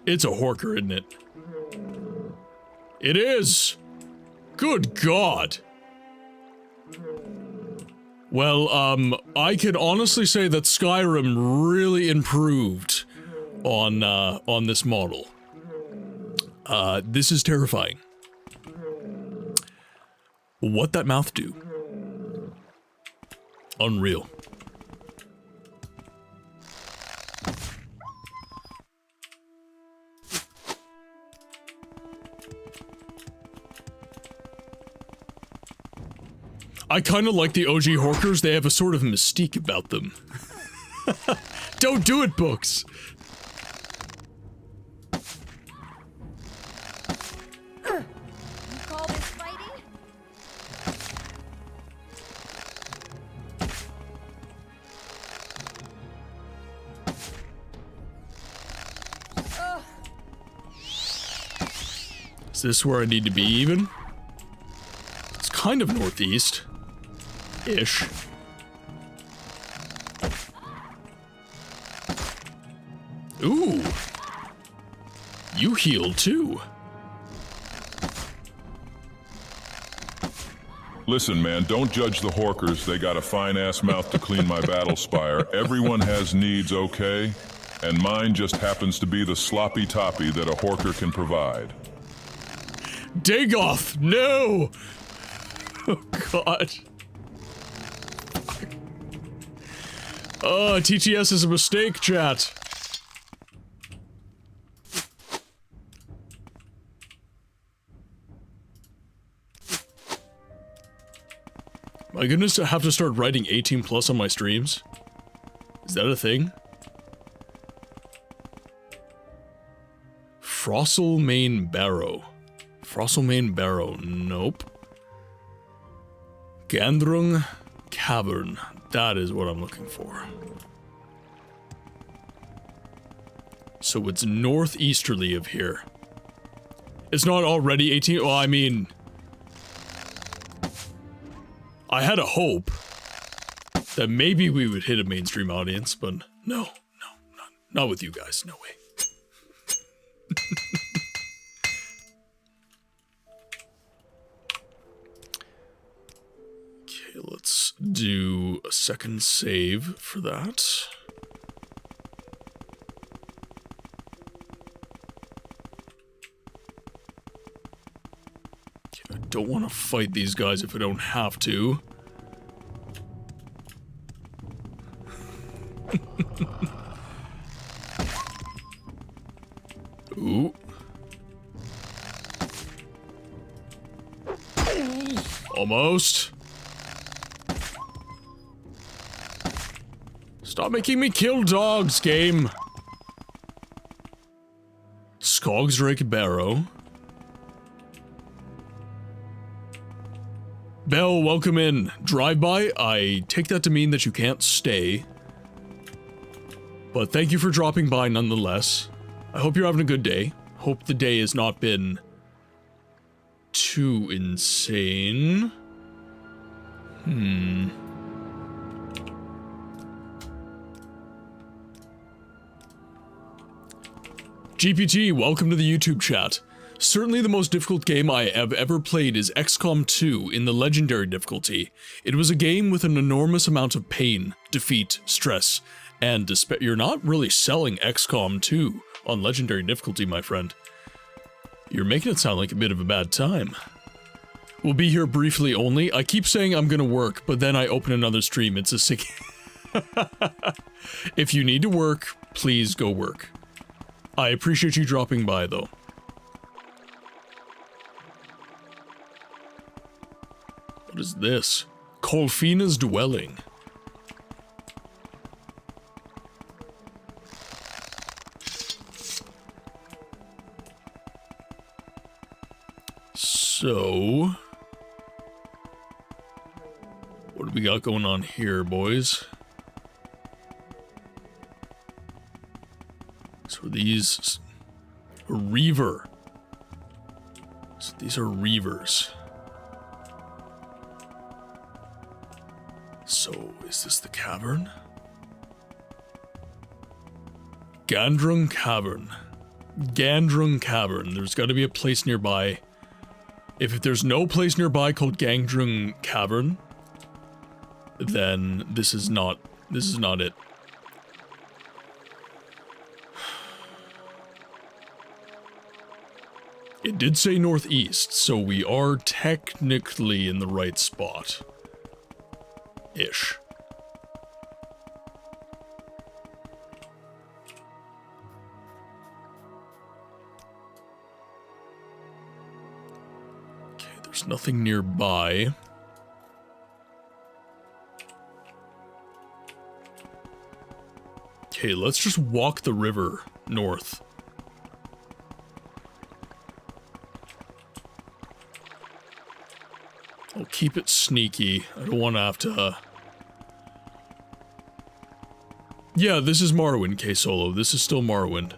It's a horker, isn't it? It is! Good God! Well, I can honestly say that Skyrim really improved on this model. This is terrifying. What that mouth do? Unreal. I kind of like the OG Horkers. They have a sort of mystique about them. Don't do it, books! You call this fighting? this where I need to be even? It's kind of northeast-ish. Ooh. You heal too. Listen, man, don't judge the Horkers. They got a fine-ass mouth to clean my battle spire. Everyone has needs, okay? And mine just happens to be the sloppy toppy that a Horker can provide. Dagoth, no! Oh, God. T.E.S. is a mistake, chat. My goodness, I have to start writing 18 plus on my streams? Is that a thing? Frostlemain Barrow. Frostlemain Barrow, nope. Gandrung Cavern, that is what I'm looking for. So it's northeasterly of here. It's not already 18, well, I mean... I had a hope that maybe we would hit a mainstream audience, but no, not with you guys, no way. Okay, let's do a second save for that. I don't want to fight these guys if I don't have to. Ooh. Almost. Stop making me kill dogs, game. Skogsrake Barrow. Bell, welcome in. Drive-by, I take that to mean that you can't stay. But thank you for dropping by nonetheless. I hope you're having a good day. Hope the day has not been too insane. GPT, welcome to the YouTube chat. Certainly the most difficult game I have ever played is XCOM 2 in the Legendary difficulty. It was a game with an enormous amount of pain, defeat, stress, and despair. You're not really selling XCOM 2 on Legendary difficulty, my friend. You're making it sound like a bit of a bad time. We'll be here briefly only. I keep saying I'm gonna work, but then I open another stream. It's a sick... If you need to work, please go work. I appreciate you dropping by, though. What is this? Kolfina's Dwelling. So... what do we got going on here, boys? So these... Reaver. So these are Reavers. So, is this the cavern? Gandrung Cavern. Gandrung Cavern. There's got to be a place nearby. If there's no place nearby called Gandrung Cavern, then this is not it. It did say northeast, so we are technically in the right spot. Ish. Okay, there's nothing nearby. Okay, let's just walk the river north. I'll keep it sneaky. I don't want to have to... Yeah, this is Morrowind, K-Solo. This is still Morrowind.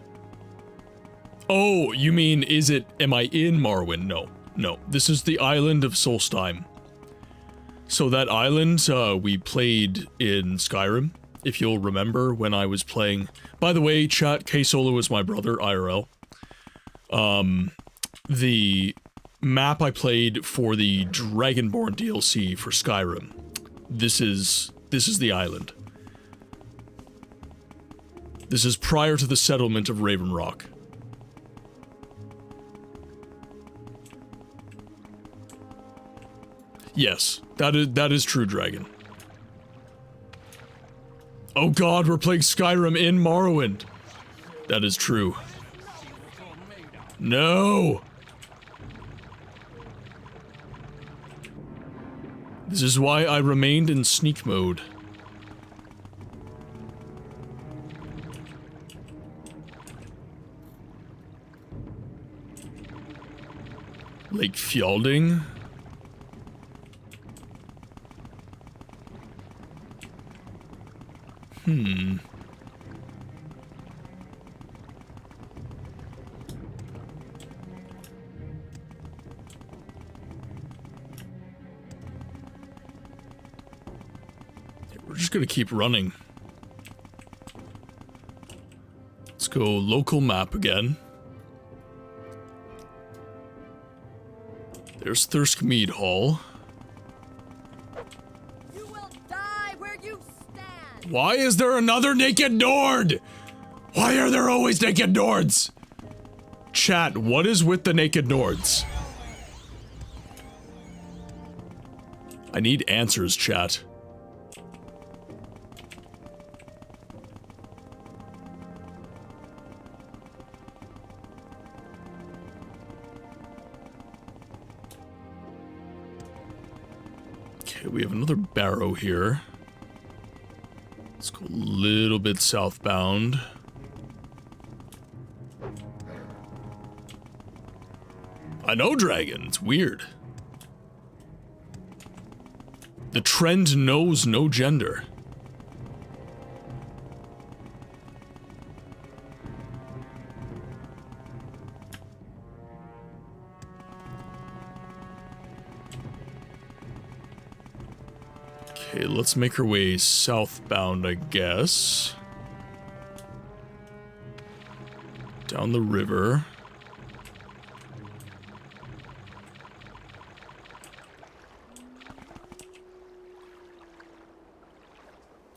Oh, you mean, am I in Morrowind? No. No. This is the island of Solstheim. So that island, we played in Skyrim, if you'll remember when I was playing. By the way, chat, K-Solo is my brother, IRL. The map I played for the Dragonborn DLC for Skyrim. This is the island. This is prior to the settlement of Raven Rock. Yes, that is true, Dragon. Oh god, we're playing Skyrim in Morrowind. That is true. No! This is why I remained in sneak mode. Lake Fjelding? Hmm. We're just gonna keep running. Let's go local map again. There's Thirskmead Hall. Why is there another naked Nord? Why are there always naked Nords? Chat, what is with the naked Nords? I need answers, chat. Okay, we have another barrow here. Let's go a little bit southbound. I know, Dragon. It's weird. The trend knows no gender. Okay, let's make our way southbound, I guess. Down the river.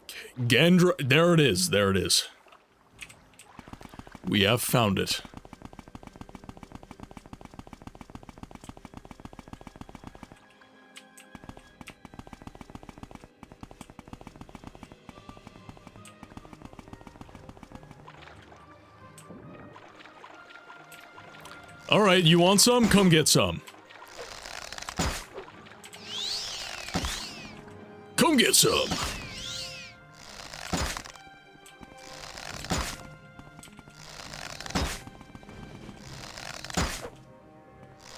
Okay, Gandra, there it is, there it is. We have found it. Alright, you want some? Come get some. Come get some!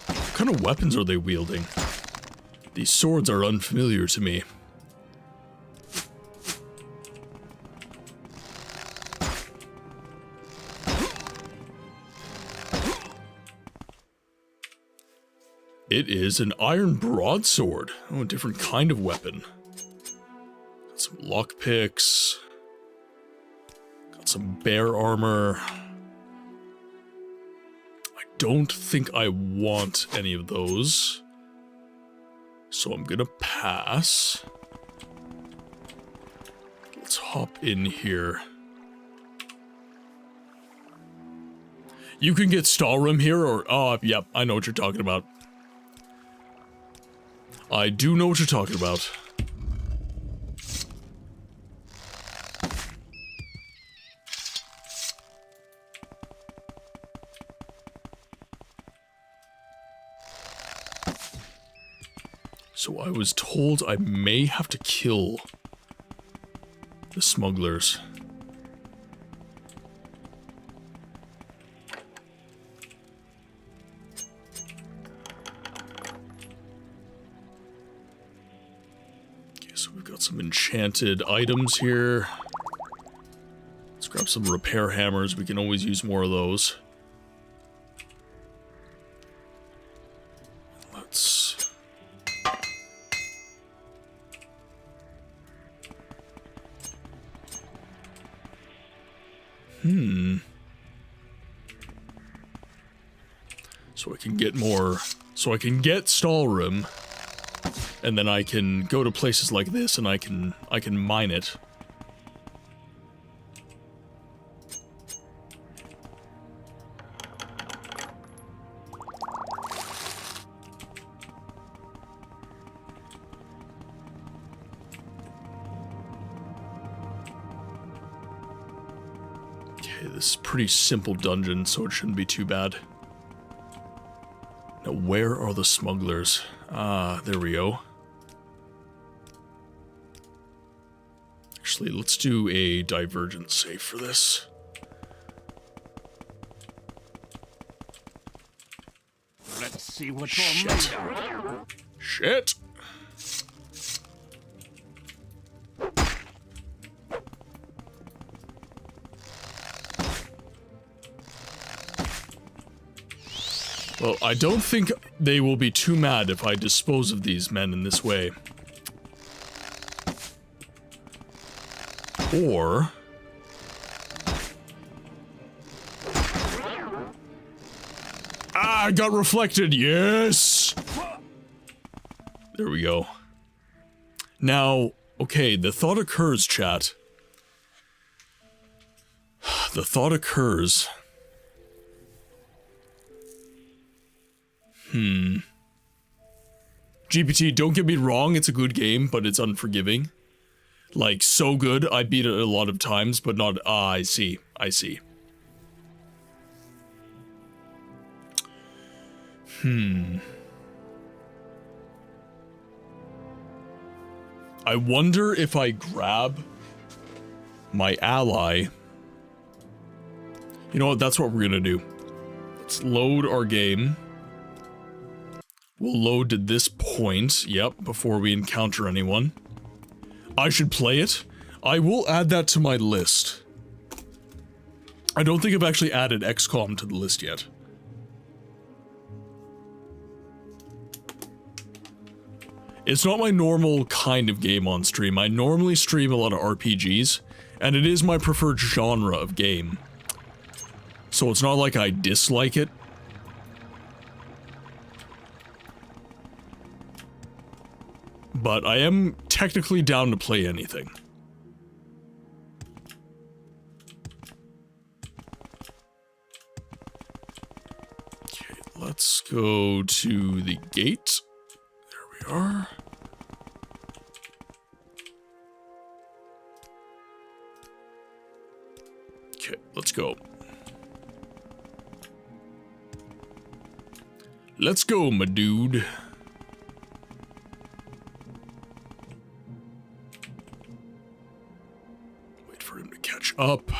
What kind of weapons are they wielding? These swords are unfamiliar to me. It is an iron broadsword. Oh, a different kind of weapon. Got some lockpicks. Got some bear armor. I don't think I want any of those. So I'm gonna pass. Let's hop in here. You can get Stalrim here, or... Oh, yep, I know what you're talking about. I do know what you're talking about. So I was told I may have to kill the smugglers. Some enchanted items here. Let's grab some repair hammers. We can always use more of those. So I can get more... So I can get stall room, and then I can go to places like this, and I can mine it. Okay, this is a pretty simple dungeon, so it shouldn't be too bad. Now, where are the smugglers? Ah, there we go. Actually, let's do a divergent save for this. Let's see what you're made of. Shit! Well, I don't think they will be too mad if I dispose of these men in this way. Or... Ah, I got reflected, yes! There we go. Now, okay, the thought occurs, chat. The thought occurs... GPT, don't get me wrong, it's a good game, but it's unforgiving. Like, so good, I beat it a lot of times, but not... Ah, I see. I see. I wonder if I grab my ally... You know what, that's what we're gonna do. Let's load our game. We'll load to this point, yep, before we encounter anyone. I should play it. I will add that to my list. I don't think I've actually added XCOM to the list yet. It's not my normal kind of game on stream. I normally stream a lot of RPGs, and it is my preferred genre of game. So it's not like I dislike it. But I am technically down to play anything. Okay, let's go to the gate. There we are. Okay, let's go. Let's go, my dude. Up.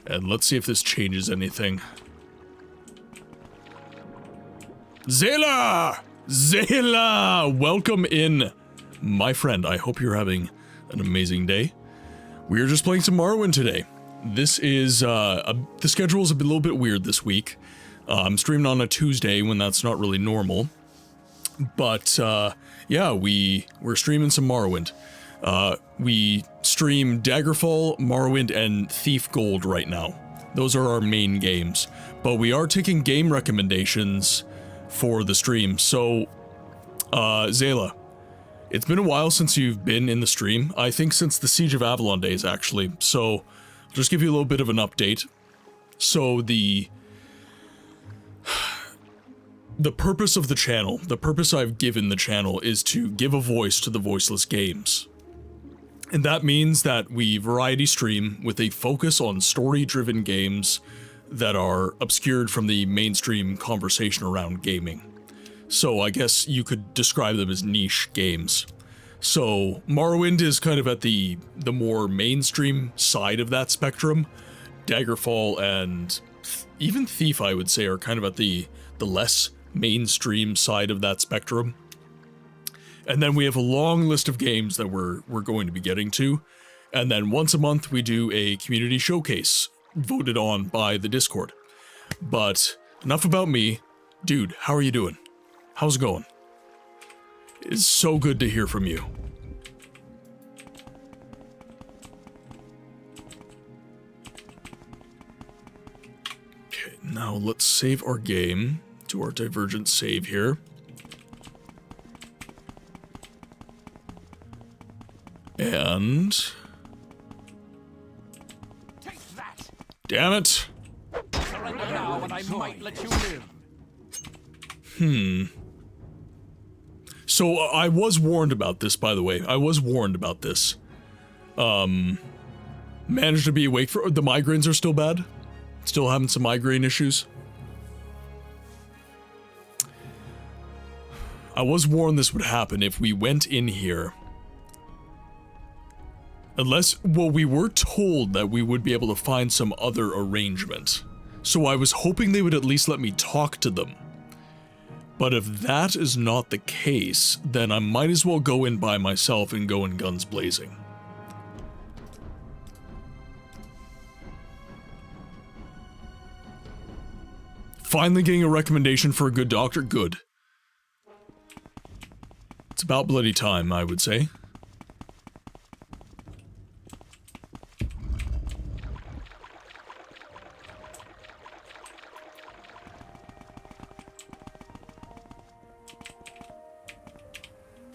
And let's see if this changes anything. Zayla! Zayla! Welcome in, my friend. I hope you're having an amazing day. We're just playing some Morrowind today. This is, the schedule's a little bit weird this week. I'm streaming on a Tuesday when that's not really normal. But, yeah, we're streaming some Morrowind. We stream Daggerfall, Morrowind, and Thief Gold right now. Those are our main games. But we are taking game recommendations for the stream. So, Zayla, it's been a while since you've been in the stream. I think since the Siege of Avalon days, actually. So, I'll just give you a little bit of an update. So, the purpose of the channel, the purpose I've given the channel is to give a voice to the voiceless games. And that means that we variety stream with a focus on story-driven games that are obscured from the mainstream conversation around gaming. So I guess you could describe them as niche games. So Morrowind is kind of at the more mainstream side of that spectrum. Daggerfall and even Thief, I would say, are kind of at the less mainstream side of that spectrum. And then we have a long list of games that we're going to be getting to. And then once a month we do a community showcase voted on by the Discord. But enough about me. Dude, how are you doing? How's it going? It's so good to hear from you. Now let's save our game. Do our divergent save here. And... damn it! Now and I might let you live. So I was warned about this, by the way. I was warned about this. Managed to be awake for... the migraines are still bad? Still having some migraine issues? I was warned this would happen if we went in here. Unless, well, we were told that we would be able to find some other arrangement. So I was hoping they would at least let me talk to them. But if that is not the case, then I might as well go in by myself and go in guns blazing. Finally getting a recommendation for a good doctor? Good. It's about bloody time, I would say.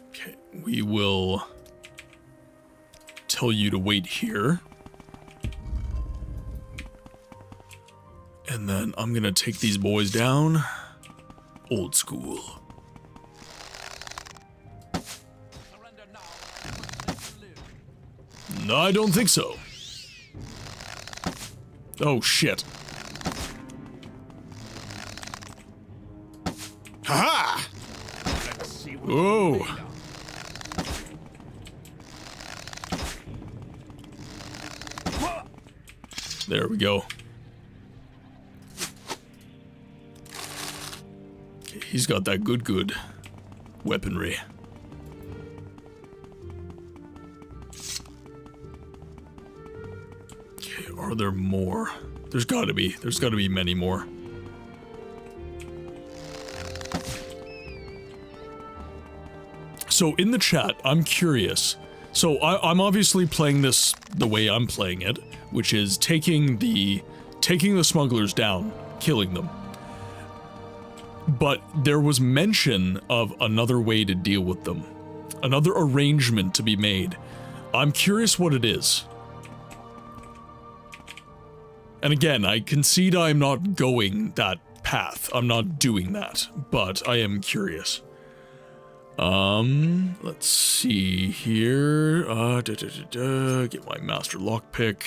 Okay, we will tell you to wait here. And then I'm gonna take these boys down. Old school. No, I don't think so. Oh, shit. Ha-ha! Whoa. There we go. Okay, he's got that good weaponry. Okay, are there more? There's gotta be many more. So in the chat, I'm curious. So I'm obviously playing this the way I'm playing it, which is taking the smugglers down, killing them. But there was mention of another way to deal with them. Another arrangement to be made. I'm curious what it is. And again, I concede I'm not going that path. I'm not doing that, but I am curious. Let's see here. Get my master lockpick.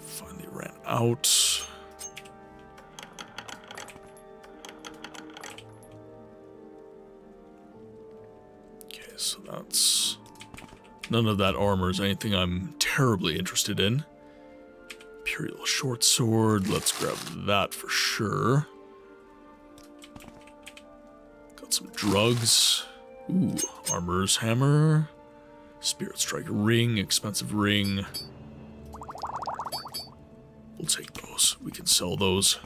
Finally ran out. Okay, so that's... none of that armor is anything I'm terribly interested in. Imperial short sword, let's grab that for sure. Got some drugs. Ooh, armorer's hammer. Spirit strike ring, expensive ring. We'll take those. We can sell those.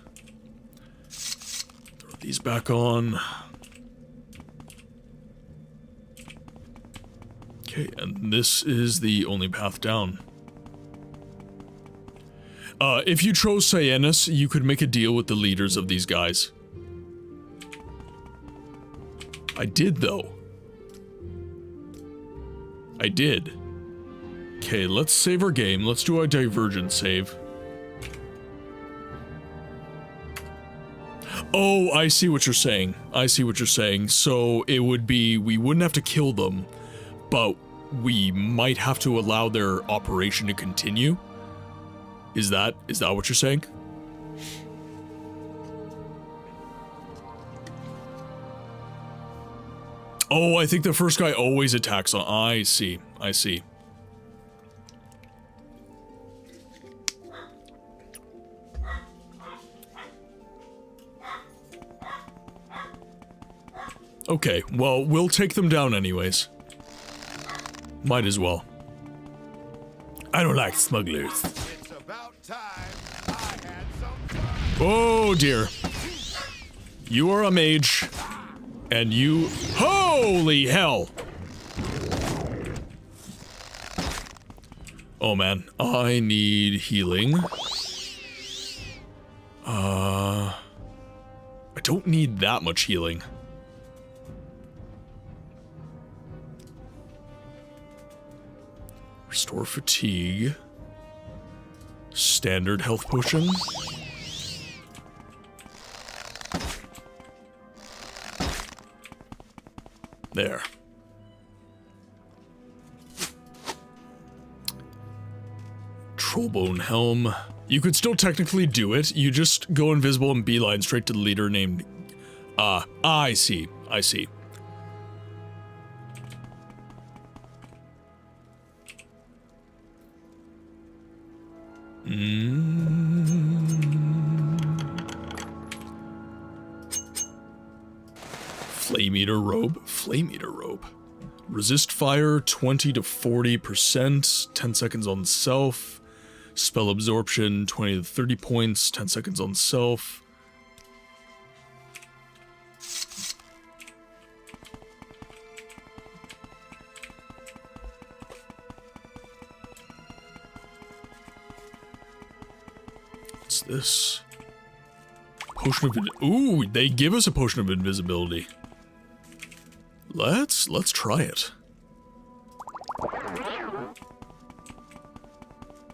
Throw these back on. Okay, and this is the only path down. If you chose T.E.S, you could make a deal with the leaders of these guys. I did, though. I did. Okay, let's save our game. Let's do our divergent save. Oh, I see what you're saying. I see what you're saying. So it would be, we wouldn't have to kill them, but we might have to allow their operation to continue. Is that what you're saying? Oh, I think the first guy always attacks on... I see. I see. Okay, well, we'll take them down anyways. Might as well. I don't like smugglers. It's about time I had some fun. Oh dear. You are a mage. And you... holy hell! Oh man, I need healing. I don't need that much healing. Restore fatigue. Standard health potion. There. Trollbone helm. You could still technically do it. You just go invisible and beeline straight to the leader named... I see. I see. Flame Eater robe. Flame Eater robe. Resist fire 20 to 40%. 10 seconds on self. Spell absorption 20 to 30 points. 10 seconds on self. What's this? Potion of... Ooh, they give us a potion of invisibility. Let's try it.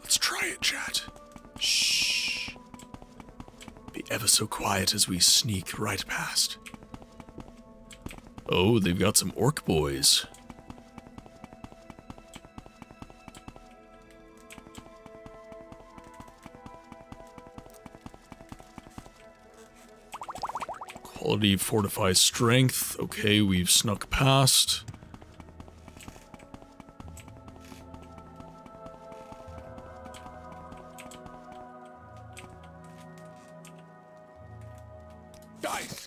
Let's try it, chat. Shh. Be ever so quiet as we sneak right past. Oh, they've got some orc boys. Quality fortifies strength. Okay, we've snuck past.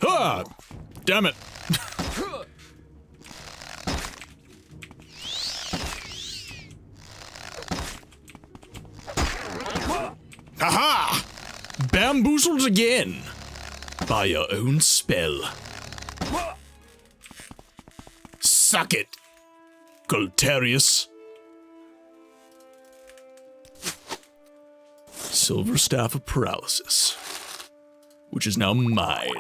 Ah! Damn it! Haha! Bamboozled again! By your own spell. Suck it, Golterius. Silver Staff of Paralysis, which is now mine.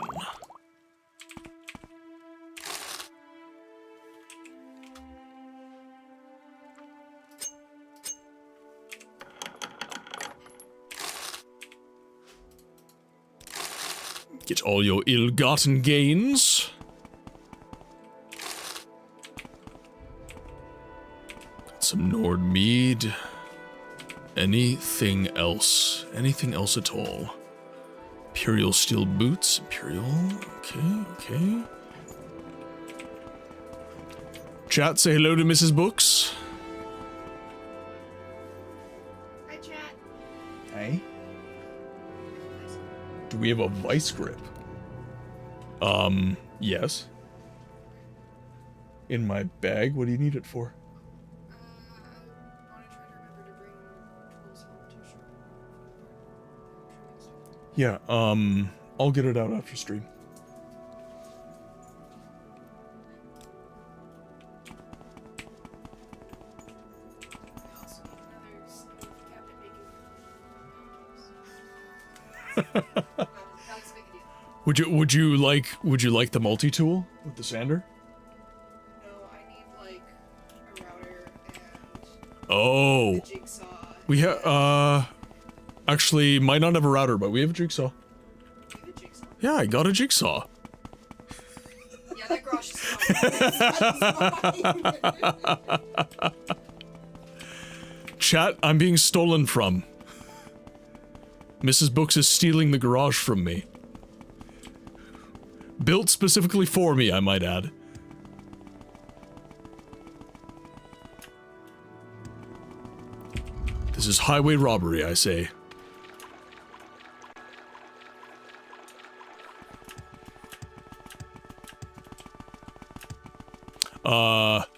Get all your ill-gotten gains. Got some Nord mead. Anything else? Anything else at all? Imperial steel boots. Imperial. Okay. Chat, say hello to Mrs. Books. Hi, chat. Hey. Do we have a vice grip? Yes. In my bag? What do you need it for? Yeah, I'll get it out after stream. Would you like the multi-tool with the sander? No, I need like a router and Oh. a jigsaw. We have actually might not have a router, but we have a jigsaw. You have a jigsaw? Yeah, I got a jigsaw. Yeah, that garage is fine. Chat, I'm being stolen from. Mrs. Books is stealing the garage from me. Built specifically for me, I might add. This is highway robbery, I say.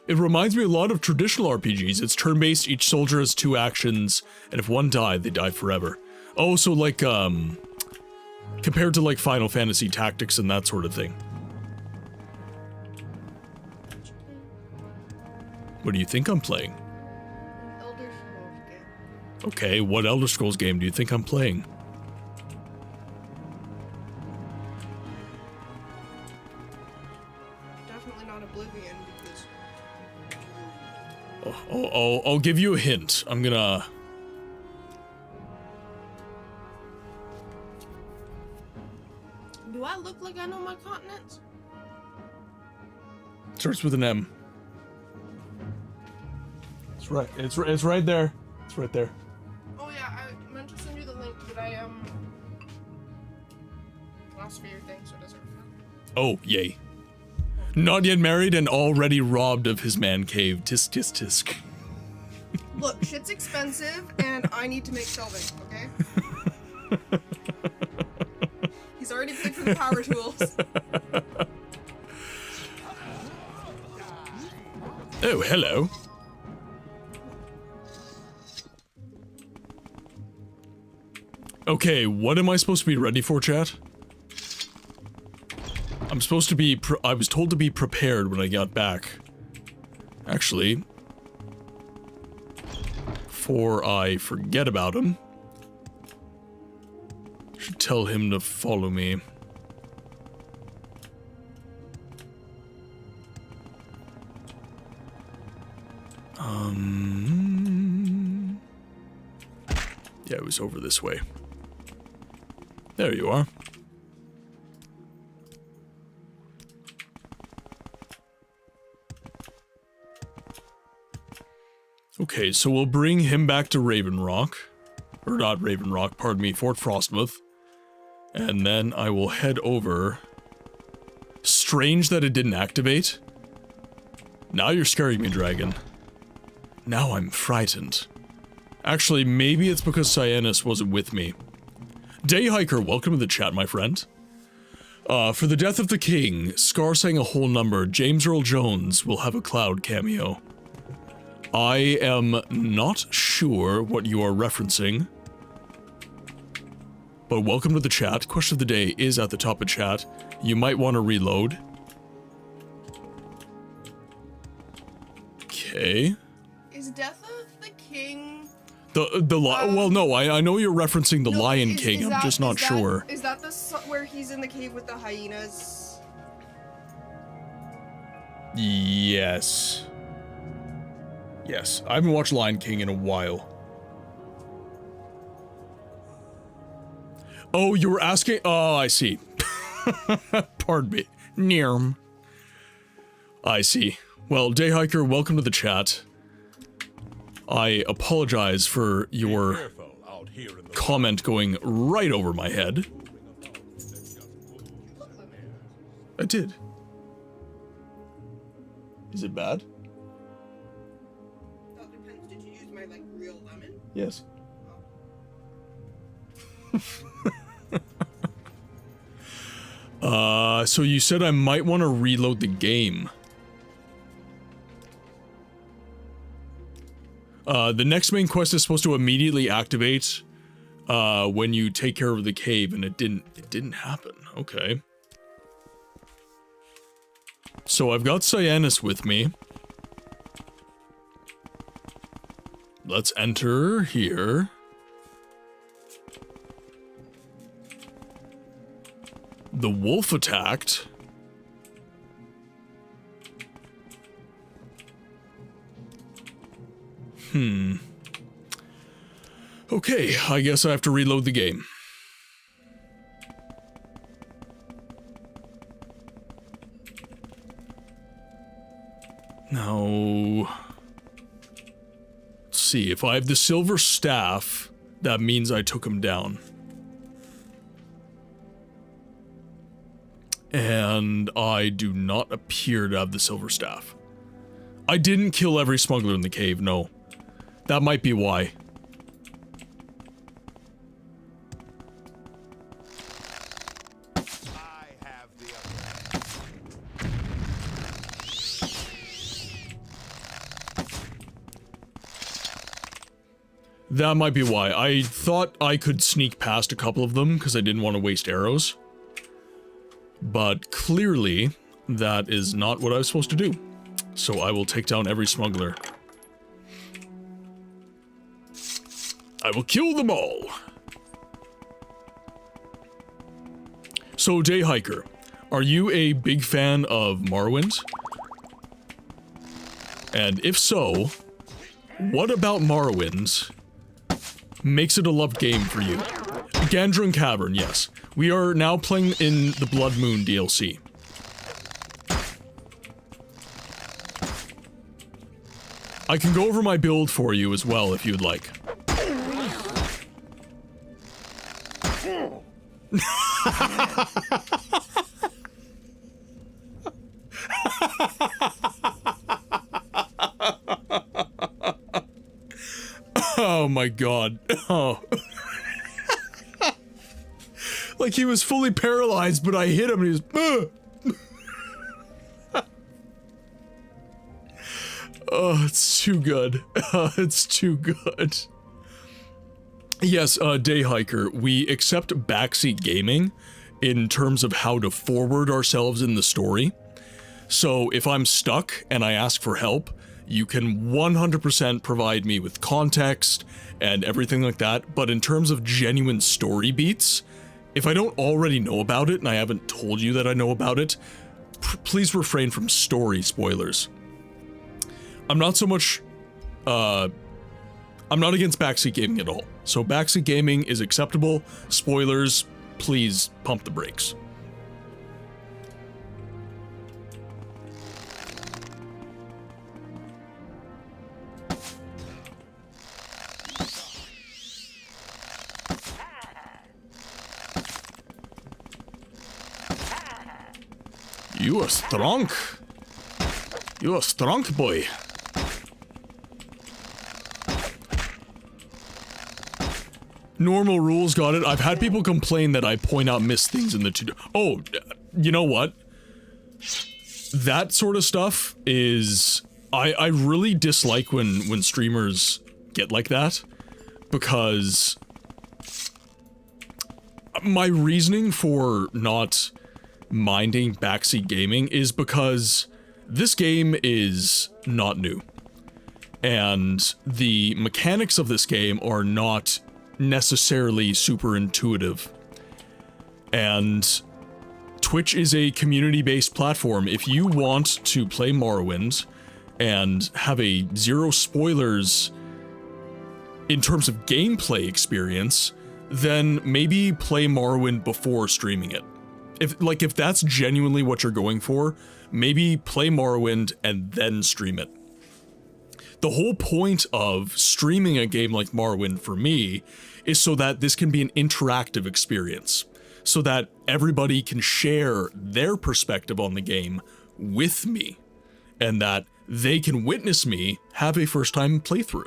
It reminds me a lot of traditional RPGs. It's turn-based, each soldier has 2 actions, and if one died, they die forever. Oh, so like, compared to like Final Fantasy Tactics and that sort of thing. What do you think I'm playing? Elder Scrolls game. Okay, what Elder Scrolls game do you think I'm playing? Definitely not Oblivion because. I'll give you a hint. I'm gonna... Do I look like I know my continents? Starts with an M. It's right. It's right there. It's right there. Oh yeah, I meant to send you the link, but I lost for your thing, so it doesn't reflect. Oh, yay. Not yet married and already robbed of his man cave. Tisk tisk tisk. Look, shit's expensive, and I need to make shelving, okay? He's already paid for the power tools. Oh, hello. Okay, what am I supposed to be ready for, chat? I'm supposed to be, I was told to be prepared when I got back. Actually, before I forget about him, I should tell him to follow me. Yeah, it was over this way. There you are. Okay, so we'll bring him back to Raven Rock. Or not Raven Rock, pardon me, Fort Frostmoth. And then I will head over. Strange that it didn't activate. Now you're scaring me, dragon. Now I'm frightened. Actually, maybe it's because Cyanus wasn't with me. Dayhiker, welcome to the chat, my friend. For the death of the king, Scar sang a whole number. James Earl Jones will have a Cloud cameo. I am not sure what you are referencing. But welcome to the chat. Question of the day is at the top of chat. You might want to reload. Okay. Is Death of the King... well, no, I know you're referencing the Lion King, I'm just not sure. Is that the where he's in the cave with the hyenas? Yes. Yes, I haven't watched Lion King in a while. Oh, you were asking? Oh, I see. Pardon me. Nirm. I see. Well, Dayhiker, welcome to the chat. I apologize for your comment going right over my head. I did. Is it bad? That depends. Did you use my, like, real lemon? Yes. So you said I might want to reload the game. The next main quest is supposed to immediately activate when you take care of the cave, and it didn't happen. Okay. So I've got Cyanus with me. Let's enter here. The wolf attacked. Okay, I guess I have to reload the game. Now, let's see, if I have the silver staff, that means I took him down. And I do not appear to have the silver staff. I didn't kill every smuggler in the cave, no. That might be why. That might be why. I thought I could sneak past a couple of them because I didn't want to waste arrows. But clearly, that is not what I was supposed to do. So I will take down every smuggler. I will kill them all. So, Day Hiker, are you a big fan of Morrowind? And if so, what about Morrowind makes it a loved game for you? Gandron Cavern, yes. We are now playing in the Blood Moon DLC. I can go over my build for you as well if you'd like. Oh my god. Oh. Like he was fully paralyzed, but I hit him and he was... Oh, it's too good. It's too good. Yes, Day Hiker, we accept backseat gaming in terms of how to forward ourselves in the story. So if I'm stuck and I ask for help, you can 100% provide me with context and everything like that, but in terms of genuine story beats, if I don't already know about it and I haven't told you that I know about it, please refrain from story spoilers. I'm not so much, I'm not against backseat gaming at all. So backseat gaming is acceptable. Spoilers, please pump the brakes. You are strong. You are strong, boy. Normal rules, got it. I've had people complain that I point out missed things in the tutorial. Oh, you know what? That sort of stuff is... I really dislike when streamers get like that, because my reasoning for not minding backseat gaming is because this game is not new. And the mechanics of this game are not necessarily super intuitive. And Twitch is a community-based platform. If you want to play Morrowind and have a zero spoilers in terms of gameplay experience, then maybe play Morrowind before streaming it. If that's genuinely what you're going for, maybe play Morrowind and then stream it. The whole point of streaming a game like Morrowind for me is so that this can be an interactive experience, so that everybody can share their perspective on the game with me, and that they can witness me have a first-time playthrough.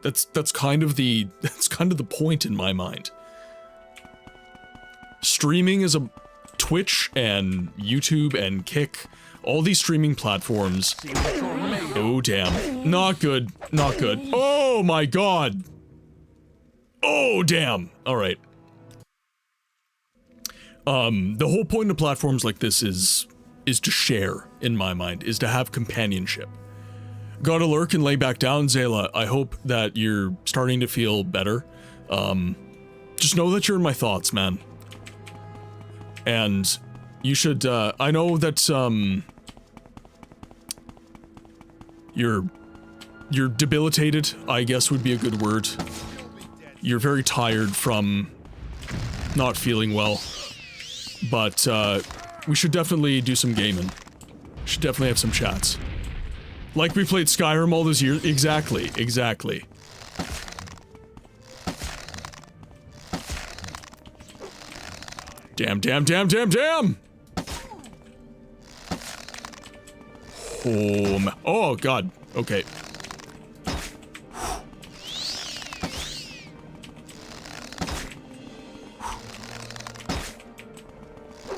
That's kind of the point in my mind. Streaming is a Twitch and YouTube and Kick, all these streaming platforms. Oh damn. Not good. Not good. Oh my god. Oh damn. Alright. The whole point of platforms like this is to share, in my mind, is to have companionship. Gotta lurk and lay back down, Zayla. I hope that you're starting to feel better. Just know that you're in my thoughts, man. And you should, I know that, you're debilitated, I guess would be a good word. You're very tired from not feeling well. But, we should definitely do some gaming. Should definitely have some chats. Like we played Skyrim all those years. Exactly, exactly. Damn, damn, damn, damn, damn! Oh, god. Okay.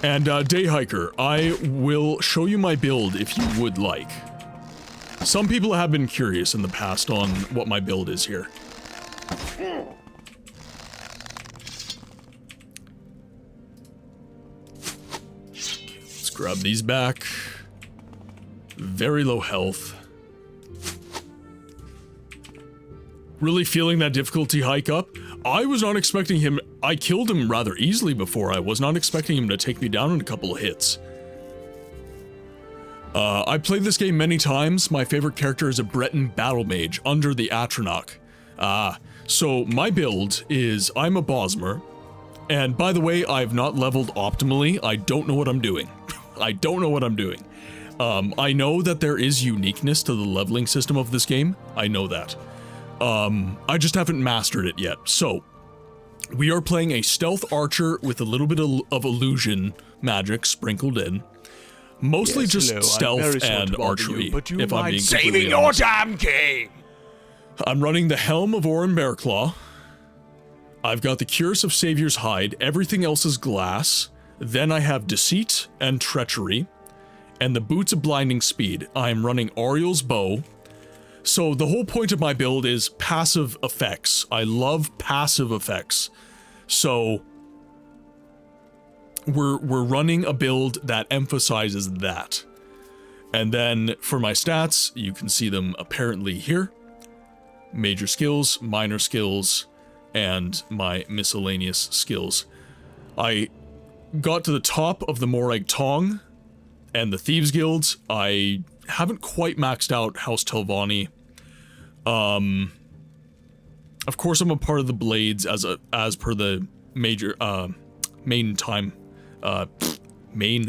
And, Day Hiker, I will show you my build if you would like. Some people have been curious in the past on what my build is here. Let's grab these back. Very low health. Really feeling that difficulty hike up. I was not expecting him. I killed him rather easily before. I was not expecting him to take me down in a couple of hits. I played this game many times. My favorite character is a Breton battle mage under the Atronach. So my build is I'm a Bosmer. And by the way, I've not leveled optimally. I don't know what I'm doing. I don't know what I'm doing. I know that there is uniqueness to the leveling system of this game. I know that. I just haven't mastered it yet. So, we are playing a stealth archer with a little bit of illusion magic sprinkled in. Mostly just stealth and archery, if I'm being saving your damn game. I'm running the Helm of Orin Bearclaw. I've got the Cuirass of Savior's Hide. Everything else is glass. Then I have Deceit and Treachery. And the Boots of Blinding Speed. I'm running Ariel's Bow. So the whole point of my build is passive effects. I love passive effects. So we're running a build that emphasizes that. And then for my stats, you can see them apparently here. Major skills, minor skills, and my miscellaneous skills. I got to the top of the Morag Tong and the Thieves Guilds. I haven't quite maxed out House Telvanni. Of course I'm a part of the Blades as per the major, main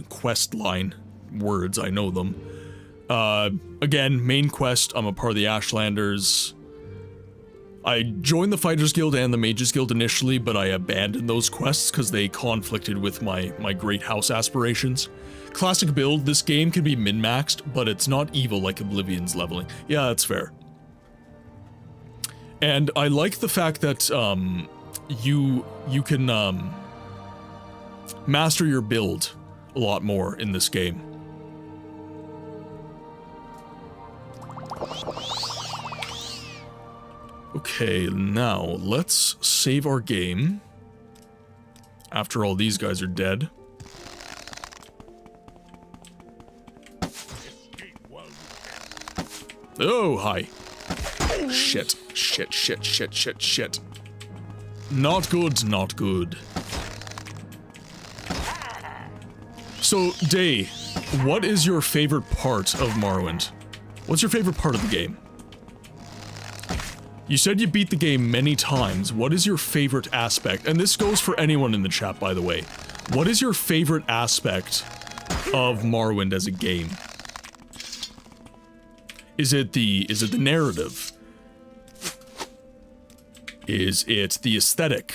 quest line words, I know them. Again, main quest, I'm a part of the Ashlanders. I joined the Fighters Guild and the Mages Guild initially, but I abandoned those quests because they conflicted with my Great House aspirations. Classic build, this game can be min-maxed, but it's not evil like Oblivion's leveling. Yeah, that's fair. And I like the fact that, you can, master your build a lot more in this game. Okay, now let's save our game. After all, these guys are dead. Oh, hi. Shit. Shit. Not good, not good. So, Day, what is your favorite part of Morrowind? What's your favorite part of the game? You said you beat the game many times. What is your favorite aspect? And this goes for anyone in the chat, by the way. What is your favorite aspect of Morrowind as a game? Is it the narrative? Is it the aesthetic?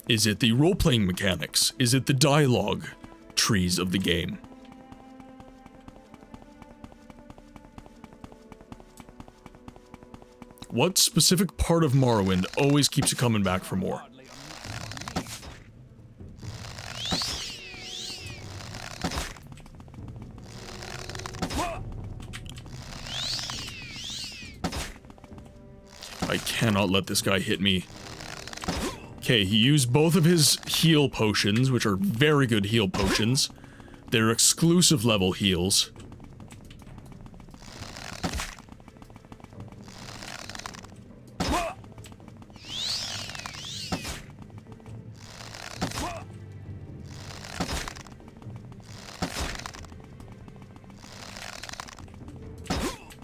Is it the role-playing mechanics? Is it the dialogue trees of the game? What specific part of Morrowind always keeps you coming back for more? I cannot let this guy hit me. Okay, he used both of his heal potions, which are very good heal potions. They're exclusive level heals.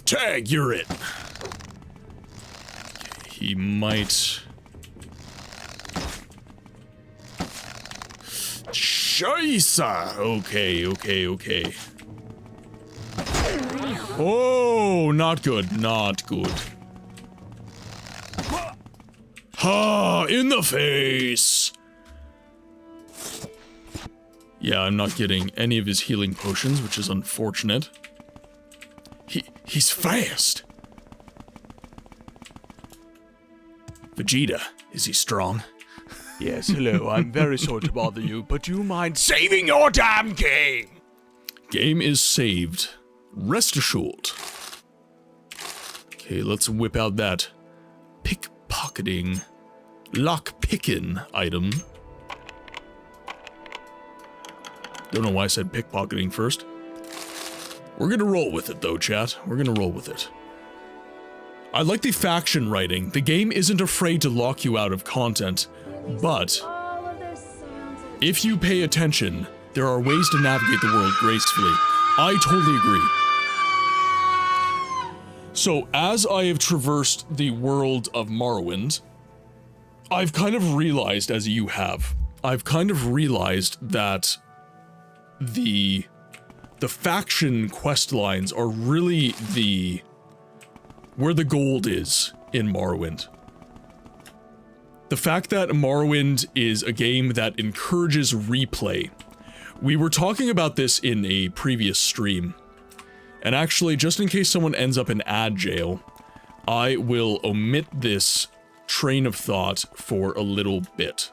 Tag, you're it. He might... Scheisse! Okay. Oh, not good, not good. Ha! In the face! Yeah, I'm not getting any of his healing potions, which is unfortunate. He's fast! Vegeta, is he strong? Yes, hello, I'm very sorry to bother you, but do you mind saving your damn game? Game is saved. Rest assured. Okay, let's whip out that pickpocketing, lock-picking item. Don't know why I said pickpocketing first. We're gonna roll with it though, chat. We're gonna roll with it. I like the faction writing. The game isn't afraid to lock you out of content, but if you pay attention, there are ways to navigate the world gracefully. I totally agree. So, as I have traversed the world of Morrowind, I've kind of realized, as you have, I've kind of realized that the faction quest lines are really where the gold is in Morrowind. The fact that Morrowind is a game that encourages replay. We were talking about this in a previous stream, and actually, just in case someone ends up in ad jail, I will omit this train of thought for a little bit.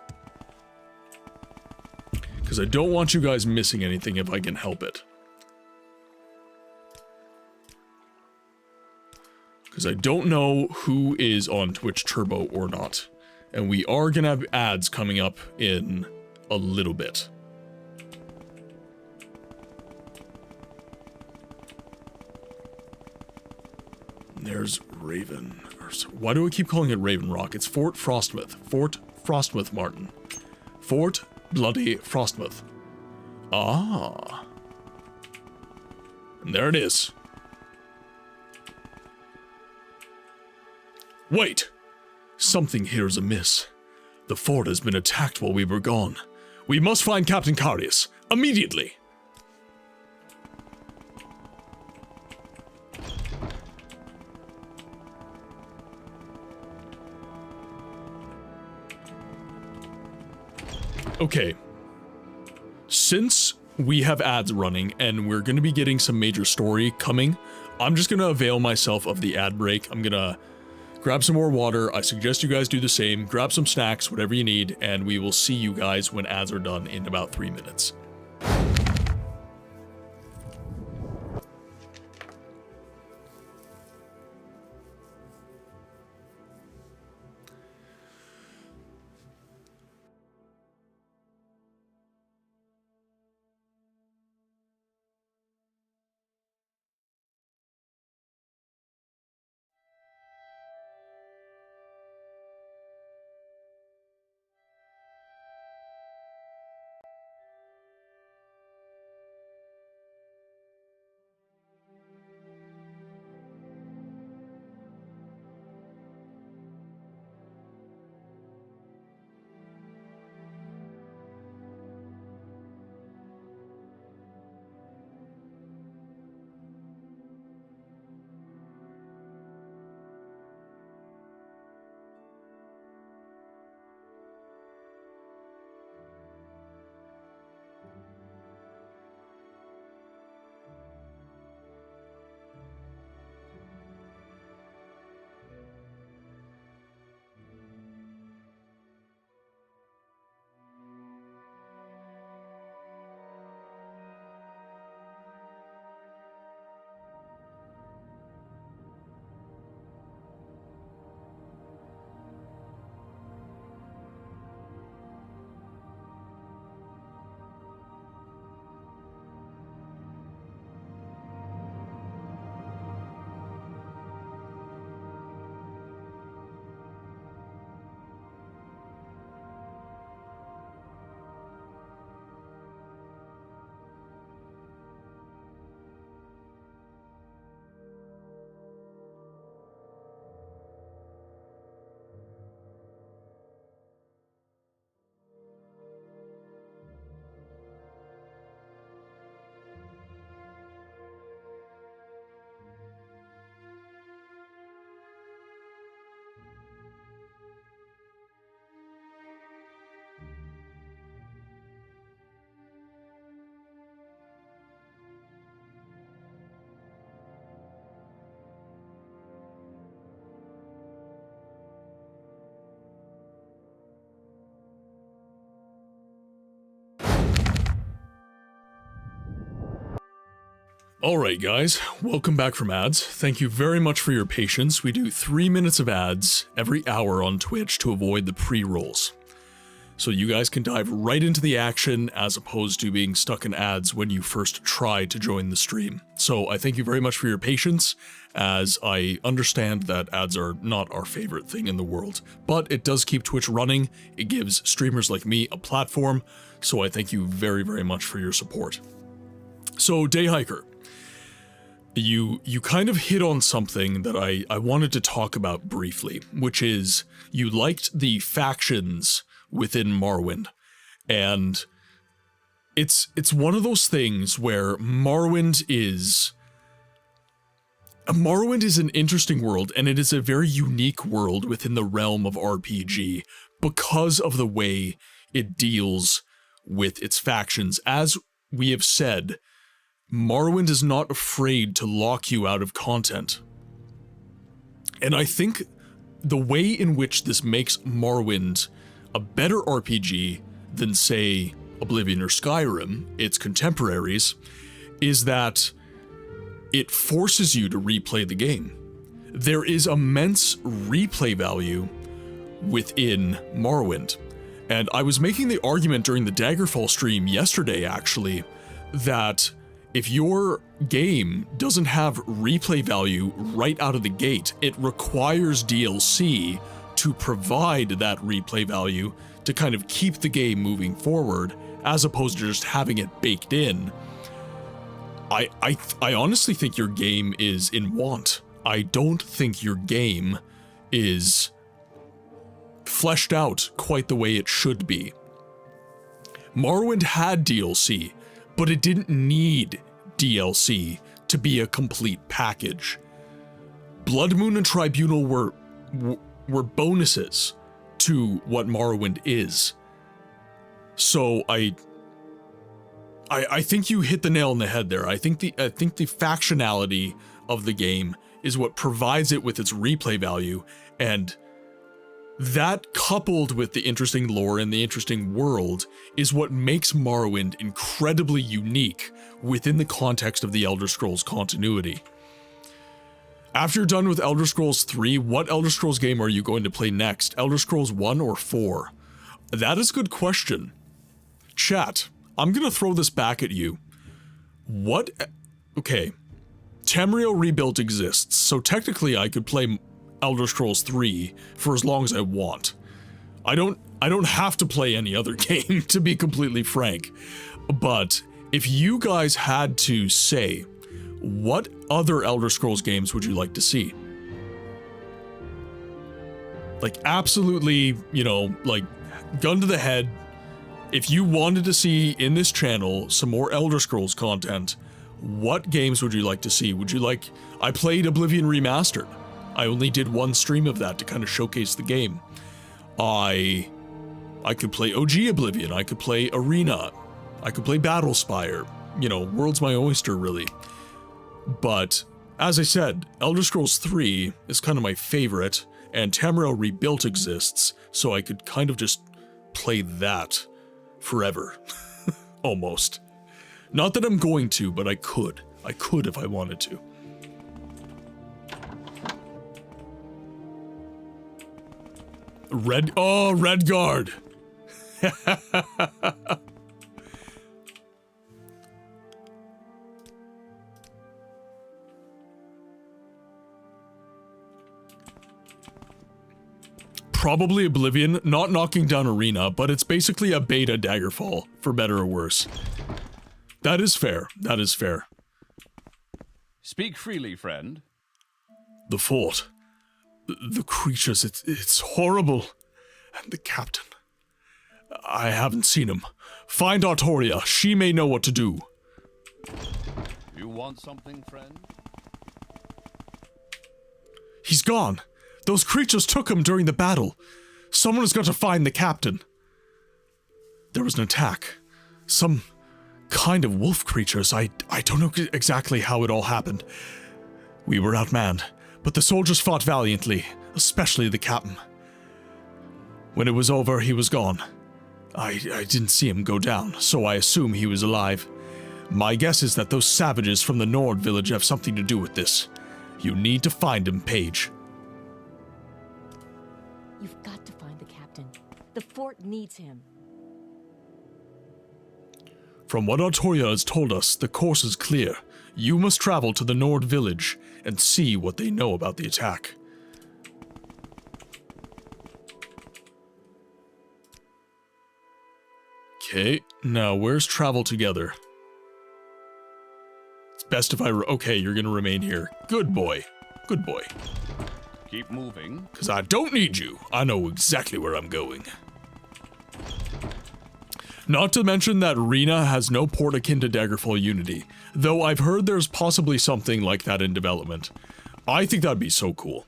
Because I don't want you guys missing anything if I can help it. Because I don't know who is on Twitch Turbo or not. And we are gonna have ads coming up in a little bit. There's Raven. Why do I keep calling it Raven Rock? It's Fort Frostmouth. Fort Frostmouth, Martin. Fort Bloody Frostmouth. Ah. And there it is. Wait! Something here is amiss. The fort has been attacked while we were gone. We must find Captain Carius. Immediately! Okay. Since we have ads running and we're going to be getting some major story coming, I'm just going to avail myself of the ad break. I'm going to grab some more water. I suggest you guys do the same. Grab some snacks, whatever you need, and we will see you guys when ads are done in about 3 minutes. Alright guys, welcome back from ads. Thank you very much for your patience. We do 3 minutes of ads every hour on Twitch to avoid the pre-rolls. so you guys can dive right into the action as opposed to being stuck in ads when you first try to join the stream. So I thank you very much for your patience, as I understand that ads are not our favorite thing in the world, but it does keep Twitch running. It gives streamers like me a platform, so I thank you very, very much for your support. So, Dayhiker, you kind of hit on something that I wanted to talk about briefly, which is you liked the factions within Morrowind, and it's one of those things where Morrowind is an interesting world, and it is a very unique world within the realm of RPG because of the way it deals with its factions. As we have said, Morrowind is not afraid to lock you out of content. And I think the way in which this makes Morrowind a better RPG than, say, Oblivion or Skyrim, its contemporaries, is that it forces you to replay the game. There is immense replay value within Morrowind. And I was making the argument during the Daggerfall stream yesterday, actually, that if your game doesn't have replay value right out of the gate, it requires DLC to provide that replay value to kind of keep the game moving forward, as opposed to just having it baked in. I honestly think your game is in want. I don't think your game is fleshed out quite the way it should be. Morrowind had DLC, but it didn't need DLC to be a complete package. BLOODMOON and Tribunal were bonuses to what Morrowind is. So I think you hit the nail on the head there. I think the factionality of the game is what provides it with its replay value, and that, coupled with the interesting lore and the interesting world, is what makes Morrowind incredibly unique within the context of the Elder Scrolls continuity. After you're done with Elder Scrolls 3, what Elder Scrolls game are you going to play next? Elder Scrolls 1 or 4? That is a good question. Chat, I'm gonna throw this back at you. Okay, Tamriel Rebuilt exists, so technically I could play Elder Scrolls 3 for as long as I want. I don't have to play any other game, to be completely frank. But if you guys had to say, what other Elder Scrolls games would you like to see? Like, absolutely, you know, like, gun to the head, if you wanted to see in this channel some more Elder Scrolls content, what games would you like to see? Would you like... I played Oblivion Remastered. I only did one stream of that to kind of showcase the game. I could play OG Oblivion, I could play Arena, I could play Battlespire, you know, world's my oyster, really. But, as I said, Elder Scrolls 3 is kind of my favorite, and Tamriel Rebuilt exists, so I could kind of just play that forever. Almost. Not that I'm going to, but I could. I could if I wanted to. Redguard! Probably Oblivion, not knocking down Arena, but it's basically a beta Daggerfall, for better or worse. That is fair, that is fair. Speak freely, friend. The fort. The creatures, it's horrible. And the captain. I haven't seen him. Find Artoria, she may know what to do. You want something, friend? He's gone. Those creatures took him during the battle. Someone has got to find the captain. There was an attack. Some kind of wolf creatures. I don't know exactly how it all happened. We were outmanned, but the soldiers fought valiantly, especially the captain. When it was over, he was gone. I didn't see him go down, so I assume he was alive. My guess is that those savages from the Nord village have something to do with this. You need to find him, Paige. You've got to find the captain. The fort needs him. From what Artoria has told us, the course is clear. You must travel to the Nord village and see what they know about the attack. Okay, now where's travel together? It's best if okay, you're gonna remain here. Good boy. Good boy. Keep moving. Because I don't need you. I know exactly where I'm going. Not to mention that Rena has no port akin to Daggerfall Unity, though I've heard there's possibly something like that in development. I think that'd be so cool.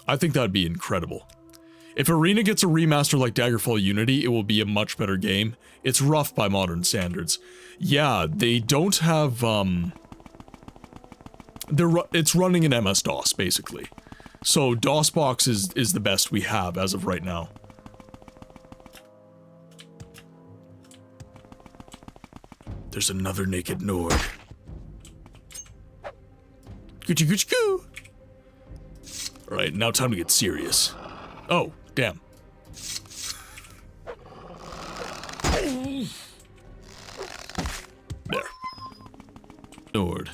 I think that'd be incredible. If Arena gets a remaster like Daggerfall Unity, it will be a much better game. It's rough by modern standards. Yeah, they don't have, it's running in MS-DOS, basically. So DOSBox is the best we have as of right now. There's another naked Nord. Goochie goochie goo! Alright, now time to get serious. Oh, damn. There. Nord.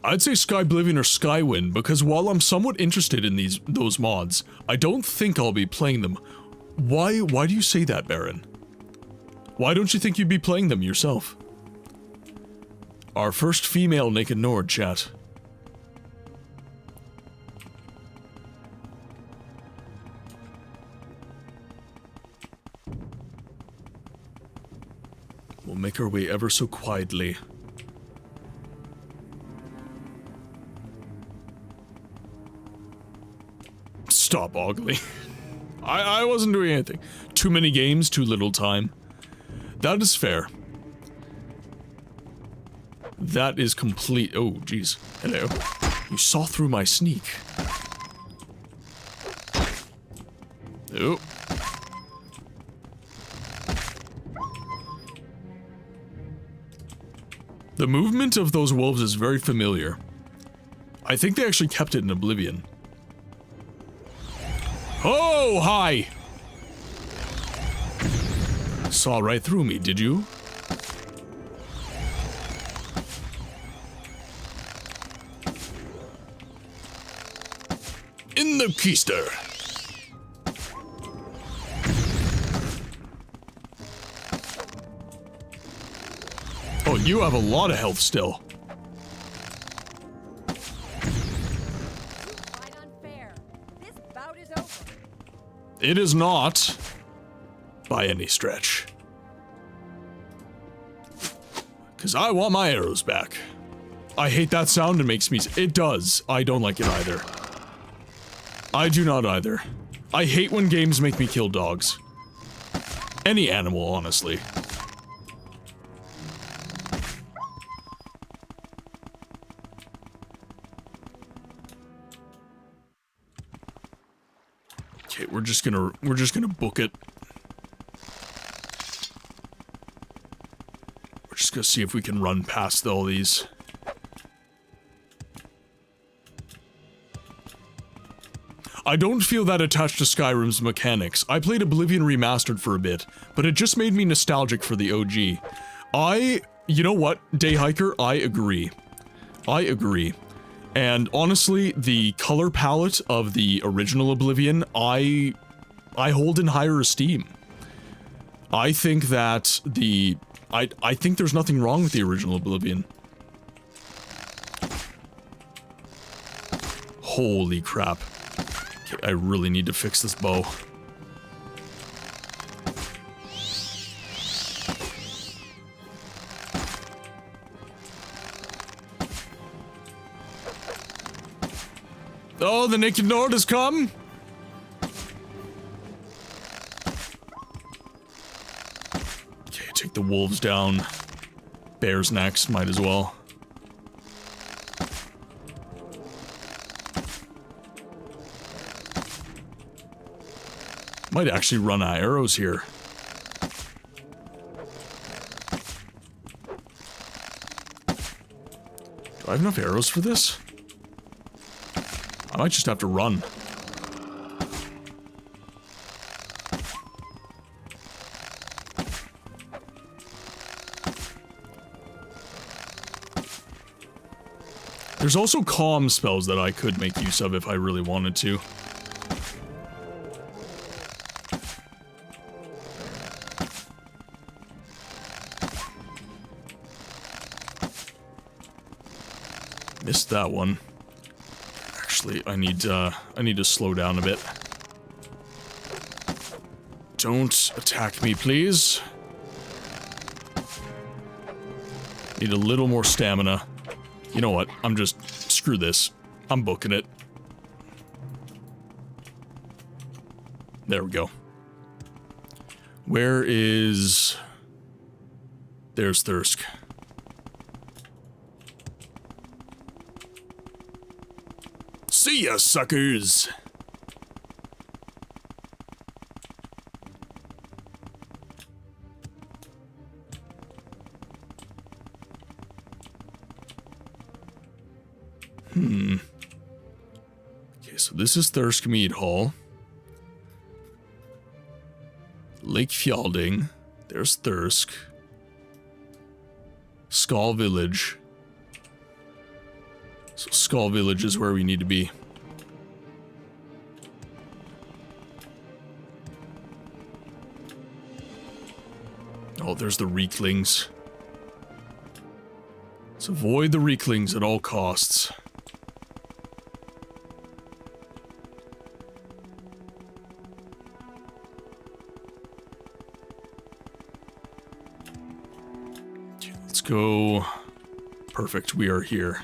I'd say Skyblivion or Skywind, because while I'm somewhat interested in those mods, I don't think I'll be playing them. Why do you say that, Baron? Why don't you think you'd be playing them yourself? Our first female naked Nord, chat. We'll make our way ever so quietly. Stop ogling. I wasn't doing anything. Too many games, too little time. That is fair. That is complete. Oh, jeez. Hello. You saw through my sneak. Oh. The movement of those wolves is very familiar. I think they actually kept it in Oblivion. Oh, hi! Saw right through me, did you? In the keister. Oh, you have a lot of health still. Quite unfair. This bout is over. It is not. By any stretch. Because I want my arrows back. I hate that sound, it makes me... It does. I don't like it either. I do not either. I hate when games make me kill dogs. Any animal, honestly. Okay, we're just gonna book it. We're just gonna see if we can run past all these. I don't feel that attached to Skyrim's mechanics. I played Oblivion Remastered for a bit, but it just made me nostalgic for the OG. You know what, Dayhiker, I agree. I agree. And honestly, the color palette of the original Oblivion, I hold in higher esteem. I think that I think there's nothing wrong with the original Oblivion. Holy crap. Okay, I really need to fix this bow. Oh, the Naked Nord has come! Okay, take the wolves down. Bears next, might as well. Might actually run out of arrows here. Do I have enough arrows for this? I might just have to run. There's also calm spells that I could make use of if I really wanted to. Missed that one. Actually, I need to slow down a bit. Don't attack me, please. Need a little more stamina. You know what? Screw this. I'm booking it. There we go. Where is... There's Thirsk. See ya, suckers! Okay, so this is Thirsk Mead Hall. Lake Fjalding. There's Thirsk. Skull Village. So Skull Village is where we need to be. Oh, there's the Reeklings. Let's avoid the Reeklings at all costs. Okay, let's go. Perfect, we are here.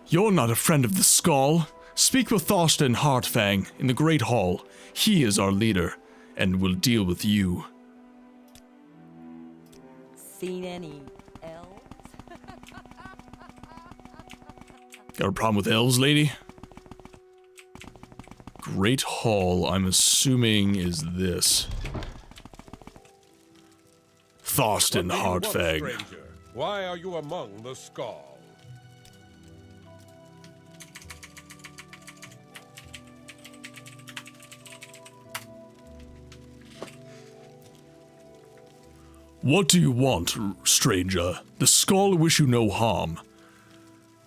You're not a friend of the Skull. Speak with Thorsten Heartfang in the Great Hall. He is our leader, and will deal with you. Seen any elves? Got a problem with elves, lady? Great Hall, I'm assuming, is this. Thorsten Heartfang. Why are you among the Skull? What do you want, stranger? The Skull wish you no harm.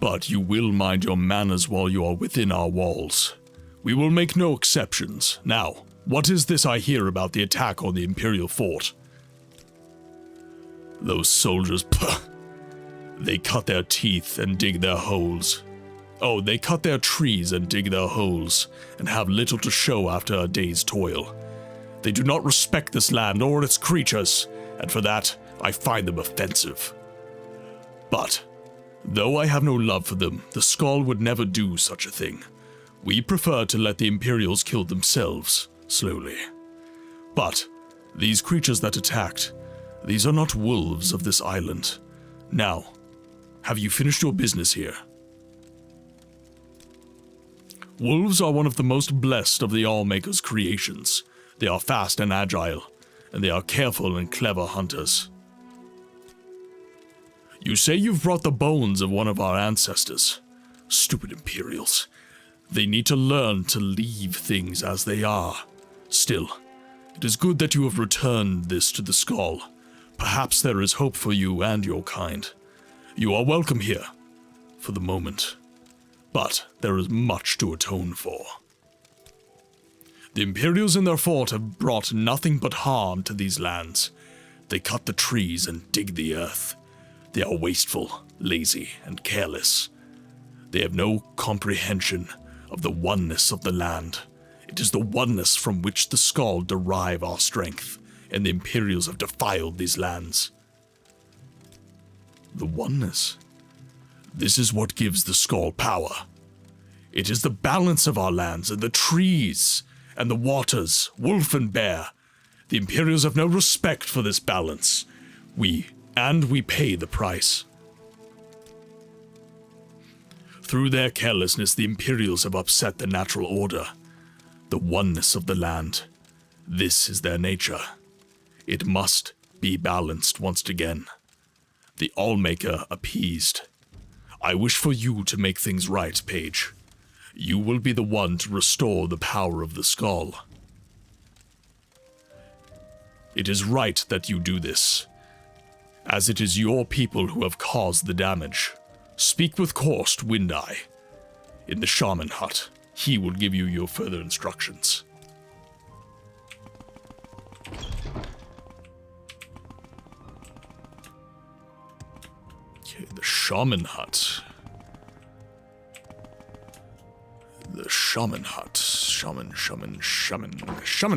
But you will mind your manners while you are within our walls. We will make no exceptions. Now, what is this I hear about the attack on the Imperial Fort? Those soldiers, puh. They cut their teeth and dig their holes. Oh, they cut their trees and dig their holes, and have little to show after a day's toil. They do not respect this land or its creatures, and for that, I find them offensive. But, though I have no love for them, the Skull would never do such a thing. We prefer to let the Imperials kill themselves, slowly. But, these creatures that attacked, these are not wolves of this island. Now, have you finished your business here? Wolves are one of the most blessed of the Allmaker's creations. They are fast and agile, and they are careful and clever hunters. You say you've brought the bones of one of our ancestors. Stupid Imperials. They need to learn to leave things as they are. Still, it is good that you have returned this to the Skull. Perhaps there is hope for you and your kind. You are welcome here, for the moment. But there is much to atone for. The Imperials in their fort have brought nothing but harm to these lands. They cut the trees and dig the earth. They are wasteful, lazy, and careless. They have no comprehension of the oneness of the land. It is the oneness from which the Skull derive our strength, and the Imperials have defiled these lands. The oneness. This is what gives the Skull power. It is the balance of our lands and the trees and the waters, wolf and bear. The Imperials have no respect for this balance. We pay the price. Through their carelessness, the Imperials have upset the natural order, the oneness of the land. This is their nature. It must be balanced once again. The Allmaker appeased. I wish for you to make things right, Paige. You will be the one to restore the power of the Skull. It is right that you do this. as it is your people who have caused the damage. Speak with Korst Windeye in the shaman hut. He will give you your further instructions. Okay, the shaman hut. The shaman hut. Shaman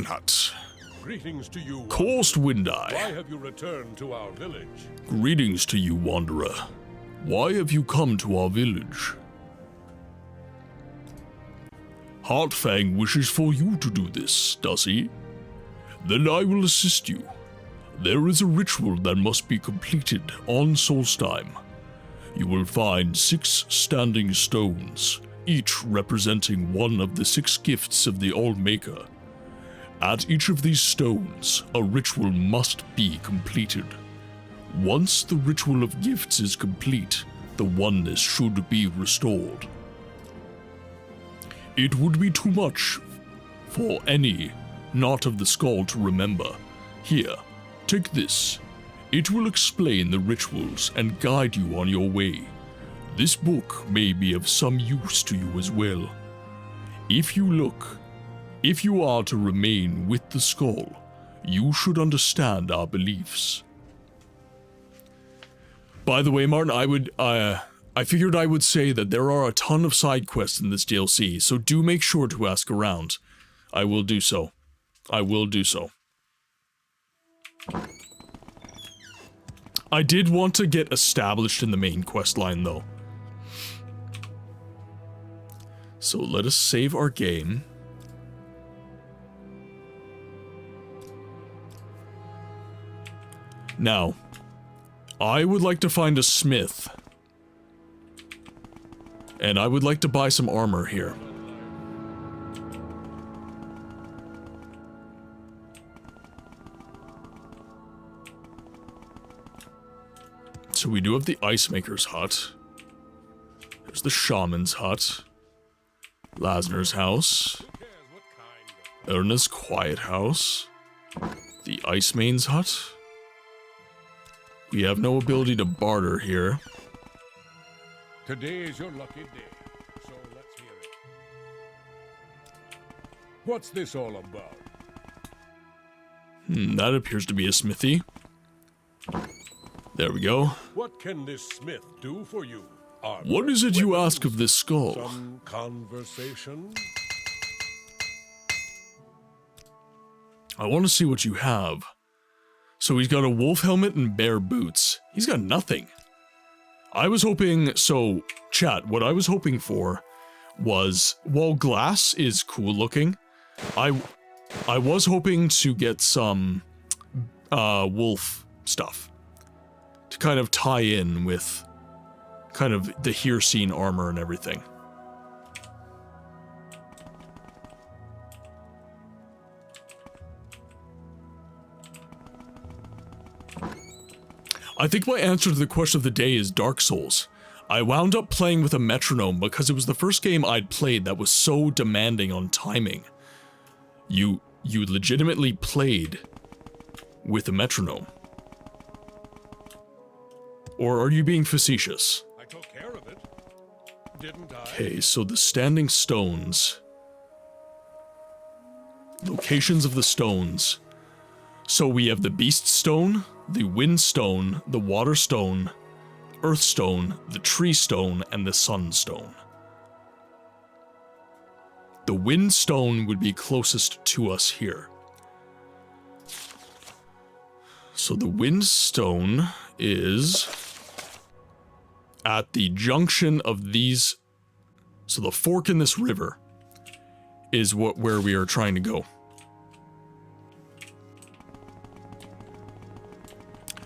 hut. Greetings to you. Korst Windeye. Why have you returned to our village? Greetings to you, wanderer. Why have you come to our village? Heartfang wishes for you to do this, does he? Then I will assist you. There is a ritual that must be completed on Solstheim. You will find 6 standing stones, each representing one of the 6 gifts of the All-Maker. At each of these stones, a ritual must be completed. Once the ritual of gifts is complete, the oneness should be restored. It would be too much for any Knot of the Skull to remember. Here, take this. It will explain the rituals and guide you on your way. This book may be of some use to you as well. If you are to remain with the skull, you should understand our beliefs. By the way, Martin, I figured I would say that there are a ton of side quests in this DLC, so do make sure to ask around. I will do so. I will do so. I did want to get established in the main quest line, though. So let us save our game. Now, I would like to find a smith. And I would like to buy some armor here. So we do have the Ice Maker's hut. There's the Shaman's hut. Lasner's house. Erna's quiet house. The Ice Main's hut. We have no ability to barter here. Today is your lucky day, so let's hear it. What's this all about? That appears to be a smithy. There we go. What can this smith do for you? What is it you ask of this skull? Some conversation? I want to see what you have. So he's got a wolf helmet and bear boots. He's got nothing. I was hoping, so chat, what I was hoping for was, while glass is cool looking, I was hoping to get some wolf stuff to kind of tie in with kind of the here seen armor and everything. I think my answer to the question of the day is Dark Souls. I wound up playing with a metronome because it was the first game I'd played that was so demanding on timing. You legitimately played with a metronome. Or are you being facetious? I took care of it, didn't I? Okay, so the standing stones. Locations of the stones. So we have the Beast Stone, the Wind Stone, the Water Stone, Earth Stone, the Tree Stone, and the Sun Stone. The Wind Stone would be closest to us here. So the Wind Stone is at the junction of these. So the fork in this river is where we are trying to go.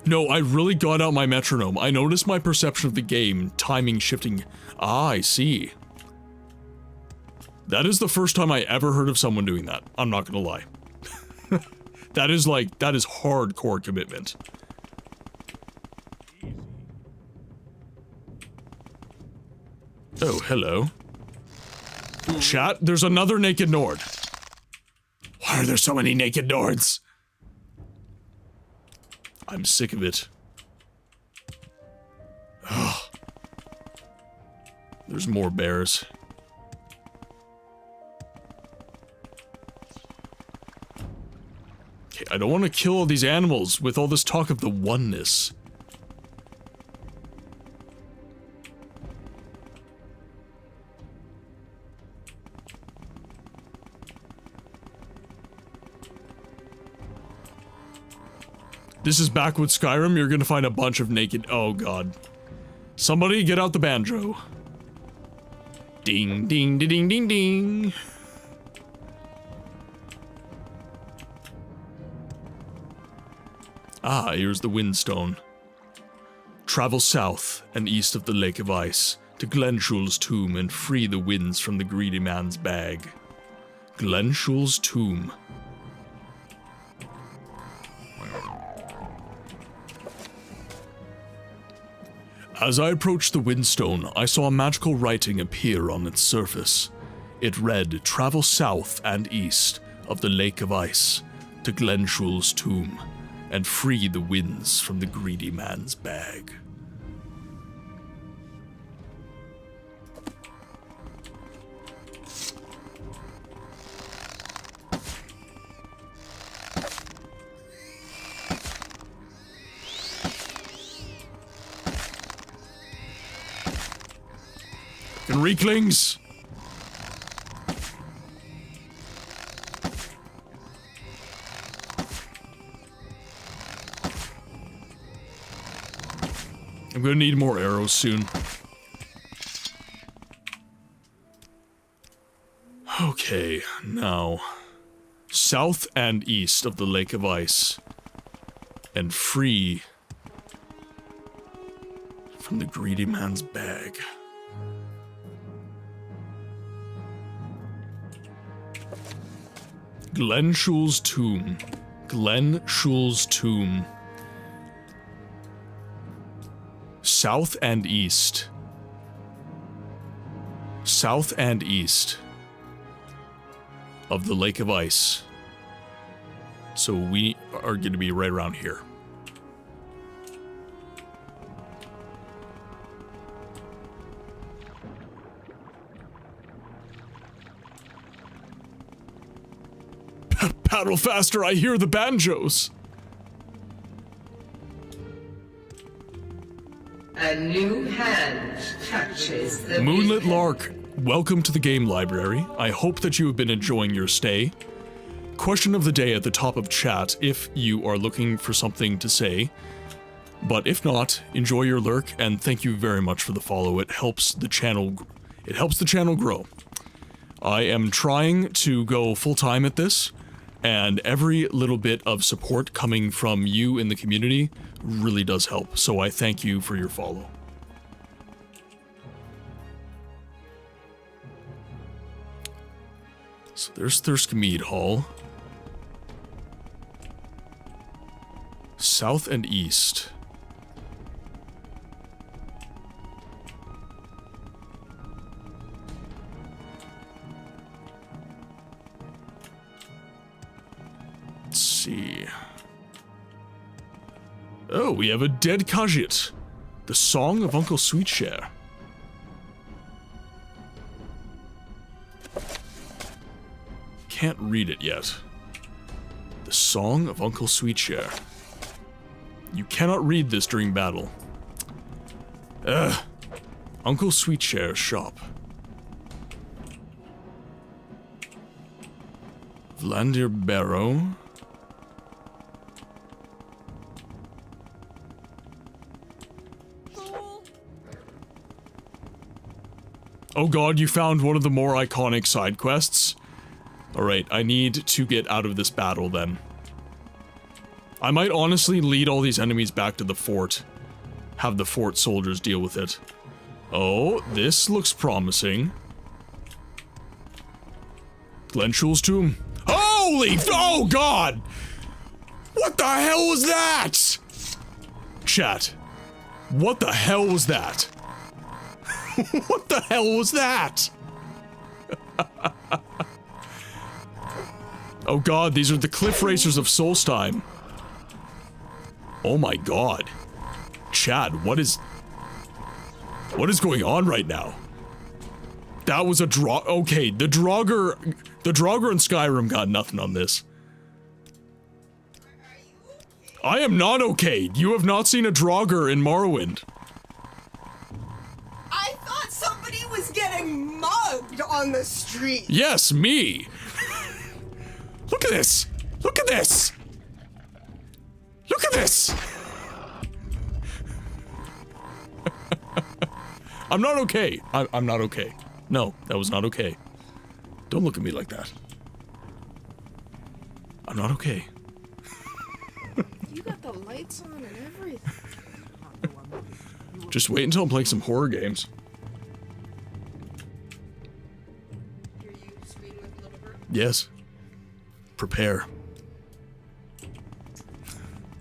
No, I really got out my metronome. I noticed my perception of the game, timing shifting. Ah, I see. That is the first time I ever heard of someone doing that. I'm not gonna lie. That is hardcore commitment. Oh, hello. Chat, there's another naked Nord. Why are there so many naked Nords? I'm sick of it. Ugh. There's more bears. Okay, I don't want to kill all these animals with all this talk of the oneness. This is Backwoods Skyrim. You're gonna find a bunch of naked... Oh, God. Somebody get out the banjo. Ding, ding, ding, ding, ding, ding. Ah, here's the Windstone. Travel south and east of the Lake of Ice to Glenshul's tomb and free the winds from the greedy man's bag. Glenshul's tomb. As I approached the Windstone, I saw a magical writing appear on its surface. It read, "Travel south and east of the Lake of Ice to Glenshul's tomb and free the winds from the greedy man's bag." Reeklings! I'm gonna need more arrows soon. Okay, now. South and east of the Lake of Ice. And free from the greedy man's bag. Glenshul's tomb. Glenshul's tomb. South and east. South and east of the Lake of Ice. So we are going to be right around here. Paddle faster, I hear the banjos! A new hand touches the Moonlit Lark, welcome to the game library. I hope that you have been enjoying your stay. Question of the day at the top of chat if you are looking for something to say. But if not, enjoy your lurk and thank you very much for the follow. It helps the channel grow. I am trying to go full-time at this. And every little bit of support coming from you in the community really does help, so I thank you for your follow. So there's Thirskmead Hall. South and east. Let's see. Oh, we have a dead Khajiit. The Song of Uncle Sweetshare. Can't read it yet. The Song of Uncle Sweetshare. You cannot read this during battle. Ugh. Uncle Sweetshare's shop. Vlandir Barrow. Oh god, you found one of the more iconic side quests? Alright, I need to get out of this battle then. I might honestly lead all these enemies back to the fort. Have the fort soldiers deal with it. Oh, this looks promising. Glenshul's tomb. Holy, oh god! What the hell was that? Chat. What the hell was that? What the hell was that? Oh god, these are the cliff racers of Solstheim. Oh my god. Chad, what is... What is going on right now? That was a draw. Okay, the Draugr and Skyrim got nothing on this. I am not okay. You have not seen a Draugr in Morrowind. I thought somebody was getting mugged on the street. Yes, me. Look at this. Look at this. Look at this. I'm not okay. I'm not okay. No, that was not okay. Don't look at me like that. I'm not okay. You got the lights on and everything. Just wait until I'm playing some horror games. Hear you scream like a little bird? Yes. Prepare. I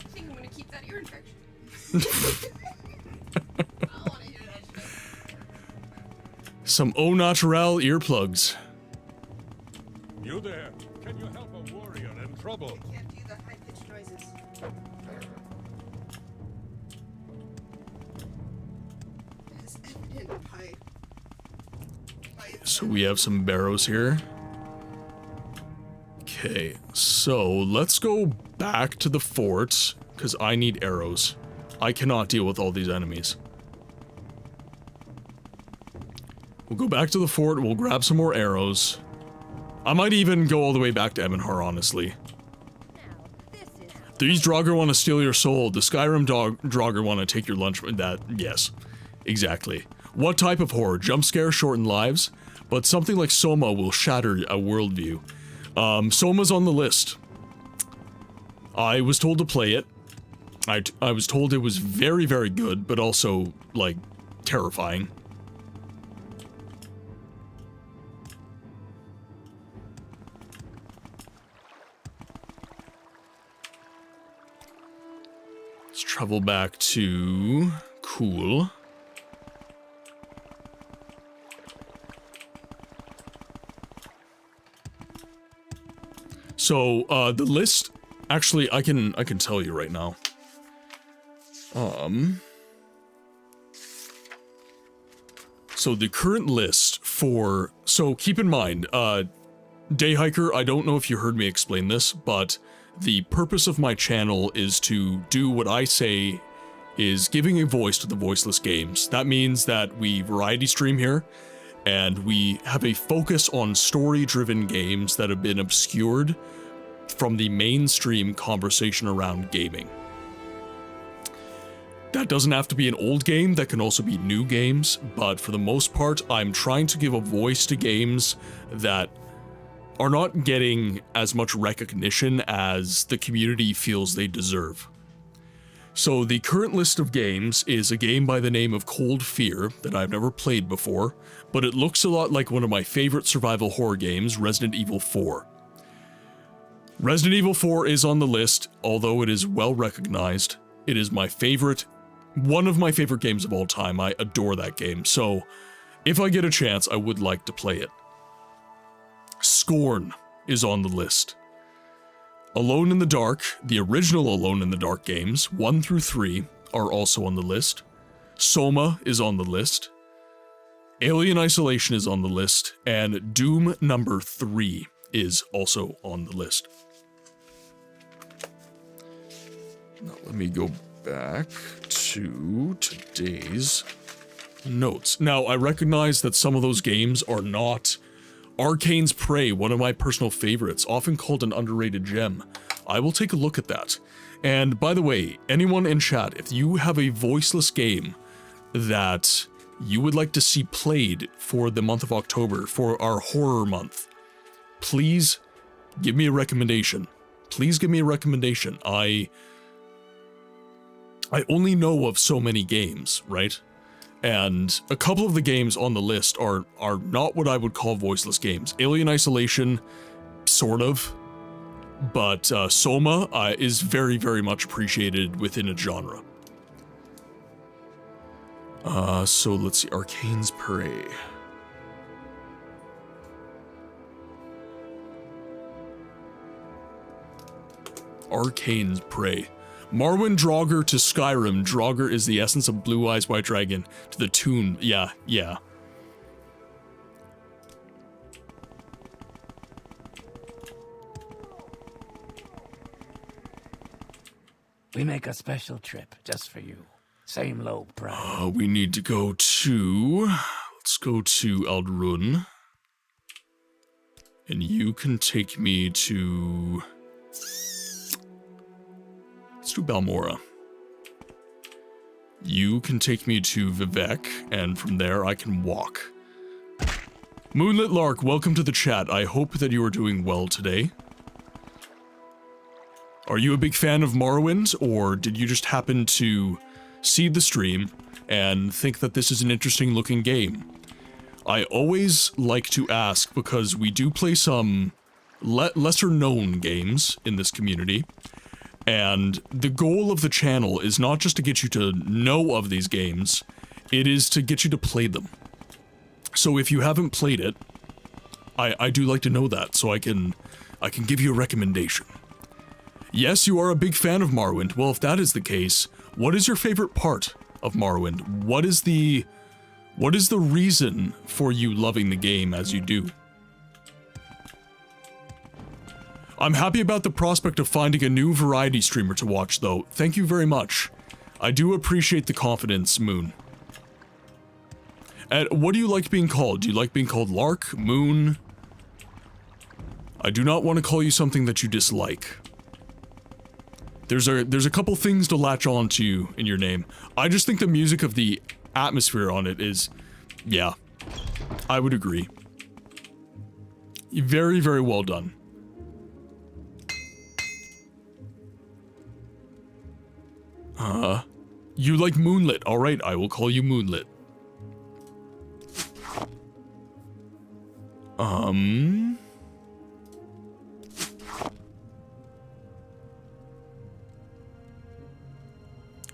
think I'm gonna keep that ear infection. Some au naturel earplugs. You there? Can you help a warrior in trouble? I can't do the high-pitched noises. There's evident pipe. So we have some barrows here. Okay, so let's go back to the fort, because I need arrows. I cannot deal with all these enemies. We'll go back to the fort, we'll grab some more arrows. I might even go all the way back to Emenhar, honestly. These Draugr want to steal your soul. The Skyrim Draugr want to take your lunch. Yes, exactly. What type of horror? Jump scare, shorten lives? But something like Soma will shatter a worldview. Soma's on the list. I was told to play it. I was told it was very, very good, but also, like, terrifying. Let's travel back to... Cool. So, the list... Actually, I can tell you right now. So the current list for... So, keep in mind, Dayhiker, I don't know if you heard me explain this, but... The purpose of my channel is to do what I say is giving a voice to the voiceless games. That means that we variety stream here, and we have a focus on story-driven games that have been obscured from the mainstream conversation around gaming. That doesn't have to be an old game, that can also be new games, but for the most part, I'm trying to give a voice to games that are not getting as much recognition as the community feels they deserve. So the current list of games is a game by the name of Cold Fear that I've never played before, but it looks a lot like one of my favorite survival horror games, Resident Evil 4. Resident Evil 4 is on the list, although it is well recognized. It is my favorite, one of my favorite games of all time. I adore that game, so if I get a chance, I would like to play it. Scorn is on the list. Alone in the Dark, the original Alone in the Dark games, 1 through 3, are also on the list. Soma is on the list. Alien Isolation is on the list, and Doom number 3 is also on the list. Now let me go back to today's notes. Now, I recognize that some of those games are not... Arcane's Prey, one of my personal favorites, often called an underrated gem. I will take a look at that. And by the way, anyone in chat, if you have a voiceless game that you would like to see played for the month of October, for our horror month, please give me a recommendation. Please give me a recommendation. I only know of so many games, right? And a couple of the games on the list are not what I would call voiceless games. Alien Isolation, sort of, but Soma is very, very much appreciated within a genre. So let's see, Arcane's Prey. Arcane's Prey. Morrowind Draugr to Skyrim. Draugr is the essence of Blue Eyes White Dragon. To the tune. Yeah, yeah. We make a special trip just for you. Same low price. We need to go to... Let's go to Aldrun. And you can take me to... Let's do Balmora. You can take me to Vivek, and from there I can walk. Moonlit Lark, welcome to the chat. I hope that you are doing well today. Are you a big fan of Morrowind, or did you just happen to see the stream and think that this is an interesting looking game? I always like to ask because we do play some lesser known games in this community, and the goal of the channel is not just to get you to know of these games, it is to get you to play them. So if you haven't played it, I do like to know that, so I can give you a recommendation. Yes, you are a big fan of Morrowind. Well, if that is the case, what is your favorite part of Morrowind? What is the reason for you loving the game as you do? I'm happy about the prospect of finding a new variety streamer to watch, though. Thank you very much. I do appreciate the confidence, Moon. And what do you like being called? Do you like being called Lark? Moon? I do not want to call you something that you dislike. There's a couple things to latch on to in your name. I just think the music of the atmosphere on it is... Yeah. I would agree. Very, very well done. You like Moonlit. Alright, I will call you Moonlit.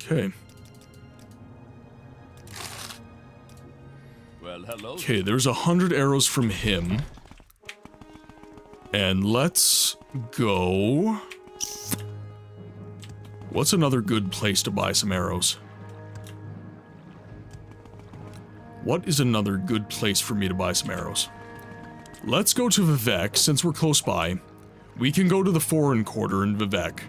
Okay. Well, hello. Okay, there's 100 arrows from him. And let's go... What's another good place to buy some arrows? What is another good place for me to buy some arrows? Let's go to Vivek, since we're close by. We can go to the foreign quarter in Vivek.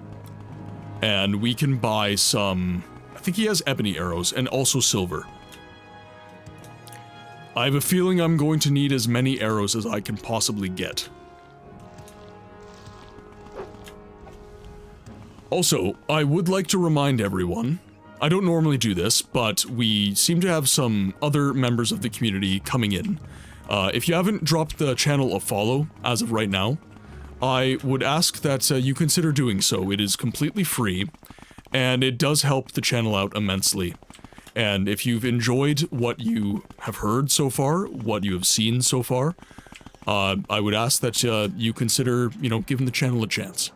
And we can buy some... I think he has ebony arrows, and also silver. I have a feeling I'm going to need as many arrows as I can possibly get. Also, I would like to remind everyone, I don't normally do this, but we seem to have some other members of the community coming in. If you haven't dropped the channel a follow as of right now, I would ask that you consider doing so. It is completely free, and it does help the channel out immensely. And if you've enjoyed what you have heard so far, what you have seen so far, I would ask that you consider, you know, giving the channel a chance.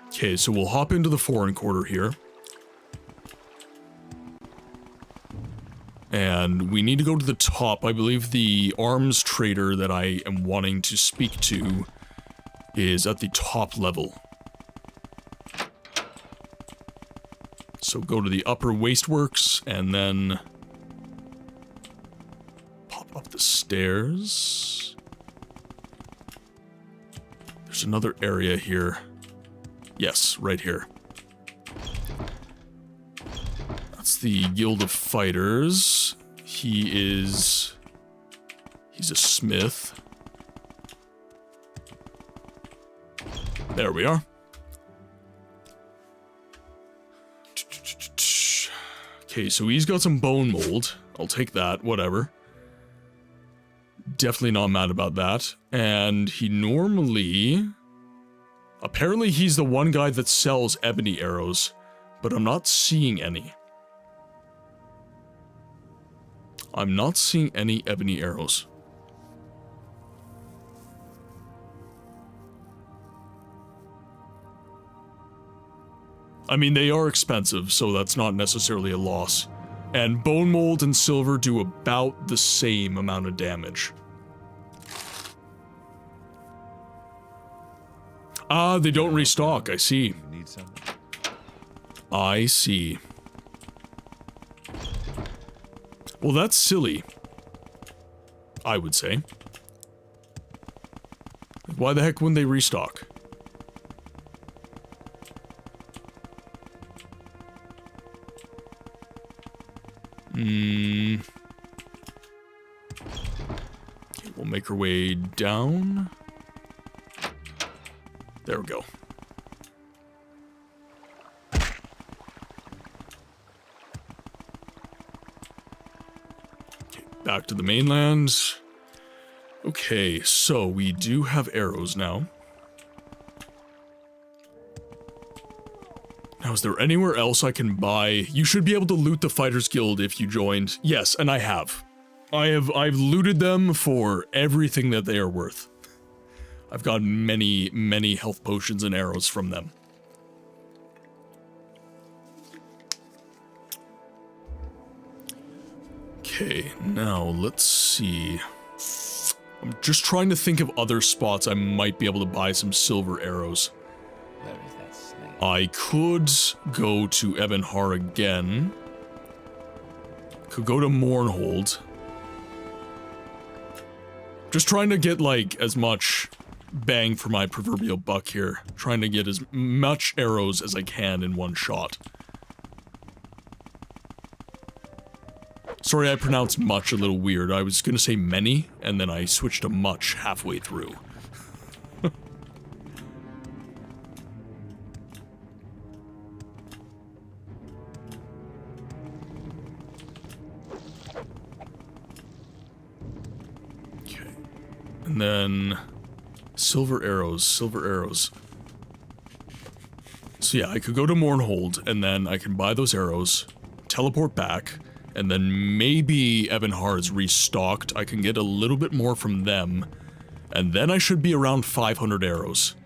Okay, so we'll hop into the foreign quarter here. And we need to go to the top. I believe the arms trader that I am wanting to speak to is at the top level. So go to the upper wasteworks and then pop up the stairs. There's another area here. Yes, right here. That's the Guild of Fighters. He's a smith. There we are. Okay, so he's got some bone mold. I'll take that, whatever. Definitely not mad about that. And he normally... Apparently he's the one guy that sells ebony arrows, but I'm not seeing any. I'm not seeing any ebony arrows. I mean, they are expensive, so that's not necessarily a loss. And bone mold and silver do about the same amount of damage. Ah, they don't restock. I see. You need something? I see. Well, that's silly. I would say. Why the heck wouldn't they restock? Okay, we'll make our way down. There we go. Okay, back to the mainland. Okay, so we do have arrows now. Now, is there anywhere else I can buy? You should be able to loot the Fighters Guild if you joined. Yes, and I have. I've looted them for everything that they are worth. I've got many, many health potions and arrows from them. Okay, now let's see. I'm just trying to think of other spots I might be able to buy some silver arrows. Where is that snake? I could go to Ebonhar again. Could go to Mournhold. Just trying to get, like, as much bang for my proverbial buck here. Trying to get as much arrows as I can in one shot. Sorry, I pronounced much a little weird. I was gonna say many, and then I switched to much halfway through. Okay. And then... silver arrows, silver arrows. So yeah, I could go to Mournhold, and then I can buy those arrows, teleport back, and then maybe Ebonhar is restocked. I can get a little bit more from them. And then I should be around 500 arrows.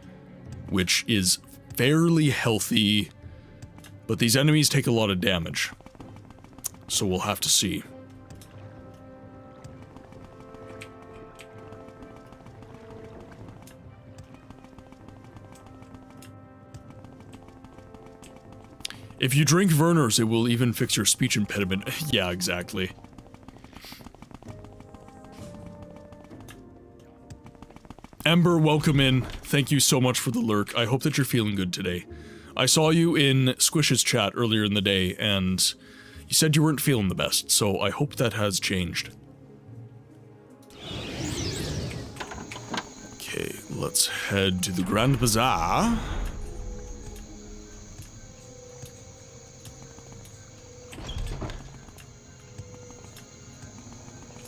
Which is fairly healthy. But these enemies take a lot of damage. So we'll have to see. If you drink Werner's, it will even fix your speech impediment. Yeah, exactly. Ember, welcome in. Thank you so much for the lurk. I hope that you're feeling good today. I saw you in Squish's chat earlier in the day, and you said you weren't feeling the best, so I hope that has changed. Okay, let's head to the Grand Bazaar.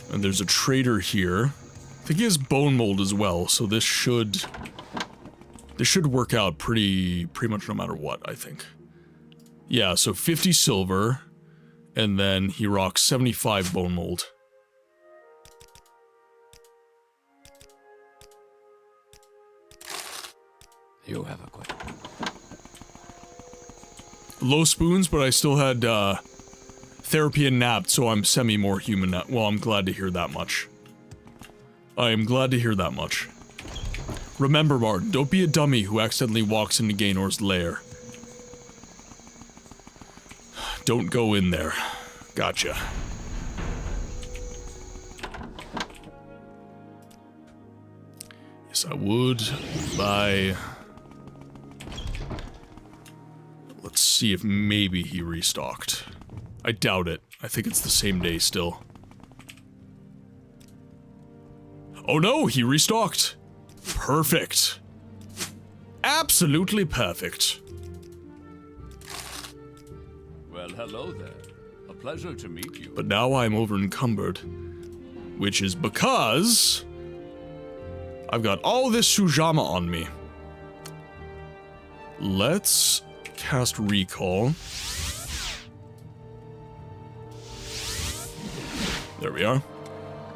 And there's a trader here. I think he has bone mold as well, so this should work out pretty much no matter what, I think. Yeah, so 50 silver, and then he rocks 75 bone mold. You have a question. Low spoons, but I still had therapy and napped, so I'm semi-more human now. Well, I'm glad to hear that much. I am glad to hear that much. Remember, Martin, don't be a dummy who accidentally walks into Gaenor's lair. Don't go in there. Gotcha. Yes, I would buy... Let's see if maybe he restocked. I doubt it. I think it's the same day still. Oh no, he restocked. Perfect. Absolutely perfect. Well, hello there. A pleasure to meet you. But now I'm over encumbered. Which is because... I've got all this Sujama on me. Let's cast Recall. There we are.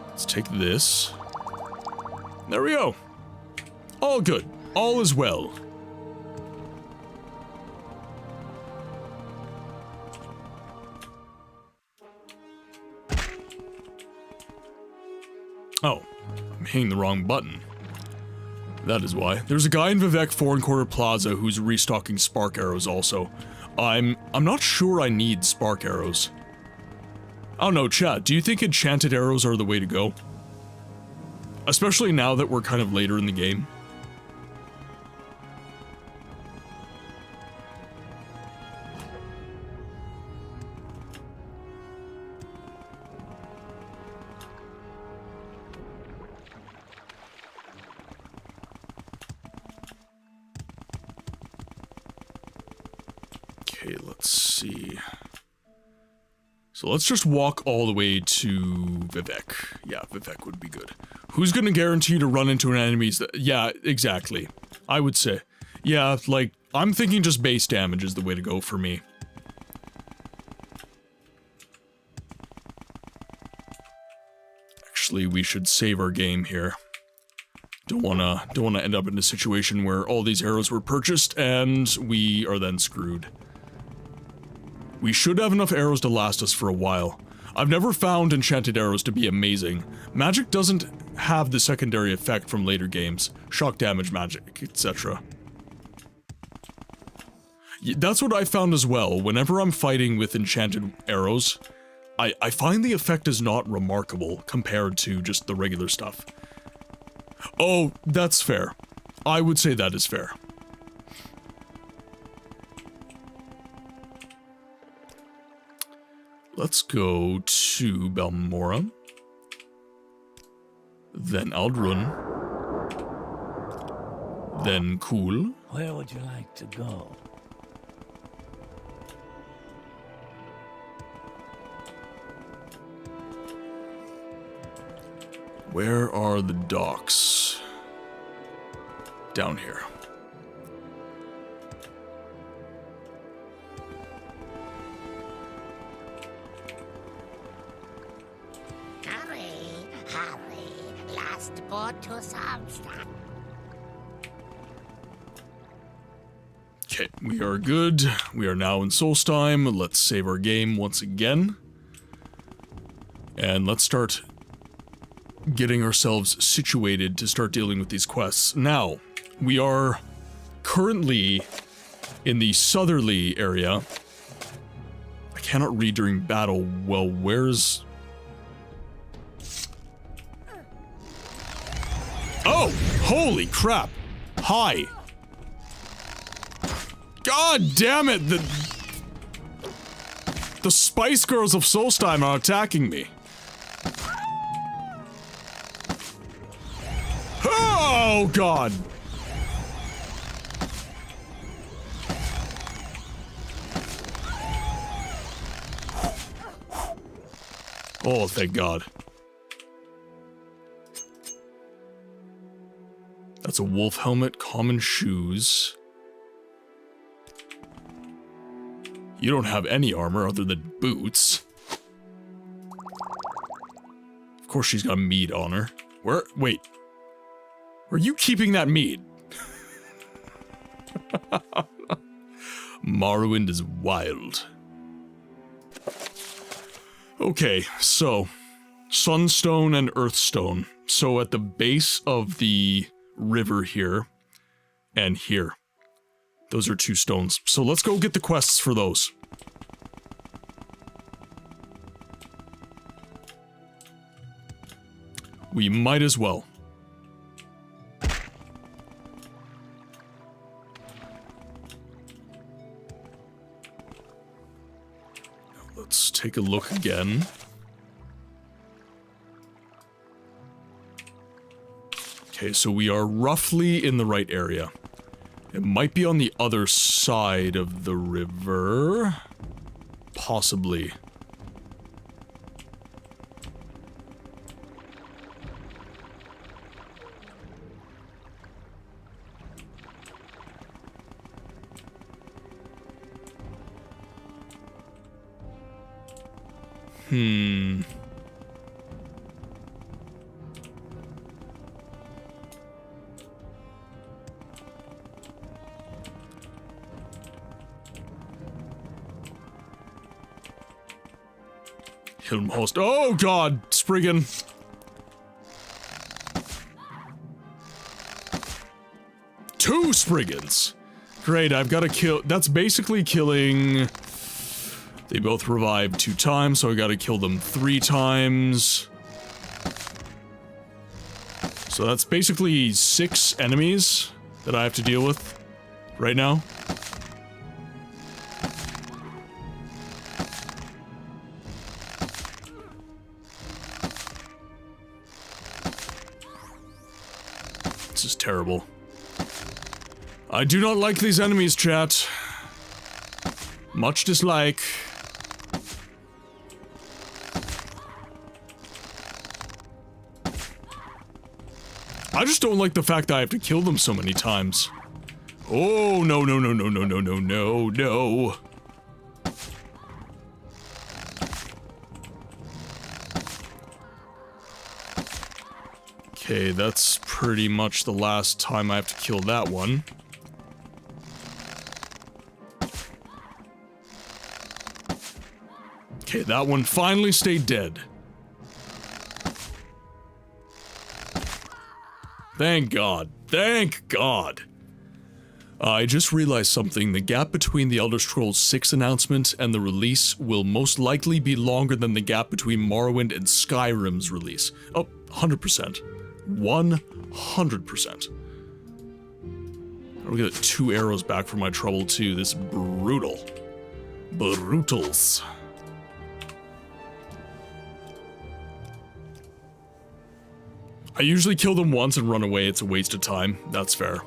Let's take this. There we go. All good. All is well. Oh, I'm hitting the wrong button. That is why. There's a guy in Vivek Foreign Quarter Plaza who's restocking spark arrows also. I'm not sure I need spark arrows. I don't know, chat, do you think enchanted arrows are the way to go? Especially now that we're kind of later in the game. Okay, let's see. So let's just walk all the way to Vivek. Yeah, Vivek would be good. Who's gonna guarantee to run into an enemy's that— yeah, exactly. I would say. Yeah, like, I'm thinking just base damage is the way to go for me. Actually, we should save our game here. Don't wanna end up in a situation where all these arrows were purchased and we are then screwed. We should have enough arrows to last us for a while. I've never found enchanted arrows to be amazing. Magic doesn't have the secondary effect from later games. Shock damage magic, etc. That's what I found as well. Whenever I'm fighting with enchanted arrows, I find the effect is not remarkable compared to just the regular stuff. Oh, that's fair. I would say that is fair. Let's go to Balmora, then Aldrun, then Cool. Where would you like to go? Where are the docks? Down here. Hurry, last boat to Samstag. Okay, we are good. We are now in Solstheim. Let's save our game once again. And let's start getting ourselves situated to start dealing with these quests. Now, we are currently in the southerly area. I cannot read during battle. Well, where's... Oh! Holy crap! Hi! God damn it! The Spice Girls of Solstheim are attacking me. Oh, God! Oh, thank God. That's a wolf helmet, common shoes. You don't have any armor other than boots. Of course she's got meat on her. Where? Wait. Where are you keeping that meat? Morrowind is wild. Okay, so Sunstone and Earthstone. So at the base of the river here and here. Those are two stones. So let's go get the quests for those. We might as well. Let's take a look again. Okay, so we are roughly in the right area. It might be on the other side of the river. Possibly. Hilmhost. Oh God, Spriggan. 2 Spriggans. Great, I've got to kill... That's basically killing... They both revive 2 times, so I gotta kill them 3 times. So that's basically 6 enemies that I have to deal with right now. This is terrible. I do not like these enemies, chat. Much dislike. I just don't like the fact that I have to kill them so many times. Oh, no, no, no, no, no, no, no, no, no. Okay, that's pretty much the last time I have to kill that one. Okay, that one finally stayed dead. Thank God. Thank God. I just realized something. The gap between the Elder Scrolls 6 announcement and the release will most likely be longer than the gap between Morrowind and Skyrim's release. Oh, 100%. 100%. I'll get 2 arrows back for my trouble too. This is brutal. Brutals. I usually kill them once and run away. It's a waste of time. That's fair.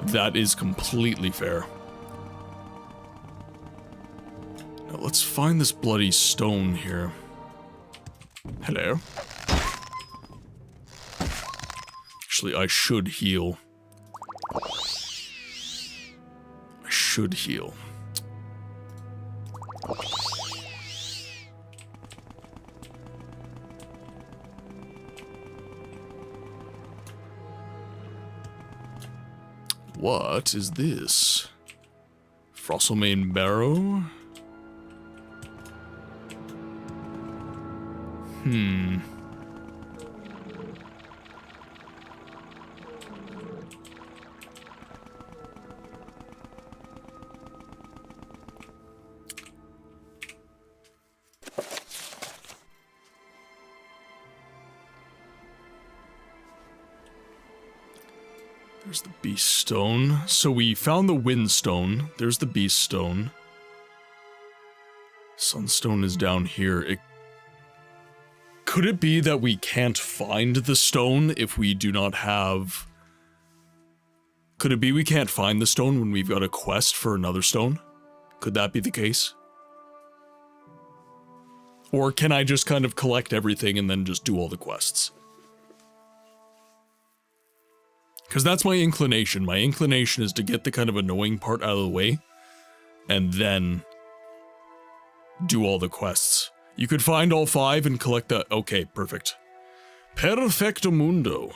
That is completely fair. Now let's find this bloody stone here. Hello. Actually, I should heal. I should heal. What is this? Frostlemane Barrow? There's the Beast Stone. So we found the Wind Stone. There's the Beast Stone. Sunstone is down here. Could it be that we can't find the stone if we do not have... Could it be we can't find the stone when we've got a quest for another stone? Could that be the case? Or can I just kind of collect everything and then just do all the quests? Because that's my inclination. My inclination is to get the kind of annoying part out of the way, and then do all the quests. You could find all 5 and collect that. Okay, perfect. Perfecto mundo.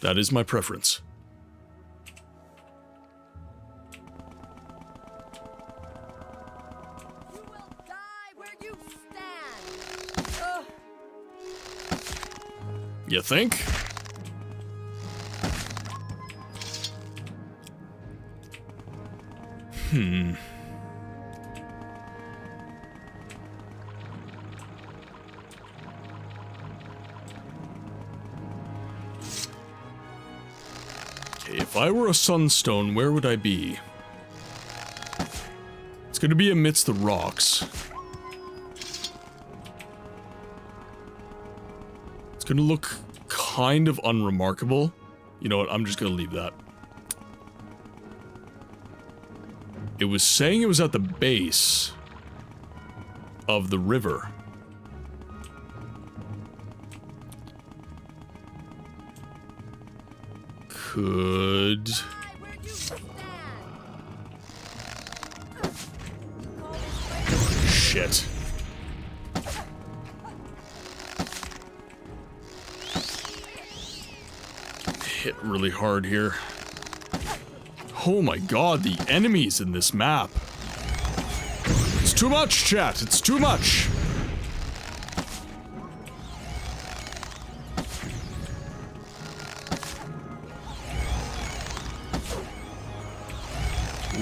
That is my preference. You will die where you stand. You think? Okay, if I were a sunstone, where would I be? It's gonna be amidst the rocks. It's gonna look kind of unremarkable. You know what, I'm just gonna leave that. It was saying it was at the base of the river. Could... Shit. Hit really hard here. Oh my god, the enemies in this map. It's too much, chat. It's too much.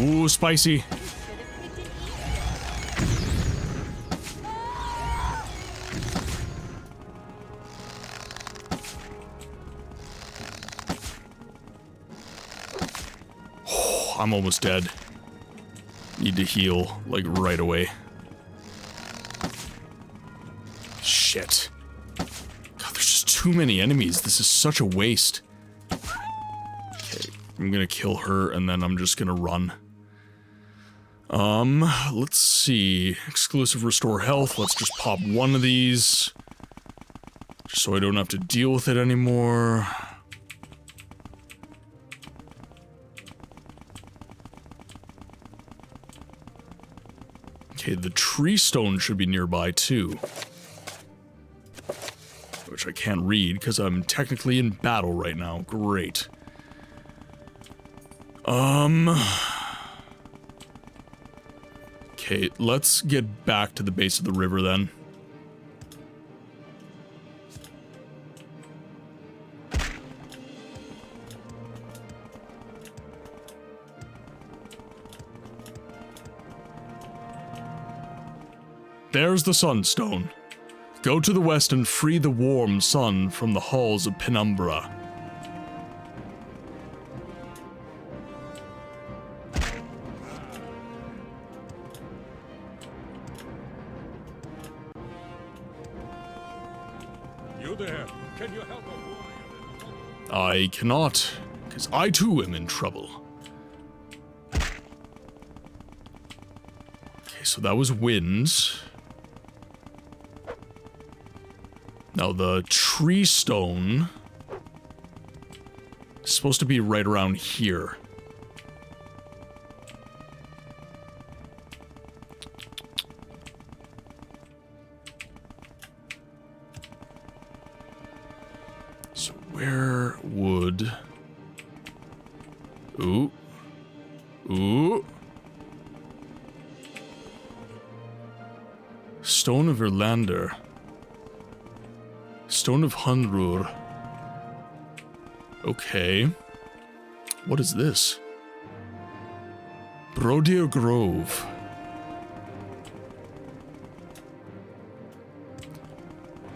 Ooh, spicy. Oh, I'm almost dead. Need to heal, like, right away. Shit. God, there's just too many enemies. This is such a waste. Okay, I'm gonna kill her, and then I'm just gonna run. Let's see. Exclusive restore health. Let's just pop one of these. Just so I don't have to deal with it anymore. Okay, the tree stone should be nearby, too. Which I can't read, because I'm technically in battle right now. Great. Okay, let's get back to the base of the river, then. There's the Sunstone. Go to the west and free the warm sun from the halls of Penumbra. You there? Can you help a warrior? I cannot, because I too am in trouble. Okay, so that was wind. Now the tree stone is supposed to be right around here. So where would... Ooh. Ooh. Stone of Erlander. Stone of Hunrur. Okay. What is this? Brodir Grove.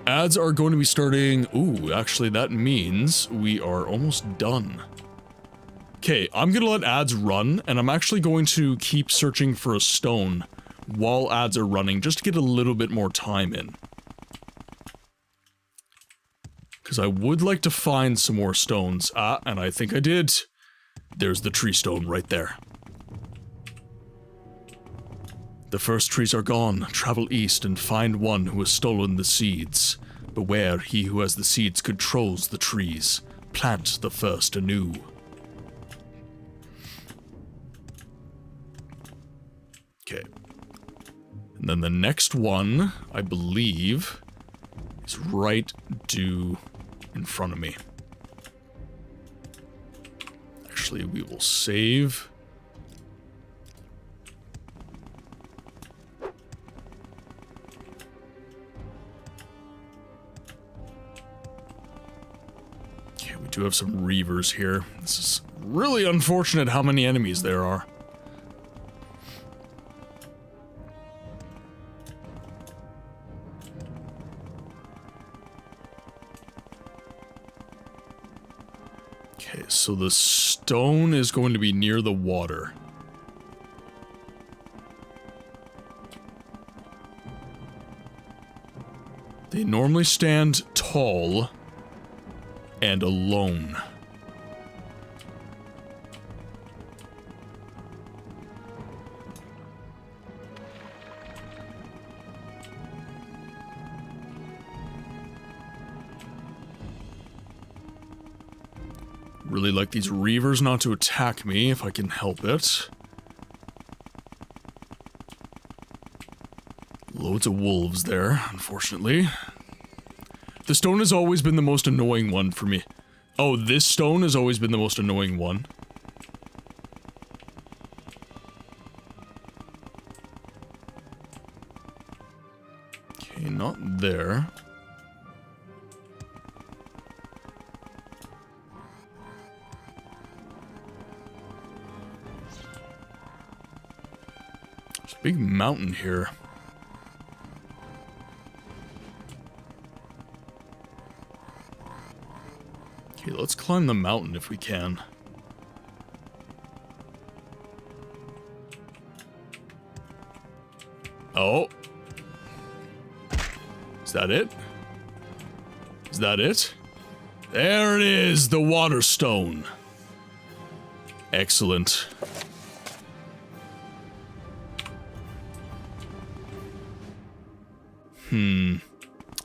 Ads are going to be starting... Ooh, actually that means we are almost done. Okay, I'm gonna let ads run, and I'm actually going to keep searching for a stone while ads are running, just to get a little bit more time in. Because I would like to find some more stones. Ah, and I think I did. There's the tree stone right there. The first trees are gone. Travel east and find one who has stolen the seeds. Beware, he who has the seeds controls the trees. Plant the first anew. Okay. And then the next one, I believe, is right due in front of me. Actually, we will save. Okay, we do have some reavers here. This is really unfortunate how many enemies there are. Okay, so the stone is going to be near the water. They normally stand tall and alone. Really like these reavers not to attack me if I can help it. Loads of wolves there, unfortunately. The stone has always been the most annoying one for me. Oh, this stone has always been the most annoying one. Okay, not there. Big mountain here. Okay, let's climb the mountain if we can. Oh. Is that it? Is that it? There it is, the water stone. Excellent.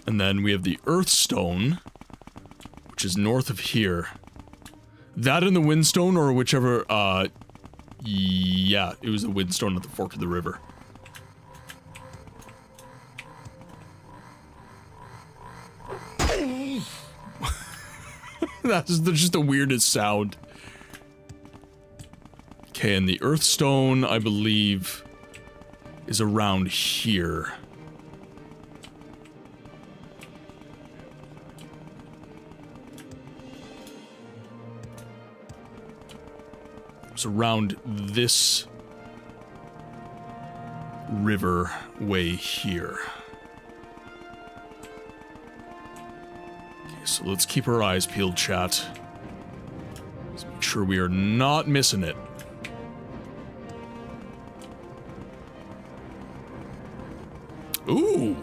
And then we have the earth stone, which is north of here. That and the windstone, or whichever, yeah, it was the windstone at the fork of the river. That's just the weirdest sound. Okay, and the earth stone, I believe, is around here. It's around this river way here. Okay, so let's keep our eyes peeled, chat. Let's make sure we are not missing it. Ooh!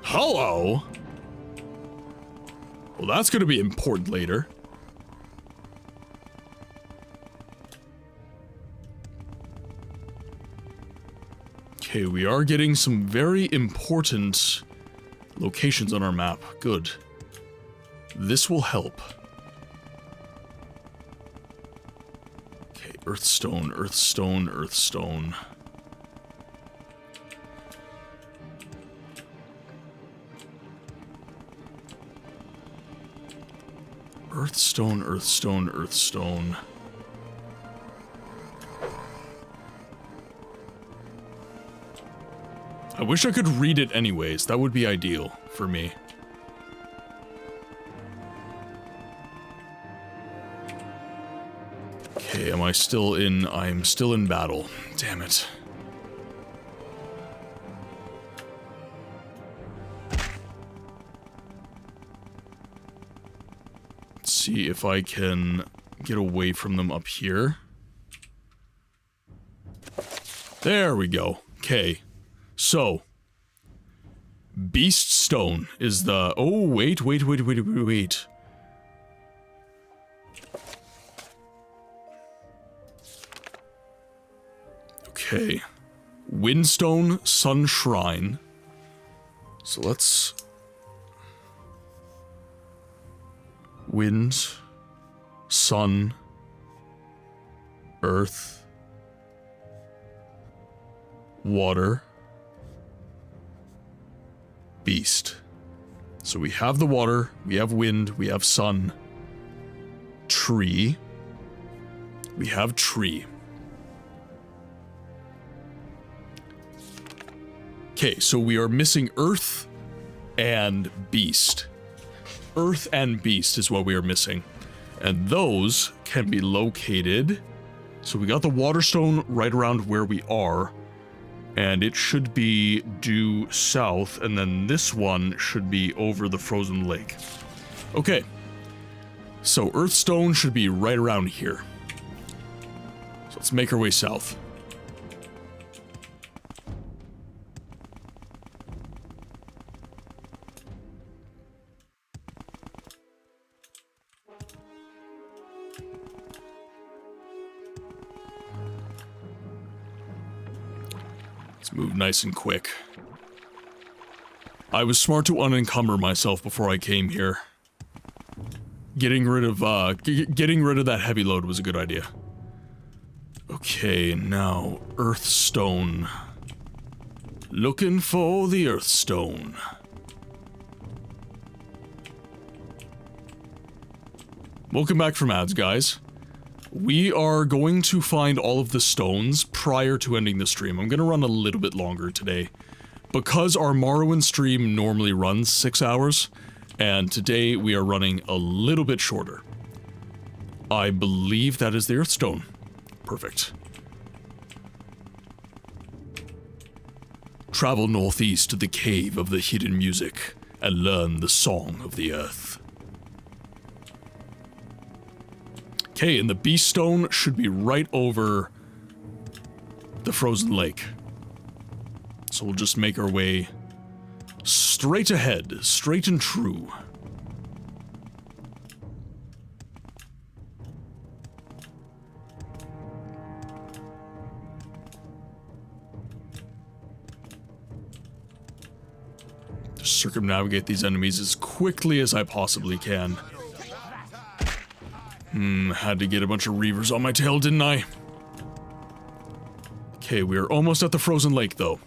Hello! Well, that's gonna be important later. Okay, we are getting some very important locations on our map. Good. This will help. Okay, earthstone, earthstone, earthstone. Earthstone, earthstone, earthstone. I wish I could read it anyways. That would be ideal for me. Okay, am I still in... I'm still in battle. Damn it. See if I can get away from them up here. There we go. Okay. So. Beast Stone is the... Oh, wait. Okay. Windstone, Sun Shrine. So let's... Wind, sun, earth, water, beast. So we have the water, we have wind, we have sun, tree, we have tree. Okay, so we are missing earth and beast. Earth and beast is what we are missing. And those can be located. So we got the water stone right around where we are. And it should be due south. And then this one should be over the frozen lake. Okay. So earthstone should be right around here. So let's make our way south. Move nice and quick. I was smart to unencumber myself before I came here. Getting rid of that heavy load was a good idea. Okay, now earthstone. Looking for the earthstone. Welcome back from ads, guys. We are going to find all of the stones prior to ending the stream. I'm going to run a little bit longer today. Because our Morrowind stream normally runs 6 hours, and today we are running a little bit shorter. I believe that is the Earthstone. Perfect. Travel northeast to the Cave of the Hidden Music and learn the Song of the Earth. Okay, and the Beast Stone should be right over the frozen lake. So we'll just make our way straight ahead, straight and true. To circumnavigate these enemies as quickly as I possibly can. Had to get a bunch of reavers on my tail, didn't I? Okay, we are almost at the frozen lake, though.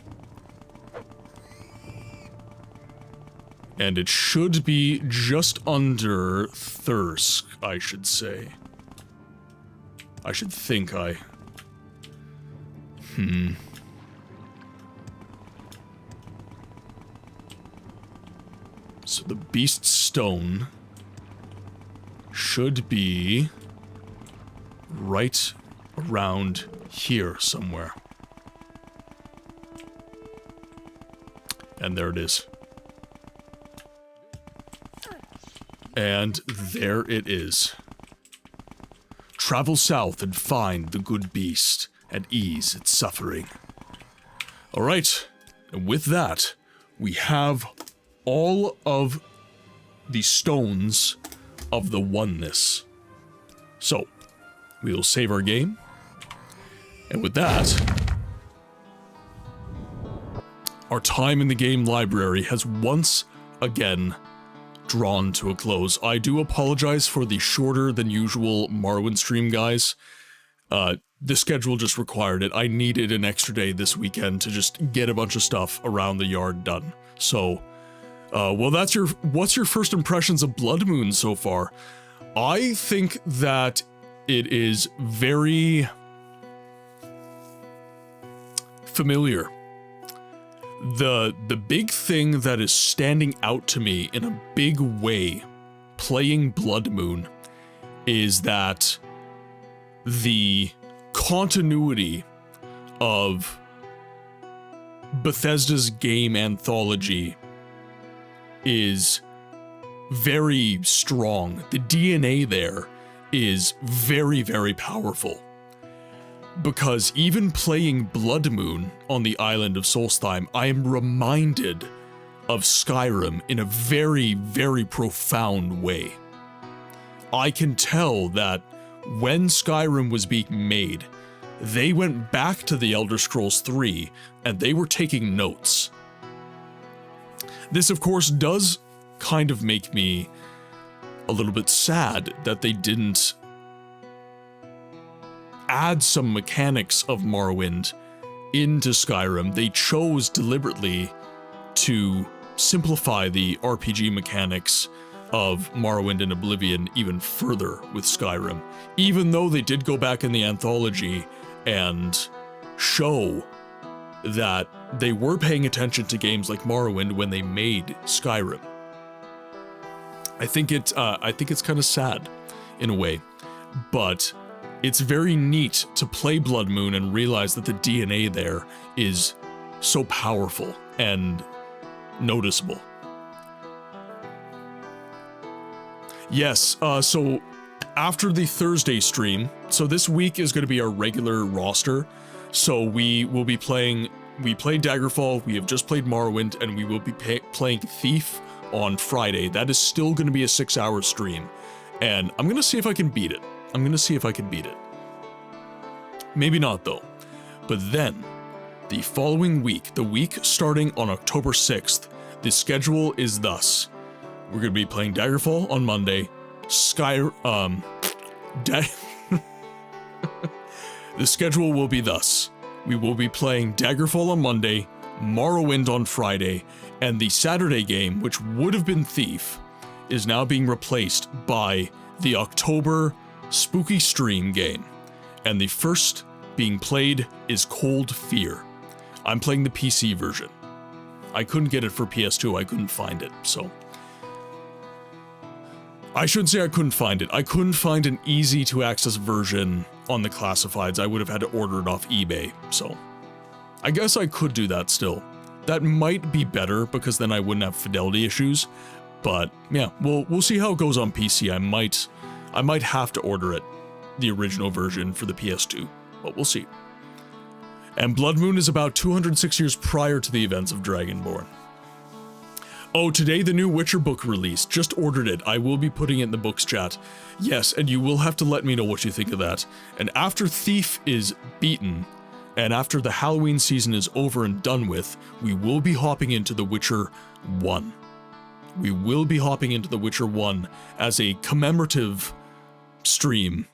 And it should be just under Thirsk, I should say. I should think So the Beast Stone should be right around here somewhere. And there it is. And there it is. Travel south and find the good beast and ease its suffering. Alright, and with that, we have all of the stones of the oneness. So, we will save our game. And with that, our time in the game library has once again drawn to a close. I do apologize for the shorter than usual Morrowind stream, guys. The schedule just required it. I needed an extra day this weekend to just get a bunch of stuff around the yard done. So, well, what's your first impressions of BLOODMOON so far? I think that it is very familiar. The big thing that is standing out to me in a big way playing BLOODMOON is that the continuity of Bethesda's game anthology is very strong. The DNA there is very, very powerful. Because even playing BLOODMOON on the island of Solstheim, I am reminded of Skyrim in a very, very profound way. I can tell that when Skyrim was being made, they went back to the Elder Scrolls 3 and they were taking notes. This, of course, does kind of make me a little bit sad that they didn't add some mechanics of Morrowind into Skyrim. They chose deliberately to simplify the RPG mechanics of Morrowind and Oblivion even further with Skyrim, even though they did go back in the anthology and show that they were paying attention to games like Morrowind when they made Skyrim. I think it's kind of sad in a way, but it's very neat to play BLOODMOON and realize that the DNA there is so powerful and noticeable. Yes, so after the Thursday stream, so this week is going to be our regular roster, so we will be played Daggerfall, we have just played Morrowind, and we will be playing Thief on Friday. That is still going to be a 6-hour stream, and I'm going to see if I can beat it. Maybe not, though. But then, the following week, the week starting on October 6th, the schedule is thus. We're going to be playing Daggerfall on Monday, the schedule will be thus. We will be playing Daggerfall on Monday, Morrowind on Friday, and the Saturday game, which would have been Thief, is now being replaced by the October Spooky Stream game. And the first being played is Cold Fear. I'm playing the PC version. I couldn't get it for PS2, I couldn't find it, so. I shouldn't say I couldn't find it. I couldn't find an easy to access version on the classifieds. I would have had to order it off eBay, so I guess I could do that still. That might be better because then I wouldn't have fidelity issues, but yeah, we'll see how it goes on PC. I might have to order it, the original version for the PS2, but we'll see. And Blood Moon is about 206 years prior to the events of Dragonborn. Oh, today the new Witcher book released. Just ordered it. I will be putting it in the books chat. Yes, and you will have to let me know what you think of that. And after Thief is beaten, and after the Halloween season is over and done with, we will be hopping into The Witcher 1. We will be hopping into The Witcher 1 as a commemorative stream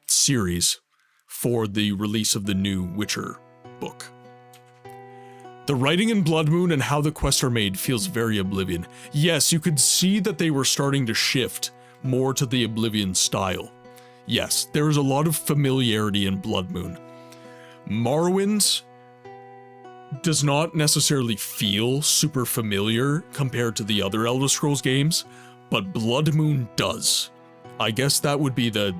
series for the release of the new Witcher book. The writing in Blood Moon and how the quests are made feels very Oblivion. Yes, you could see that they were starting to shift more to the Oblivion style. Yes, there is a lot of familiarity in Blood Moon. Morrowind does not necessarily feel super familiar compared to the other Elder Scrolls games, but Blood Moon does. I guess that would be the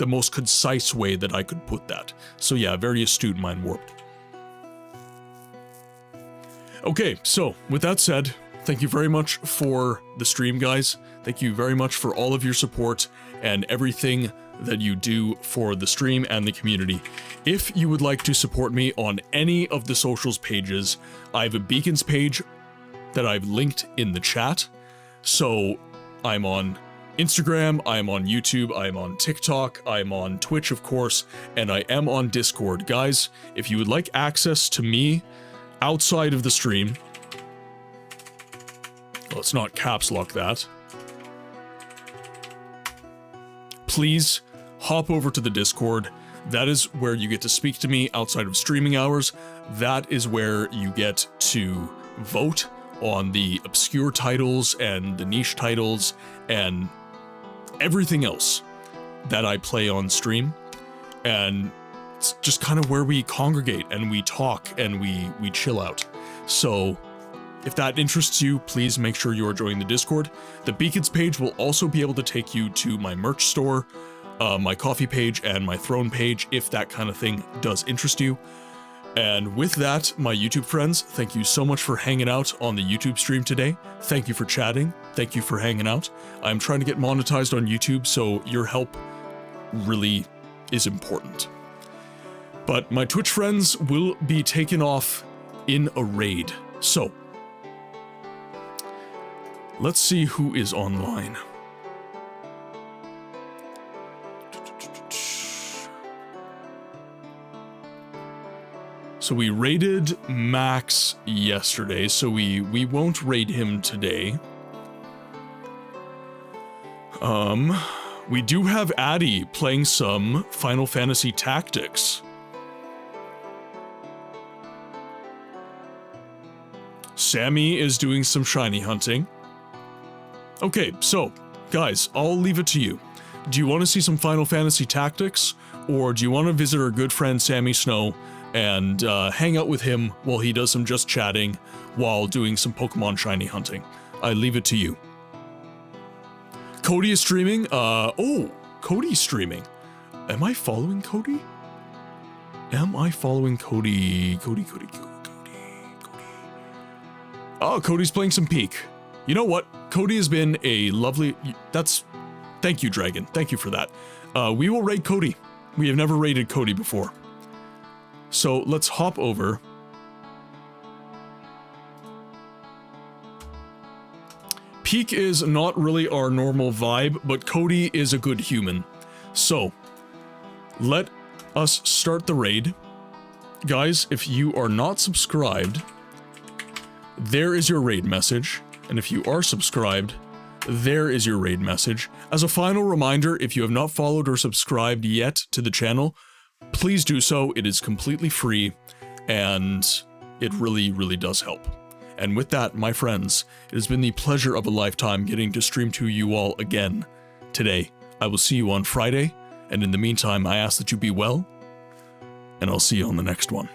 most concise way that I could put that. So yeah, very astute, Mind Warped. Okay, so with that said, thank you very much for the stream, guys. Thank you very much for all of your support and everything that you do for the stream and the community. If you would like to support me on any of the socials pages, I have a Beacons page that I've linked in the chat. So I'm on Instagram, I'm on YouTube, I'm on TikTok, I'm on Twitch, of course, and I am on Discord. Guys, if you would like access to me outside of the stream, let's not caps lock that, please hop over to the Discord. That is where you get to speak to me outside of streaming hours. That is where you get to vote on the obscure titles and the niche titles and everything else that I play on stream. And it's just kind of where we congregate and we talk and we chill out. So if that interests you, please make sure you are joining the Discord. The Beacons page will also be able to take you to my merch store, my coffee page, and my throne page, if that kind of thing does interest you. And with that, my YouTube friends, thank you so much for hanging out on the YouTube stream today. Thank you for chatting. Thank you for hanging out. I'm trying to get monetized on YouTube, so your help really is important. But my Twitch friends will be taken off in a raid. So, let's see who is online. So we raided Max yesterday, so we won't raid him today. We do have Addy playing some Final Fantasy Tactics. Sammy is doing some shiny hunting. Okay, so, guys, I'll leave it to you. Do you want to see some Final Fantasy Tactics, or do you want to visit our good friend Sammy Snow and hang out with him while he does some just chatting while doing some Pokemon shiny hunting? I leave it to you. Cody is streaming. Oh, Cody's streaming. Am I following Cody? Am I following Cody? Cody. Oh, Cody's playing some Peak. You know what? Cody has been a lovely... Thank you, Dragon. Thank you for that. We will raid Cody. We have never raided Cody before. So let's hop over. Peak is not really our normal vibe, but Cody is a good human. So, let us start the raid. Guys, if you are not subscribed, there is your raid message. And if you are subscribed, there is your raid message. As a final reminder, if you have not followed or subscribed yet to the channel, please do so. It is completely free, and it really, really does help. And with that, my friends, it has been the pleasure of a lifetime getting to stream to you all again today. I will see you on Friday, and in the meantime, I ask that you be well, and I'll see you on the next one.